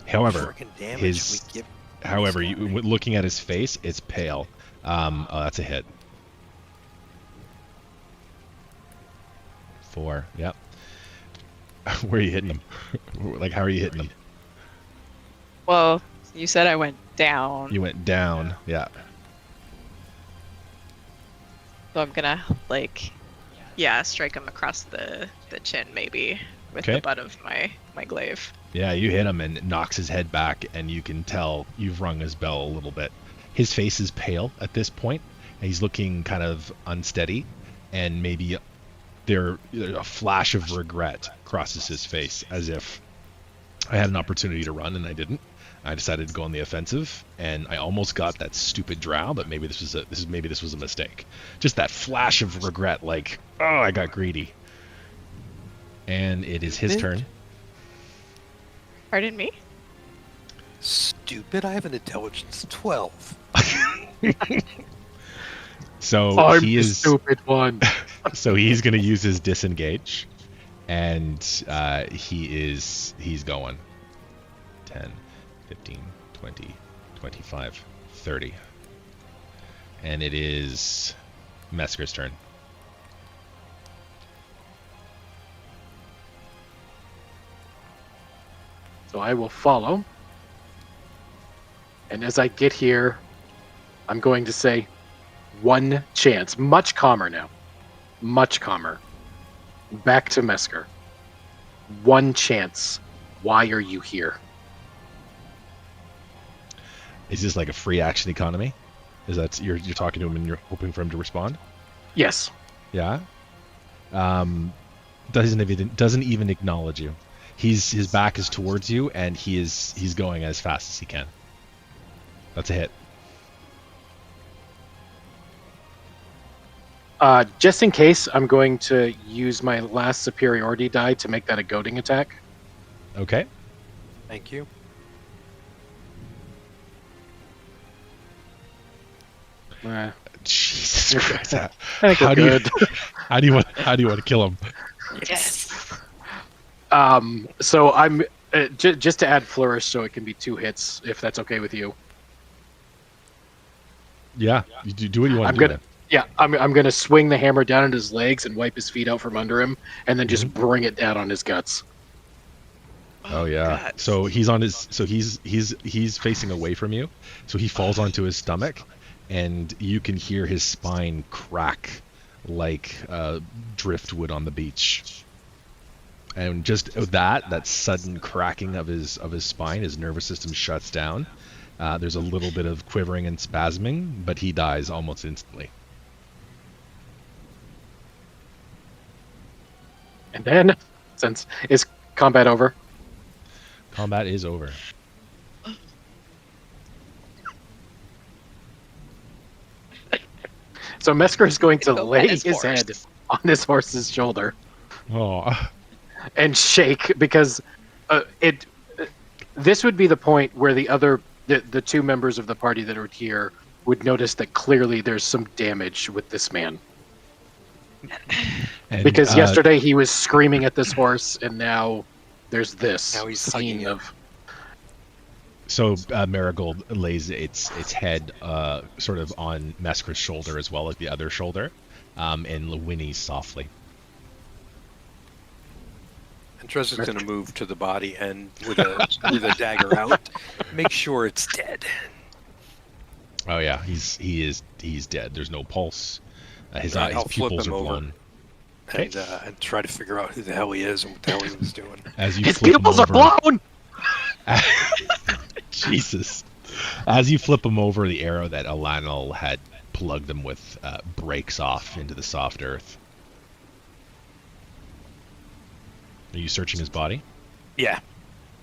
However, Frickin' damage his we give. However, looking at his face, it's pale. Oh, that's a hit. 4. Yep. Where are you hitting him? Like, how are you hitting him? Well, you said I went down, You went down. Yeah. so I'm gonna strike him across the chin maybe with Okay. the butt of my glaive. Yeah, you hit him and it knocks his head back, and you can tell you've rung his bell a little bit. His face is pale at this point, and he's looking kind of unsteady, and maybe a flash of regret crosses his face, as if I had an opportunity to run and I didn't. I decided to go on the offensive, and I almost got that stupid drow, but maybe this was a mistake. Just that flash of regret, like, oh, I got greedy. And it is his turn. Pardon me? Stupid, I have an intelligence 12. So I'm he the is stupid one. so he's going to use his disengage, and he's going 10, 15, 20, 25, 30. And it is Mesker's turn. So I will follow. And as I get here, I'm going to say, one chance. Much calmer now. Much calmer. Back to Mesker. One chance. Why are you here? Is this like a free action economy? Is that you're talking to him and you're hoping for him to respond? Yes. Yeah. Doesn't even acknowledge you. His back is towards you, and he's going as fast as he can. That's a hit. Just in case, I'm going to use my last superiority die to make that a goading attack. Okay. Thank you. Jesus Christ. I think we're good. How do you want to kill him? Yes. So I'm just to add flourish, so it can be 2 hits, if that's okay with you. Yeah, you do what you want I'm to do. gonna, yeah, I'm gonna swing the hammer down at his legs and wipe his feet out from under him, and then just bring it down on his guts. Oh yeah. God. So he's on his. So he's facing away from you. So he falls onto his stomach, and you can hear his spine crack like driftwood on the beach. And just that sudden cracking of his spine, his nervous system shuts down. There's a little bit of quivering and spasming, but he dies almost instantly. And then, since is combat over? Combat is over. So Mesker is going to Go lay pet his his horse. head on his horse's shoulder Oh. and shake, because this would be the point where the 2 members of the party that are here would notice that clearly there's some damage with this man. And, Because yesterday he was screaming at this horse, and now there's this Now he's hugging scene it. of. So Marigold lays its head sort of on Mesker's shoulder as well as the other shoulder, and whinnies softly. And Drezek's going to move to the body and with a dagger out, make sure it's dead. Oh yeah, he's dead. There's no pulse. His Right, eyes, I'll flip pupils him are over. blown. Okay. And try to figure out who the hell he is and what the hell he was doing. As you His flip him pupils are over, blown! Jesus. As you flip him over, the arrow that Elanil had plugged him with breaks off into the soft earth. Are you searching his body? Yeah.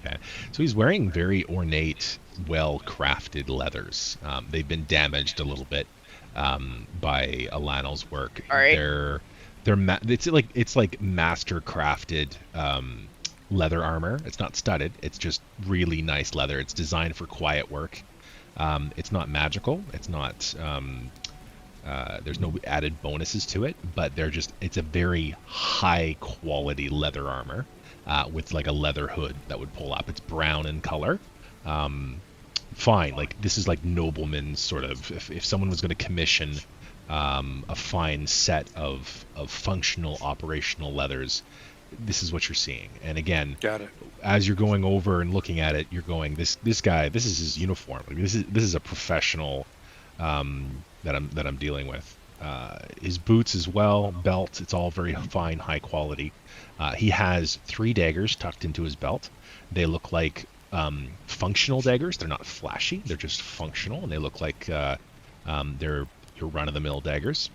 Okay. So he's wearing very ornate, well-crafted leathers. They've been damaged a little bit by Elanil's work. All right. It's like master-crafted leather armor. It's not studded. It's just really nice leather. It's designed for quiet work. It's not magical. It's not. There's no added bonuses to it, but it's a very high quality leather armor with like a leather hood that would pull up. It's brown in color. Fine, like this is like nobleman's sort of. If someone was going to commission a fine set of functional operational leathers, this is what you're seeing. And again, Got it. as you're going over and looking at it, you're going, this guy, this is his uniform. Like, this is a professional that I'm dealing with. His boots as well, belt, it's all very fine, high quality. He has 3 daggers tucked into his belt. They look like functional daggers. They're not flashy. They're just functional, and they look like they're your run-of-the-mill daggers.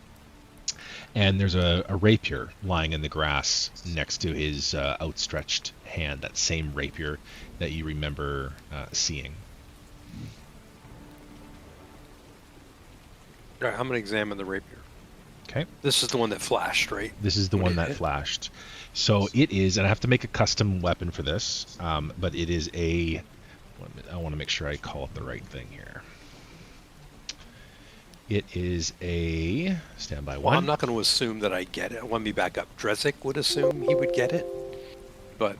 And there's a rapier lying in the grass next to his outstretched hand, that same rapier that you remember seeing. All right, I'm going to examine the rapier. Okay. This is the one that flashed, right? This is the When one it that hit? flashed. So it is, and I have to make a custom weapon for this, but it is a. I want to make sure I call it the right thing here. It is a standby Well, one. I'm not going to assume that I get it. Let me back up. Drezek would assume he would get it, but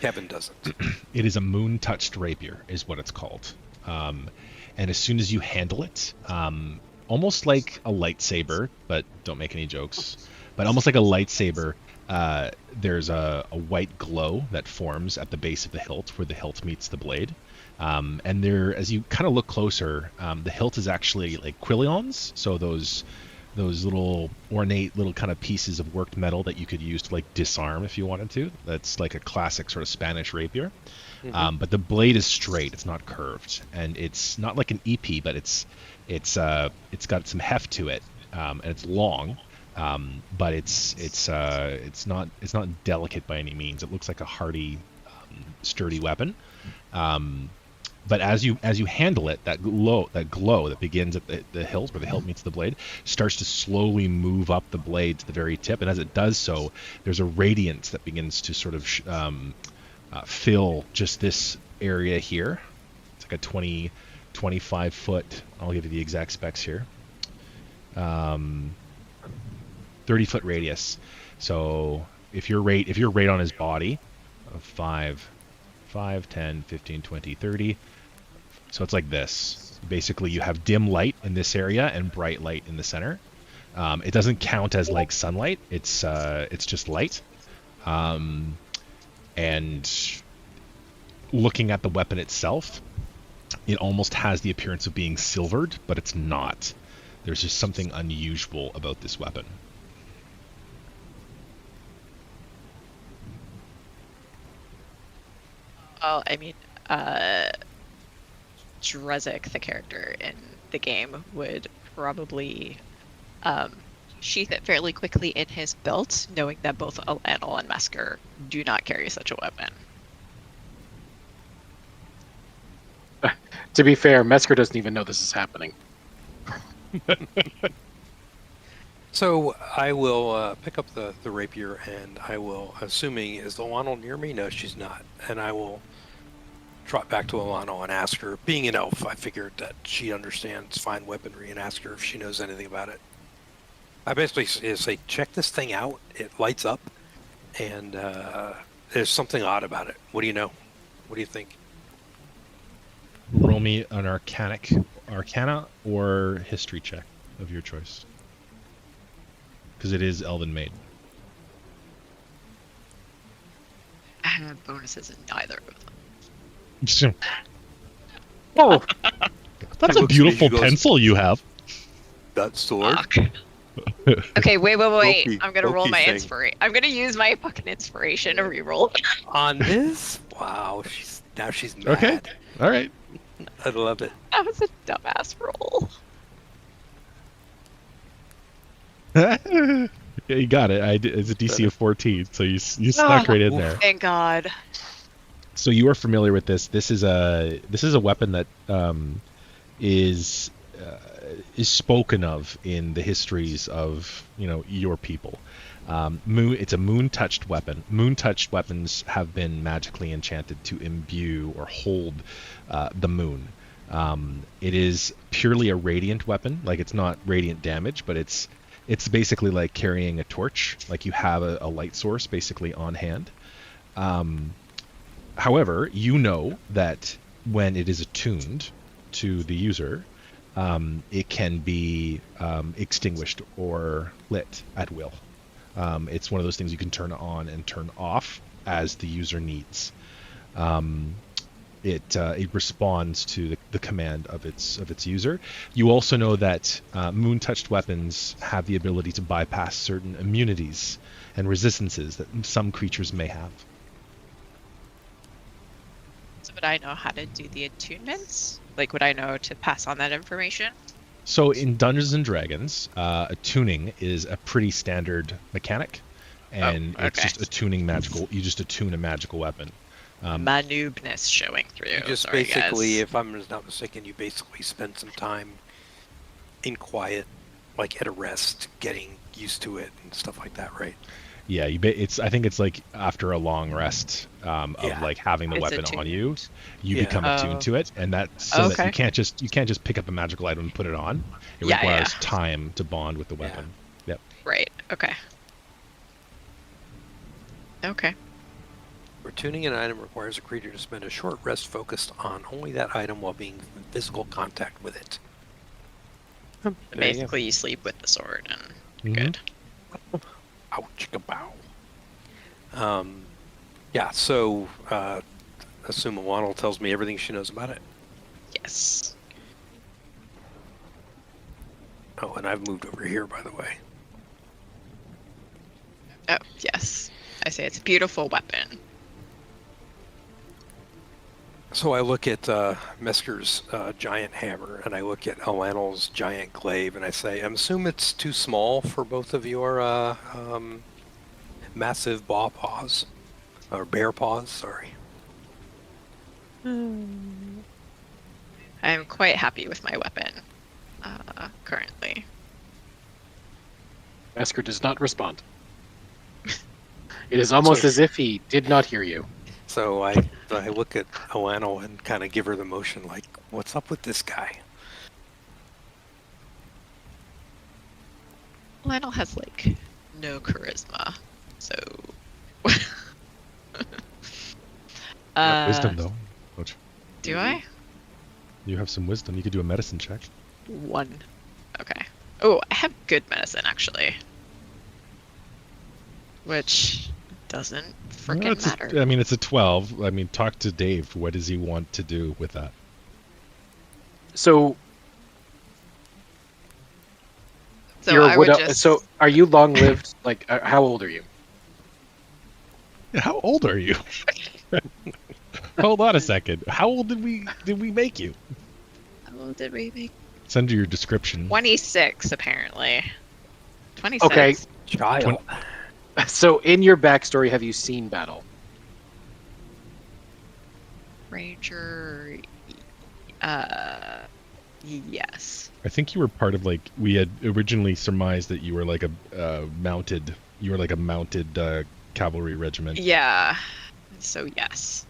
Kevin doesn't. It is a moon-touched rapier, is what it's called. And as soon as you handle it, almost like a lightsaber, but don't make any jokes, but almost like a lightsaber, there's a white glow that forms at the base of the hilt where the hilt meets the blade. And there, as you kind of look closer, the hilt is actually like quillions, so those little ornate little kind of pieces of worked metal that you could use to like disarm if you wanted to. That's like a classic sort of Spanish rapier. But the blade is straight; it's not curved, and it's not like an EP, but it's got some heft to it, and it's long. But it's not delicate by any means. It looks like a hardy, sturdy weapon. But as you handle it, that glow that begins at the hilt where the hilt meets the blade starts to slowly move up the blade to the very tip, and as it does so, there's a radiance that begins to sort of fill just this area here. It's like a 25 foot. I'll give you the exact specs here. 30-foot radius. So if you're right on his body, 5, 10, 15, 20, 30. So it's like this. Basically, you have dim light in this area and bright light in the center. It doesn't count as like sunlight. It's just light. And looking at the weapon itself, it almost has the appearance of being silvered, but it's not. There's just something unusual about this weapon. Well, I mean, Drezek, the character in the game, would probably sheath it fairly quickly in his belt, knowing that both Elanil and Mesker do not carry such a weapon. To be fair, Mesker doesn't even know this is happening. So I will pick up the rapier, and I will, assuming, is Elanil near me? No, she's not. And I will trot back to Elanil and ask her, being an elf, I figured that she understands fine weaponry, and ask her if she knows anything about it. I basically say, check this thing out. It lights up, and there's something odd about it. What do you know? What do you think? Roll me an Arcana or History check of your choice. Because it is Elven made. I have bonuses in neither of them. Oh, That's a beautiful pencil you have. That sword? Fuck. Okay, wait. Loki- I'm gonna roll Loki my thing. inspiration. I'm gonna use my fucking inspiration to reroll. On this? Wow, she's mad. Okay. All right. I love it. That was a dumbass roll. Yeah, you got it. It's a DC of 14, so you snuck right in there. Thank God. So you are familiar with this. This is a weapon that is spoken of in the histories of your people. It's a moon-touched weapon. Moon-touched weapons have been magically enchanted to imbue or hold the moon. It is purely a radiant weapon. Like, it's not radiant damage, but it's basically like carrying a torch. Like, you have a light source basically on hand. However, you know that when it is attuned to the user, it can be extinguished or lit at will. It's one of those things you can turn on and turn off as the user needs. It responds to the command of its user. You also know that moon-touched weapons have the ability to bypass certain immunities and resistances that some creatures may have. So would I know how to do the attunements? Like, would I know to pass on that information? So in Dungeons and Dragons, attuning is a pretty standard mechanic, and it's just attuning magical. You just attune a magical weapon. My noobness showing through. You just Sorry, basically, guys. if I'm not mistaken, you basically spend some time in quiet like at a rest, getting used to it and stuff like that, right? Yeah, I think it's like after a long rest of Yeah. like having the It's weapon on you, attuned. you Yeah. become attuned Oh. to it, and that's so that Okay. you can't just pick up a magical item and put it on. It Yeah, requires yeah. time to bond with the Yeah. weapon. Yep. Right. Okay. Okay. Retuning an item requires a creature to spend a short rest focused on only that item while being in physical contact with it. There you go. Basically, you sleep with the sword, and you're Mhm. good. Ouch, kabow. Yeah, so assume Elanil tells me everything she knows about it. Yes. Oh, and I've moved over here, by the way. Oh, yes. I say it's a beautiful weapon. So I look at Mesker's giant hammer, and I look at Elanil's giant glaive, and I say, I assume it's too small for both of your massive paw paws, or bear paws, sorry. I'm quite happy with my weapon currently. Mesker does not respond. It is almost So- as if he did not hear you. So I look at Elanil and kind of give her the motion, like, what's up with this guy? Lionel has like no charisma, so. You have wisdom though. Which Do I? you have some wisdom. You could do a medicine check. 1. Okay. Oh, I have good medicine actually, which doesn't Well, freaking it's matter. I mean, it's a 12. I mean, talk to Dave. What does he want to do with that? So So you're I would widow- just. So are you long lived? Like, how old are you? How old are you? Hold on a second. How old did we make you? How old did we make? It's under your description. 26 apparently. 26. Okay. Child. So in your backstory, have you seen battle? Ranger. Yes. I think you were part of like we had originally surmised that you were like a mounted. You were like a mounted cavalry regiment. Yeah. So yes.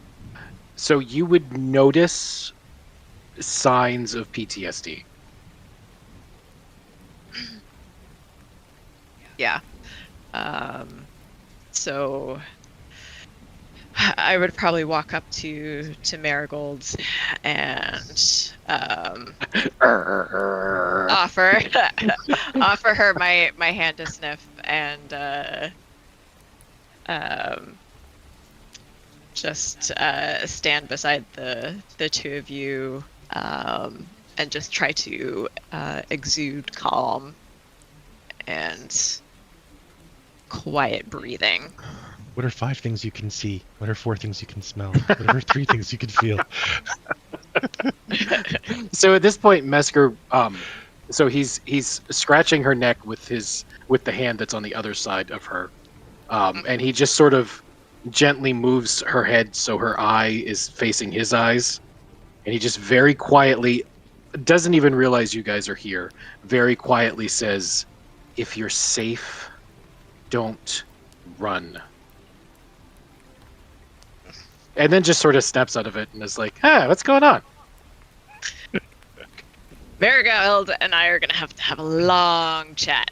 So you would notice signs of PTSD. Yeah. So I would probably walk up to Marigold and offer offer her my hand to sniff and just stand beside the two of you and just try to exude calm and quiet breathing. What are 5 things you can see? What are 4 things you can smell? What are 3 things you can feel? So at this point, Mesker, so he's scratching her neck with the hand that's on the other side of her, and he just sort of gently moves her head so her eye is facing his eyes, and he just very quietly, doesn't even realize you guys are here, very quietly says, "If you're safe, don't run." And then just sort of snaps out of it and is like, what's going on? Marigold and I are gonna have to have a long chat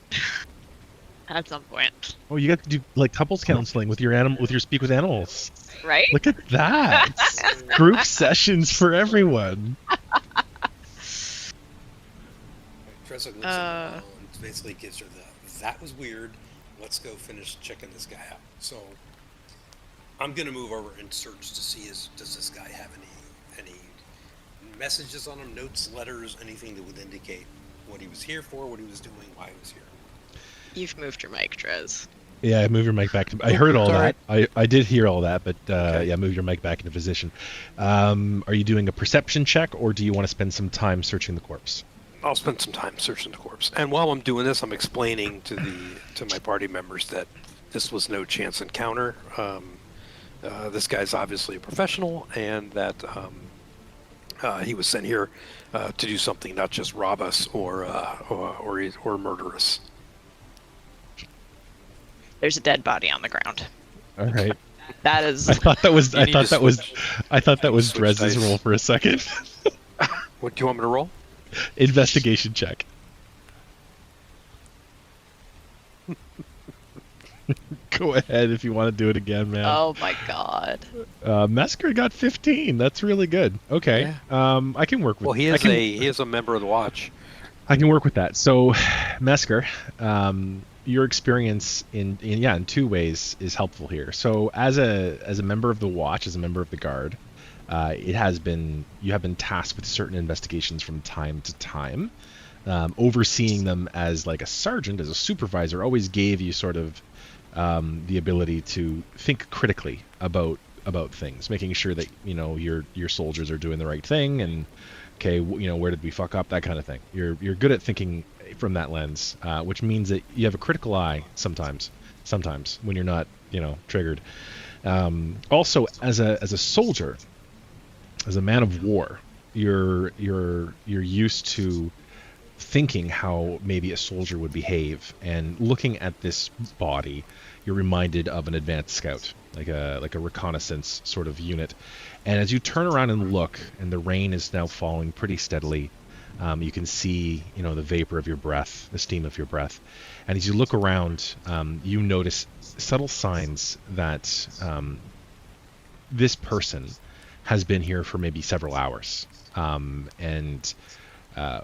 at some point, Oh, you got to do like couples counseling with your speak with animals. right? Look at that. Group sessions for everyone. Drezek looks Uh. at Elanil and basically gives her that was weird. Let's go finish checking this guy out. So I'm gonna move over and search to see does this guy have any messages on him, notes, letters, anything that would indicate what he was here for, what he was doing, why he was here. You've moved your mic, Drez. Yeah, move your mic back to. I heard all Sorry. that. I did hear all that, but Okay. yeah, move your mic back into position. Are you doing a perception check, or do you want to spend some time searching the corpse? I'll spend some time searching the corpse. And while I'm doing this, I'm explaining to my party members that this was no chance encounter. This guy's obviously a professional, and that He was sent here to do something, not just rob us or murder us. There's a dead body on the ground. All right. That is. I thought that was. You I need thought to that was. switch- I thought that was switch Drez's dice. roll for a second. What do you want me to roll? Investigation check. Go ahead if you want to do it again, man. Oh my god. Mesker got 15. That's really good. Okay. I can work with. Well, he is a member of the Watch. I can work with that. So, Mesker, your experience in two ways is helpful here. So, as a member of the Watch, as a member of the Guard, you have been tasked with certain investigations from time to time. Overseeing them as like a sergeant, as a supervisor, always gave you sort of the ability to think critically about things, making sure that your soldiers are doing the right thing, and okay, where did we fuck up, that kind of thing. You're good at thinking from that lens, which means that you have a critical eye sometimes when you're not triggered. Also, as a soldier, as a man of war, you're used to thinking how maybe a soldier would behave, and looking at this body, you're reminded of an advanced scout, like a reconnaissance sort of unit. And as you turn around and look, and the rain is now falling pretty steadily, you can see the vapor of your breath, the steam of your breath, and as you look around, you notice subtle signs that this person has been here for maybe several hours, and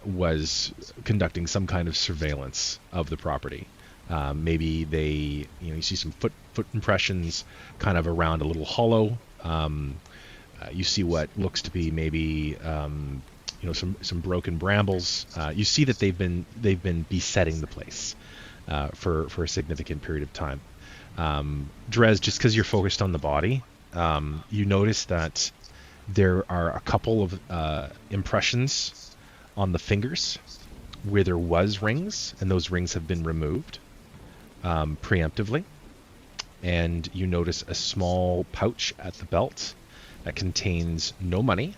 was conducting some kind of surveillance of the property. Maybe they, you see some foot impressions kind of around a little hollow. You see what looks to be maybe some broken brambles. You see that they've been besetting the place for a significant period of time. Drez, just because you're focused on the body, you notice that there are a couple of impressions on the fingers where there was rings, and those rings have been removed preemptively. And you notice a small pouch at the belt that contains no money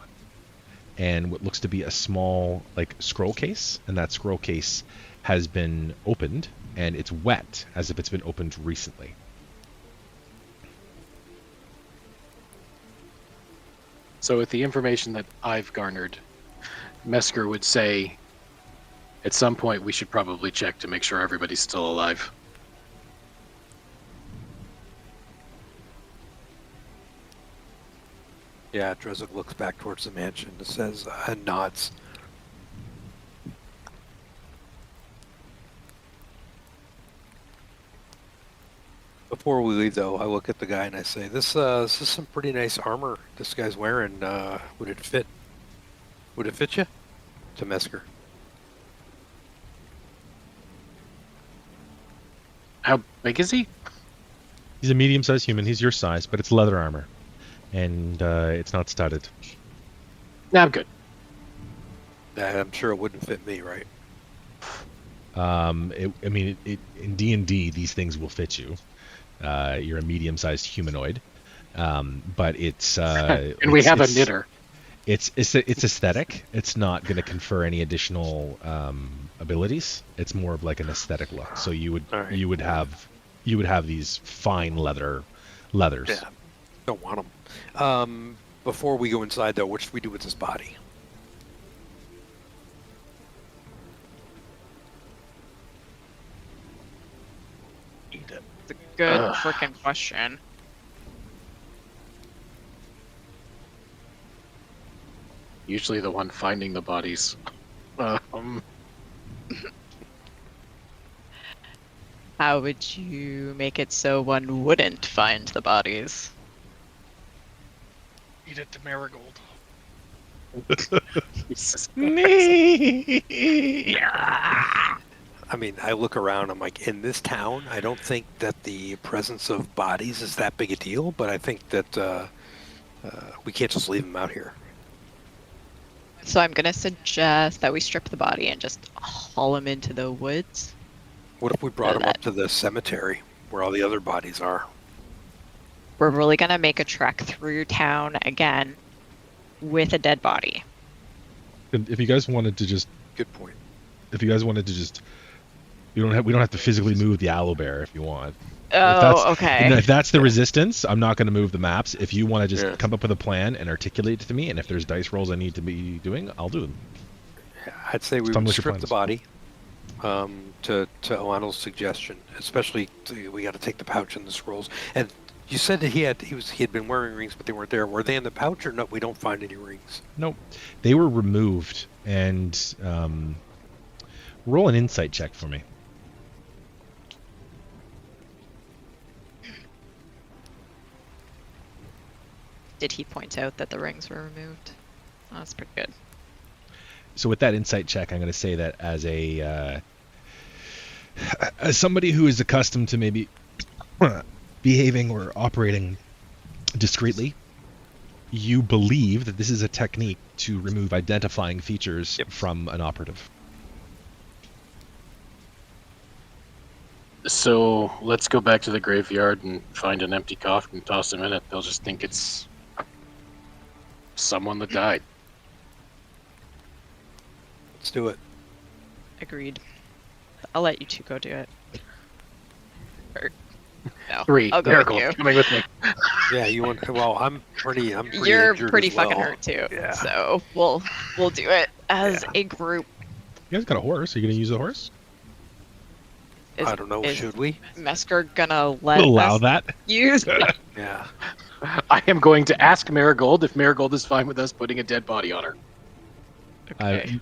and what looks to be a small scroll case, and that scroll case has been opened and it's wet as if it's been opened recently. So with the information that I've garnered, Mesker would say at some point we should probably check to make sure everybody's still alive. Yeah, Drezek looks back towards the mansion and says, and nods. Before we leave, though, I look at the guy and I say, "This is some pretty nice armor this guy's wearing. Would it fit? Would it fit you?" To Mesker. How big is he? He's a medium-sized human. He's your size, but it's leather armor, and it's not studded. Nah, I'm good. I'm sure it wouldn't fit me, right? In D&D, these things will fit you. You're a medium-sized humanoid, but it's and we have a knitter. It's aesthetic. It's not going to confer any additional abilities. It's more of like an aesthetic look. So you would have these fine leathers. Yeah, don't want them. Before we go inside, though, what should we do with this body? Eat it. It's a good freaking question. Usually the one finding the bodies. How would you make it so one wouldn't find the bodies? Eat it to marigold. I mean, I look around, I'm like, in this town, I don't think that the presence of bodies is that big a deal, but I think that we can't just leave them out here. So I'm going to suggest that we strip the body and just haul him into the woods. What if we brought them up to the cemetery where all the other bodies are? We're really going to make a trek through town again with a dead body. if you guys wanted to just, Good point. we don't have to physically move the aloe bear if you want. Oh, okay. If that's the resistance, I'm not going to move the maps. If you want to just Yeah. come up with a plan and articulate it to me, and if there's dice rolls I need to be doing, I'll do them. I'd say we Tell me would what your strip the plans. body. To Elanil's suggestion, especially we got to take the pouch and the scrolls. And you said that he had been wearing rings, but they weren't there. Were they in the pouch or no? We don't find any rings. Nope. They were removed. And roll an insight check for me. Did he point out that the rings were removed? Oh, that's pretty good. So with that insight check, I'm going to say that as as somebody who is accustomed to maybe behaving or operating discreetly, you believe that this is a technique to remove identifying features from an operative. So let's go back to the graveyard and find an empty coffin and toss them in it. They'll just think it's someone that died. Let's do it. Agreed. I'll let you two go do it. Or, no, 3. I'll go Miracle, with you. coming with me. Yeah, you want? Well, I'm pretty. You're injured pretty as well. fucking hurt too. Yeah. So we'll do it as a group. You guys got a horse. Are you going to use the horse? I don't know. Is Should we? Mesker gonna let Allow us that? use? Yeah. I am going to ask Marigold if Marigold is fine with us putting a dead body on her. Okay.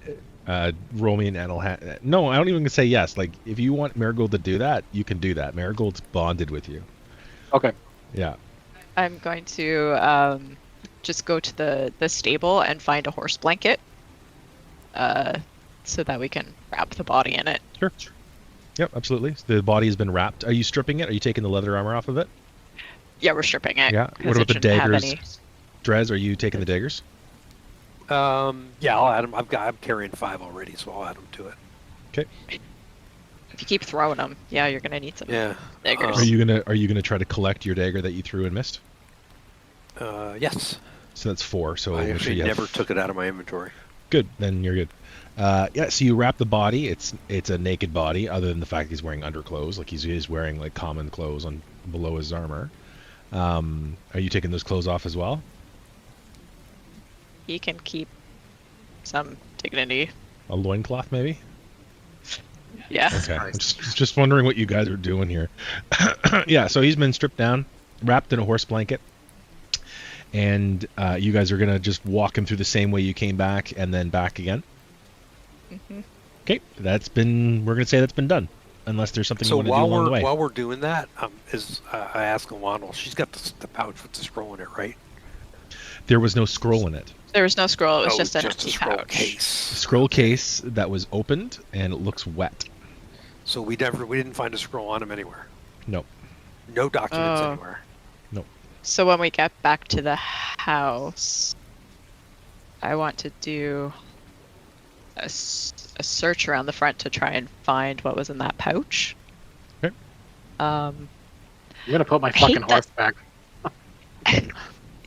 Roll me an animal. No, I don't even say yes. Like, if you want Marigold to do that, you can do that. Marigold's bonded with you. Okay. Yeah. I'm going to just go to the stable and find a horse blanket, so that we can wrap the body in it. Sure. Yep, absolutely. The body has been wrapped. Are you stripping it? Are you taking the leather armor off of it? Yeah, we're stripping it. Yeah. 'cause What it about the shouldn't have daggers? any- Drez, are you taking the daggers? Yeah, I'll add them. I'm carrying 5 already, so I'll add them to it. Okay. If you keep throwing them, yeah, you're gonna need some Yeah. daggers. Are you gonna try to collect your dagger that you threw and missed? Yes. So that's 4. So I make sure actually you have... never took it out of my inventory. Good. Then you're good. Yeah. So you wrap the body. It's a naked body, other than the fact he's wearing underclothes. Like he's wearing like common clothes on below his armor. Are you taking those clothes off as well? He can keep some dignity. A loincloth, maybe? Yeah. Okay. I'm just wondering what you guys are doing here. Yeah. So he's been stripped down, wrapped in a horse blanket, and you guys are gonna just walk him through the same way you came back, and then back again. Mm-hmm. Okay. We're gonna say that's been done, unless there's something So you want to do along the way. while we're doing that, I ask Elanil. She's got the pouch with the scroll in it, right? There was no scroll in it. There was no scroll. It was Oh, just an a empty scroll pouch. case. Scroll case that was opened, and it looks wet. So we didn't find a scroll on him anywhere. Nope. No documents Oh. anywhere. So when we get back to the house, I want to do a search around the front to try and find what was in that pouch. Okay. I'm gonna put my I hate fucking that- horse back.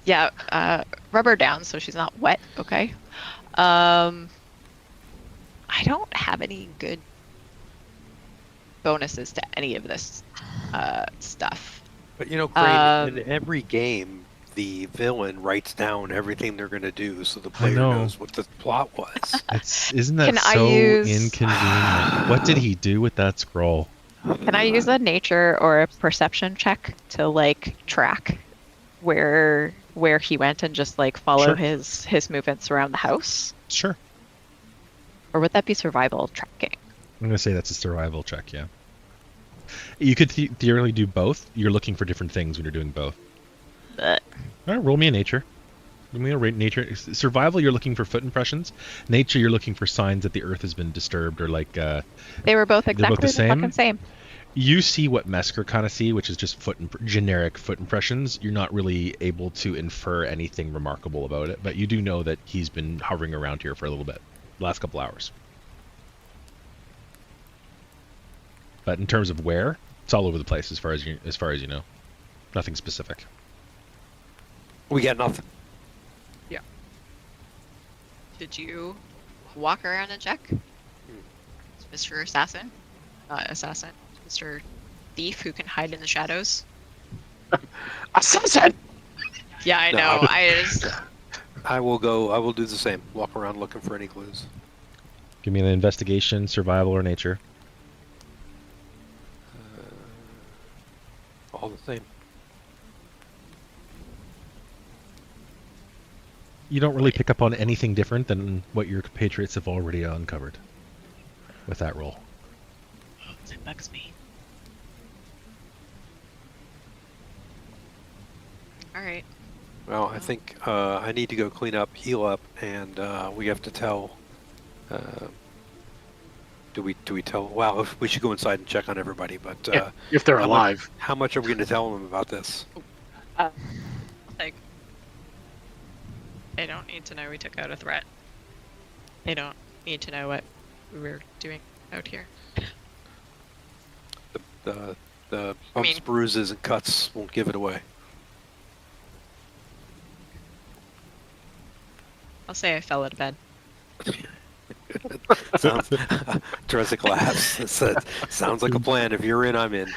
Yeah, rub her down so she's not wet, okay? I don't have any good bonuses to any of this stuff. But Crane, in Um, every game, the villain writes down everything they're going to do, so the player know. knows what the plot was. Isn't that Can I so use- inconvenient? What did he do with that scroll? Can I use a nature or a perception check to like track where he went and just like follow Sure. his movements around the house? Sure. Or would that be survival tracking? I'm gonna say that's a survival check. Yeah. You could theoretically do both. You're looking for different things when you're doing both. But All right, roll me a nature. Roll me a nature. Survival, you're looking for foot impressions. Nature, you're looking for signs that the earth has been disturbed, or like they were both both exactly the the same? fucking same. you see what Mesker kind of see, which is just generic foot impressions. You're not really able to infer anything remarkable about it, but you do know that he's been hovering around here for a little bit, the last couple hours. But in terms of where, it's all over the place as far as you know. Nothing specific. We got nothing. Did you walk around and check. Mr. Assassin, not assassin, Mr. Thief who can hide in the shadows. Assassin! Yeah, I No, know. I just I will do the same. Walk around looking for any clues. Give me an investigation, survival, or nature. All the same. You don't really pick up on anything different than what your compatriots have already uncovered with that roll. it bugs me. All right. Well, I think I need to go clean up, heal up, and we have to tell. Do we tell? Well, we should go inside and check on everybody. But Yeah, if they're alive. how much are we going to tell them about this? Like, they don't need to know we took out a threat. They don't need to know what we were doing out here. The bumps, bruises, and cuts won't give it away. I'll say I fell out of bed. Drezek laughs. It said, "Sounds like a plan. If you're in, I'm in."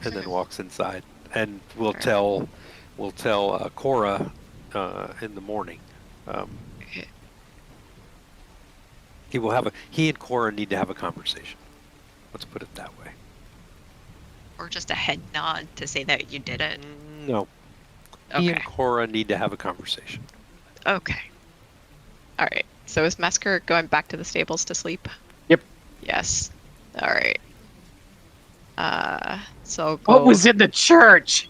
And then walks inside, and we'll tell Cora in the morning. Okay. He and Cora need to have a conversation. Let's put it that way. Or just a head nod to say that you did it. No. He Okay. and Cora need to have a conversation. Okay. All right. So is Mesker going back to the stables to sleep? Yep. Yes. All right. So I'll go. What was in the church?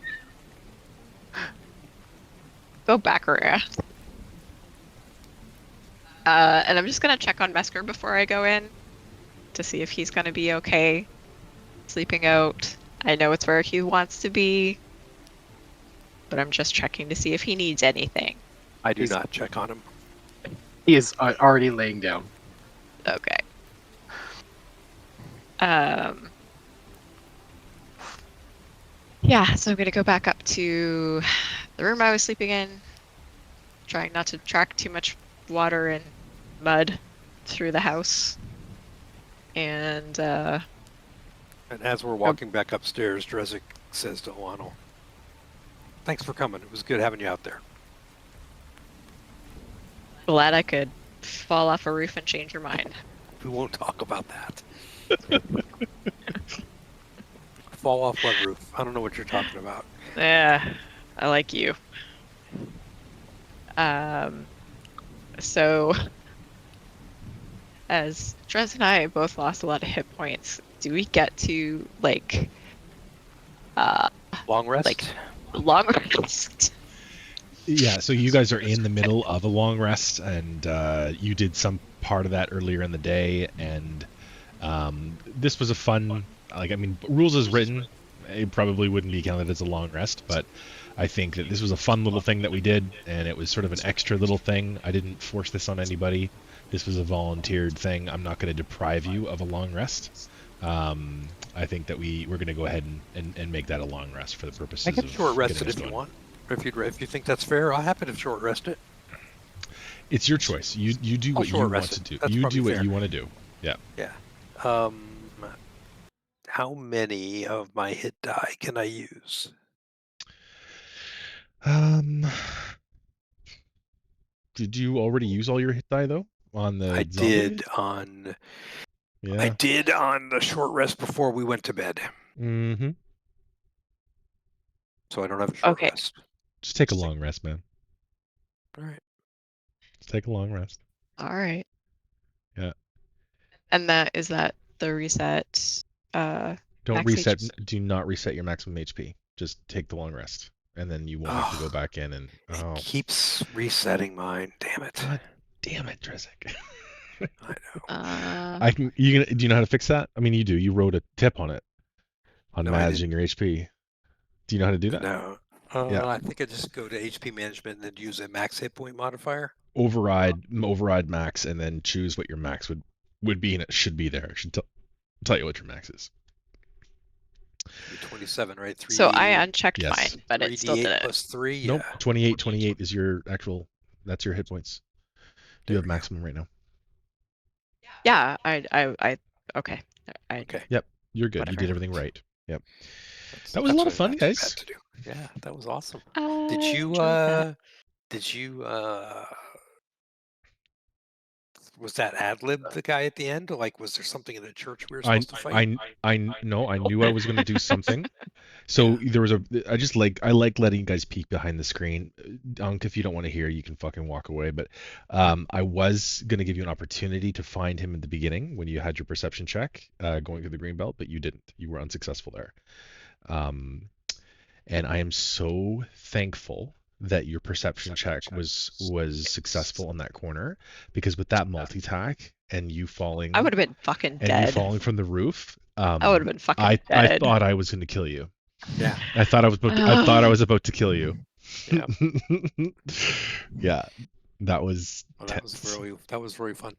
Go back around. And I'm just gonna check on Mesker before I go in to see if he's gonna be okay sleeping out. I know it's where he wants to be, but I'm just checking to see if he needs anything. I do not check on him. He is already laying down. Okay. Yeah, so I'm gonna go back up to the room I was sleeping in, trying not to track too much water and mud through the house. And And as we're walking back upstairs, Drezek says to Elanil, "Thanks for coming. It was good having you out there." glad I could fall off a roof and change your mind. We won't talk about that. Fall off what roof? I don't know what you're talking about. Yeah, I like you. So as Drez and I both lost a lot of hit points, do we get to like Long rest? like long rest? Yeah, so you guys are in the middle of a long rest, and you did some part of that earlier in the day, and this was a fun, rules as written, it probably wouldn't be counted as a long rest, but I think that this was a fun little thing that we did, and it was sort of an extra little thing. I didn't force this on anybody. This was a volunteered thing. I'm not going to deprive you of a long rest. I think that we're going to go ahead and make that a long rest for the purposes I can of short rest getting it us if you going. want. If you think that's fair, I'm happy to short rest it. It's your choice. You do what you short want rest to it. do. That's You probably do what fair. you want to do. Yeah. Yeah. How many of my hit die can I use? Did you already use all your hit die though on the I zombie? did on. Yeah. I did on the short rest before we went to bed, Mm-hmm. so I don't have a short Okay. rest. Just take a long rest, man. All right. Just take a long rest. All right. Yeah. And is that the reset? Don't Max reset. HP. Do not reset your maximum HP. Just take the long rest, and then you won't have to go back in and. Oh, It keeps resetting mine. Damn it. God damn it, Drezek. I know. Do you know how to fix that? I mean, you do. You wrote a tip on it, on No, I managing your HP. Do you know how to do that? No. Yeah. I think I just go to HP management and then use a max hit point modifier. Override max, and then choose what your max would be, and it should be there. It should tell you what your max is. 27, right? 3, So I unchecked Yes. mine, but it still 3d8 did it. plus 3. Nope. Yeah. 28 is your actual That's your hit points. Do There you have we go. maximum right now? Yeah, okay. Okay. Yep, you're good. You Whatever. did everything right. Yep. That's, That was a lot of that's fun, not too guys. bad to do. Yeah, that was awesome. I Did you enjoyed that. did you was that ad lib the guy at the end? Like, was there something in the church we were supposed to fight? I knew I was going to do something. So there was I like letting you guys peek behind the screen. Dunk, if you don't want to hear, you can fucking walk away. But I was going to give you an opportunity to find him at the beginning when you had your perception check going through the green belt, but you didn't. You were unsuccessful there. And I am so thankful that your perception check was successful in that corner, because with that multi-tack and you falling I would have been fucking and you dead. falling from the roof, I would have been fucking I dead. thought I was going to kill you. Yeah. I thought I was about to kill you. Yeah. Yeah, that was Well, tense. that was very fun.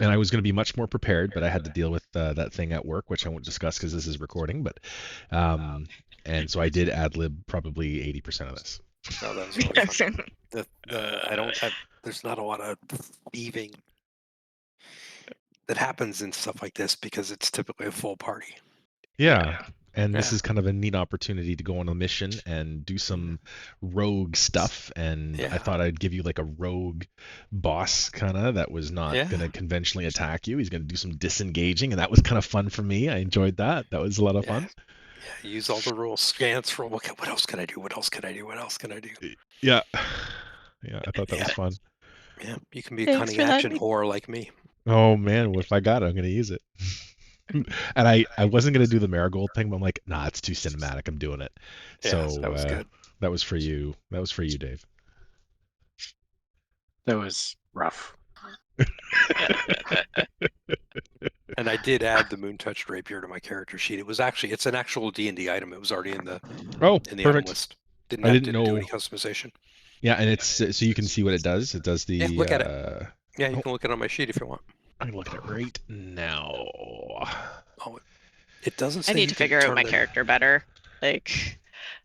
And I was going to be much more prepared, but I had to deal with that thing at work, which I won't discuss because this is recording. But and so I did ad lib probably 80% of this. No, that was really fun. There's not a lot of thieving that happens in stuff like this because it's typically a full party. Yeah. And this Yeah. is kind of a neat opportunity to go on a mission and do some rogue stuff. And I Yeah. thought I'd give you like a rogue boss kind of that was not Yeah. going to conventionally attack you. He's going to do some disengaging, and that was kind of fun for me. I enjoyed that. That was a lot of fun. Yeah, use all the rules, scans for okay, what else can I do? What else can I do? What else can I do? Yeah. Yeah, I thought that was fun. Yeah, you can be a Thanks cunning for letting action me- whore like me. Oh man, if I got it, I'm going to use it. And I wasn't going to do the marigold thing, but I'm like, nah, it's too cinematic. I'm doing it. Yeah, So that was good. That was for you. That was for you, Dave. That was rough. And I did add the moon touched rapier to my character sheet. It's an actual D&D item. It was already in the item perfect. list. I didn't do know. any customization. Yeah, and it's so you can see what it does. It does the. Yeah, look at it. Yeah, you oh. can look at it on my sheet if you want. I'm looking at it right now. Oh, it doesn't say I need you to can figure out turn my them- character better. Like,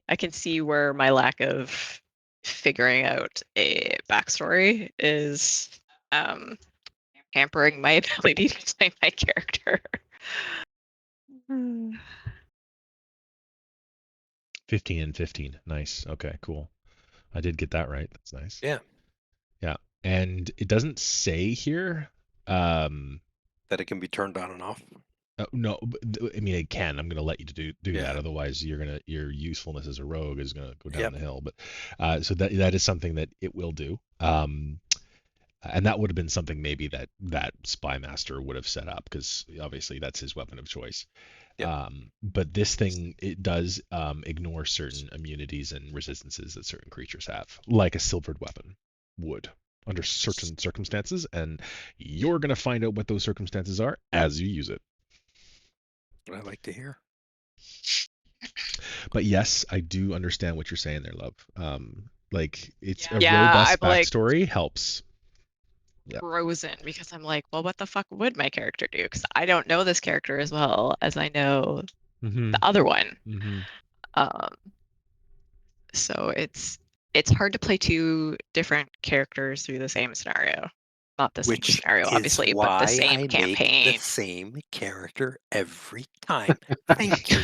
I can see where my lack of figuring out a backstory is hampering my ability to play my character. 15 and 15. Nice. Okay, cool. I did get that right. That's nice. Yeah. Yeah, and it doesn't say here. That it can be turned on and off. No, I mean it can. I'm going to let you do Yeah. that. Otherwise, your usefulness as a rogue is going to go down Yep. the hill. But so that is something that it will do. And that would have been something maybe that Spy Master would have set up, because obviously that's his weapon of choice. Yep. But this thing, it does ignore certain immunities and resistances that certain creatures have, like a silvered weapon would under certain circumstances, and you're going to find out what those circumstances are as you use it. What I like to hear. But yes, I do understand what you're saying there, love. Like it's a Yeah, robust I'm like- backstory helps. Yep. Frozen, because I'm like, well, what the fuck would my character do? Because I don't know this character as well as I know Mm-hmm. the other one. Mm-hmm. So it's hard to play two different characters through the same scenario. Not the same Which scenario, is obviously, why but the same I make campaign. the same character every time. Thank you.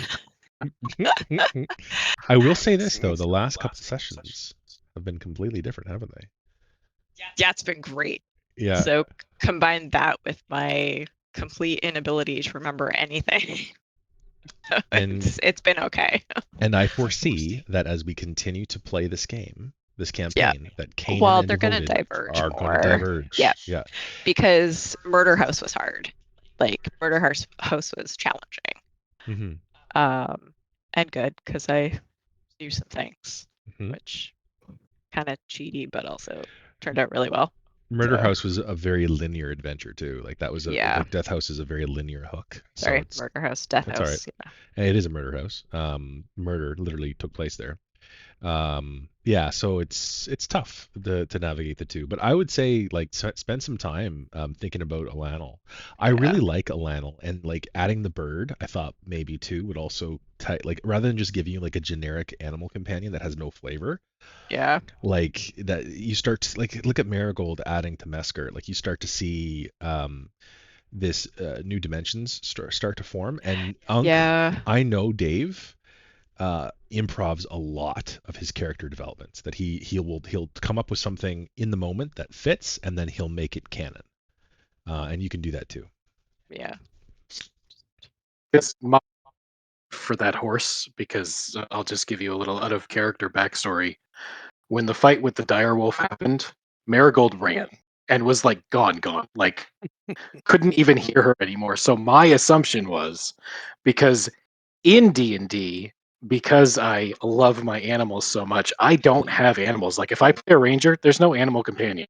I will say this though, the last couple sessions have been completely different, haven't they? Yeah, it's been great. Yeah. So combine that with my complete inability to remember anything. And- it's been okay. And I foresee that as we continue to play this campaign, that Kanan Well, and they're gonna Devoted diverge are going more. to diverge. Yeah. Yeah. Because Murder House was hard. Like Murder House was challenging. Mm-hmm. And good because I do some things, Mhm. which kind of cheaty, but also turned out really well. Murder So- House was a very linear adventure too. Like that was Yeah. like Death House is a very linear hook. Sorry, So Murder House, Death that's all House. Yeah. it is a murder house. Murder literally took place there. Yeah, so it's tough to navigate the two, but I would say like spend some time thinking about Elanil. I Yeah. really like Elanil, and like adding the bird, I thought maybe too would also like rather than just giving you like a generic animal companion that has no flavor, Yeah. like that you start to like look at Marigold adding to Mesker, like you start to see this new dimensions start to form, and Yeah. I know Dave improvs a lot of his character developments. That he'll come up with something in the moment that fits, and then he'll make it canon. And you can do that too. Yeah. This for that horse, because I'll just give you a little out of character backstory. When the fight with the direwolf happened, Marigold ran and was like gone, like couldn't even hear her anymore. So my assumption was, because in D&D, because I love my animals so much, I don't have animals. Like if I play a ranger, there's no animal companion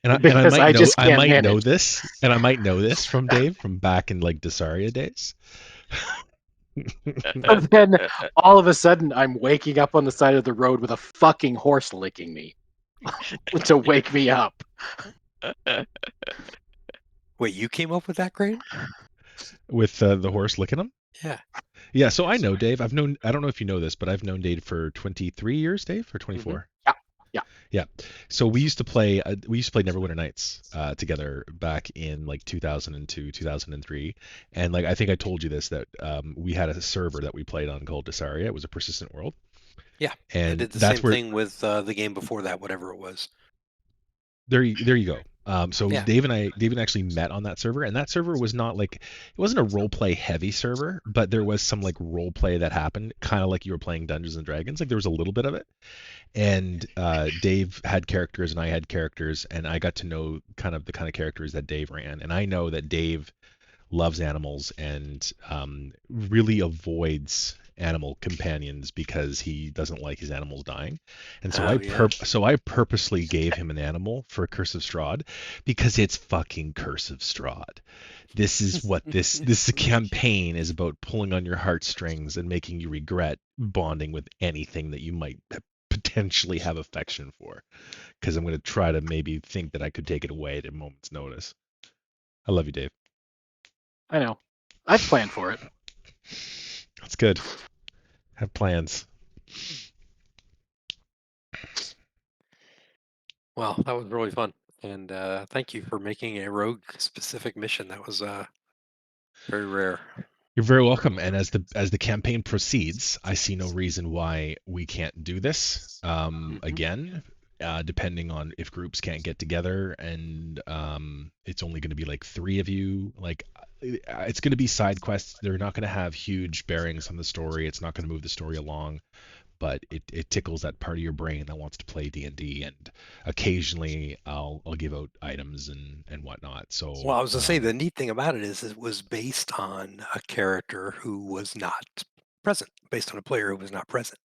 And because I just I can't might know manage. this, and I might know this from Dave from back in like Desaria days. But then all of a sudden, I'm waking up on the side of the road with a fucking horse licking me to wake me up. Wait, you came up with that, Crane? With the horse licking him. Yeah. Yeah, so I know Dave. I don't know if you know this, but I've known Dave for 23 years, Dave, or 24. Yeah, yeah. Yeah. So we used to play Neverwinter Nights together back in like 2002, 2003. And like I think I told you this that we had a server that we played on called Desaria. It was a persistent world. Yeah. I And did the that's same where thing with the game before that, whatever it was. there you go. So Yeah. Dave and I actually met on that server, and that server was not like it wasn't a role play heavy server, but there was some like role play that happened, kind of like you were playing Dungeons and Dragons. Like there was a little bit of it, and Dave had characters and I had characters, and I got to know kind of the kind of characters that Dave ran, and I know that Dave loves animals and really avoids animal companions because he doesn't like his animals dying. And so Oh, yeah. I purposely gave him an animal for Curse of Strahd because it's fucking Curse of Strahd. This is what this campaign is about, pulling on your heartstrings and making you regret bonding with anything that you might potentially have affection for, because I'm going to try to maybe think that I could take it away at a moment's notice. I love you, Dave. I know. I've planned for it. That's good. Have plans. Well, that was really fun. And thank you for making a rogue specific mission. That was very rare. You're very welcome. And as the campaign proceeds, I see no reason why we can't do this again. Depending on if groups can't get together, and it's only going to be like 3 of you. Like it's going to be side quests. They're not going to have huge bearings on the story. It's not going to move the story along, but it tickles that part of your brain that wants to play D&D, and occasionally I'll give out items and whatnot. So Well, I was going to say the neat thing about it is it was based on a character who was not present, based on a player who was not present.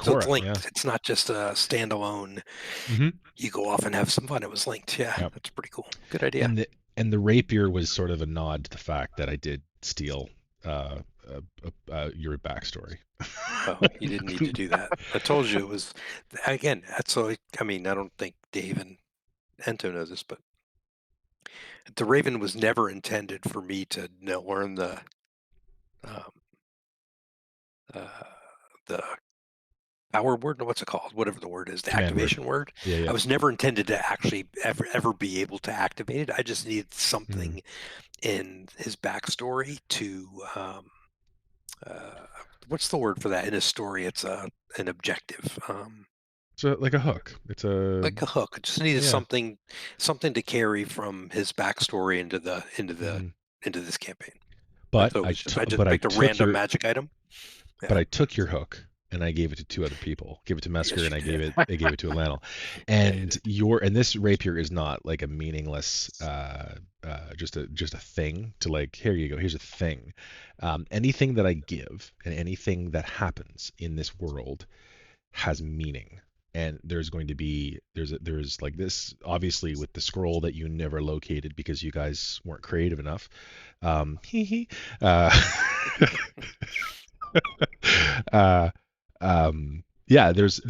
So it's Cora, linked. yeah. It's not just a standalone. You go off and have some fun. It was linked. Yeah, Yep. that's pretty cool. Good idea. And the rapier was sort of a nod to the fact that I did steal your backstory. Oh, you didn't need to do that. I told you it was. Again, that's so. I mean, I don't think Dave and Ento knows this, but the Raven was never intended for me to learn um, the power word. What's it called? Whatever the word is, the Command word. activation word. Yeah. I was never intended to actually ever be able to activate it. I just needed something in his backstory to what's the word for that in his story? It's an objective. So like a hook. It's Like a hook. I just needed yeah. something to carry from his backstory into this campaign. But So I just but I picked a took random your magic item. but Yeah. I took your hook and I gave it to 2 other people. Gave it to Mesker, Yes, and you did. I gave it to Elanil. Yeah, you And this rapier is not like a meaningless just a thing to like, here you go, here's a thing. Anything that I give and anything that happens in this world has meaning. And there's going to be there's like this, obviously, with the scroll that you never located because you guys weren't creative enough. Uh, uh, yeah, there's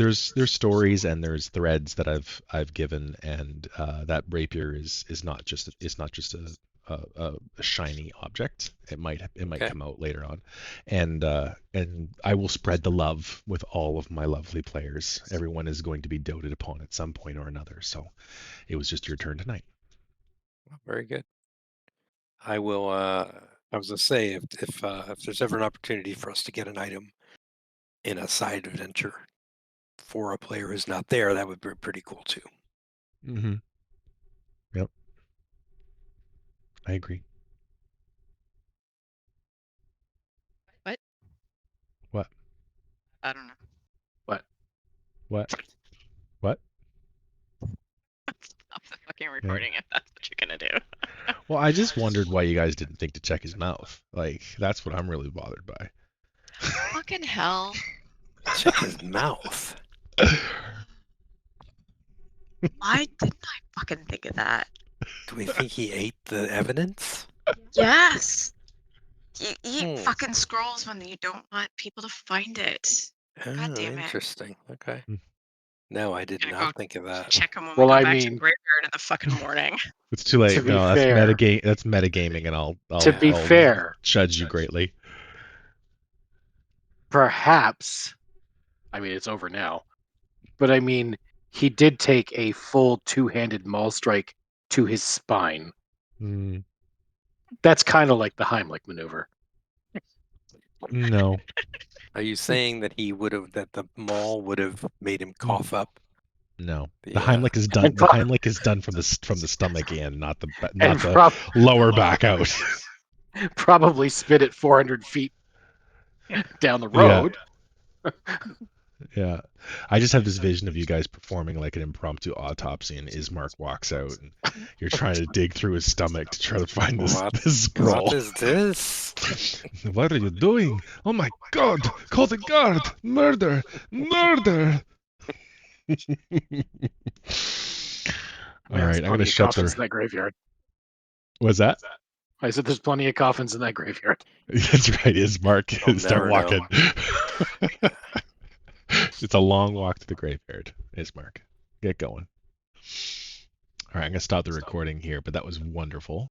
stories and there's threads that I've given, and that rapier is not just a shiny object. It might Okay. come out later on, and I will spread the love with all of my lovely players. Everyone is going to be doted upon at some point or another. So it was just your turn tonight. Very good. I will. I was gonna say if there's ever an opportunity for us to get an item in a side adventure for a player who's not there, that would be pretty cool too. Mm-hmm. Yep. I agree. What? What? I don't know. What? What? What? Stop the fucking recording if that's what you're gonna do. Well, I just wondered why you guys didn't think to check his mouth. Like, that's what I'm really bothered by. Fucking hell. Check his mouth. Why didn't I fucking think of that? Do we think he ate the evidence? Yes. You eat Hmm. fucking scrolls when you don't want people to find it. God damn it. Interesting. Okay. Hmm. No, I did Gonna not go think of that. check them when Well, we go I back to the mean- graveyard in the fucking morning. It's too late. To be No, that's fair- metagame. That's metagaming, and I'll To be I'll fair, judge you greatly. perhaps, I mean, it's over now, but I mean, he did take a full two-handed maul strike to his spine. Mm, That's kind of like the Heimlich maneuver. no, Are you saying that the maul would have made him cough up? no. The, The Heimlich is done. and The pro- Heimlich is done from the stomach in, not the and lower back out. probably spit it 400 feet down the Yeah. road. Yeah, I just have this vision of you guys performing like an impromptu autopsy, and Ismark walks out, and you're trying to dig through his stomach to try to find this scroll. What is this? What are you doing? Oh my God! Call the guard! Murder! Murder! All right, I'm Plenty gonna of shut coffins the. in that graveyard. What's that? I said there's plenty of coffins in that graveyard. That's right, Ismark. You'll Start never know. walking. It's a long walk to the graveyard, Ismark. Get going. All right, I'm gonna stop the recording here, but that was wonderful.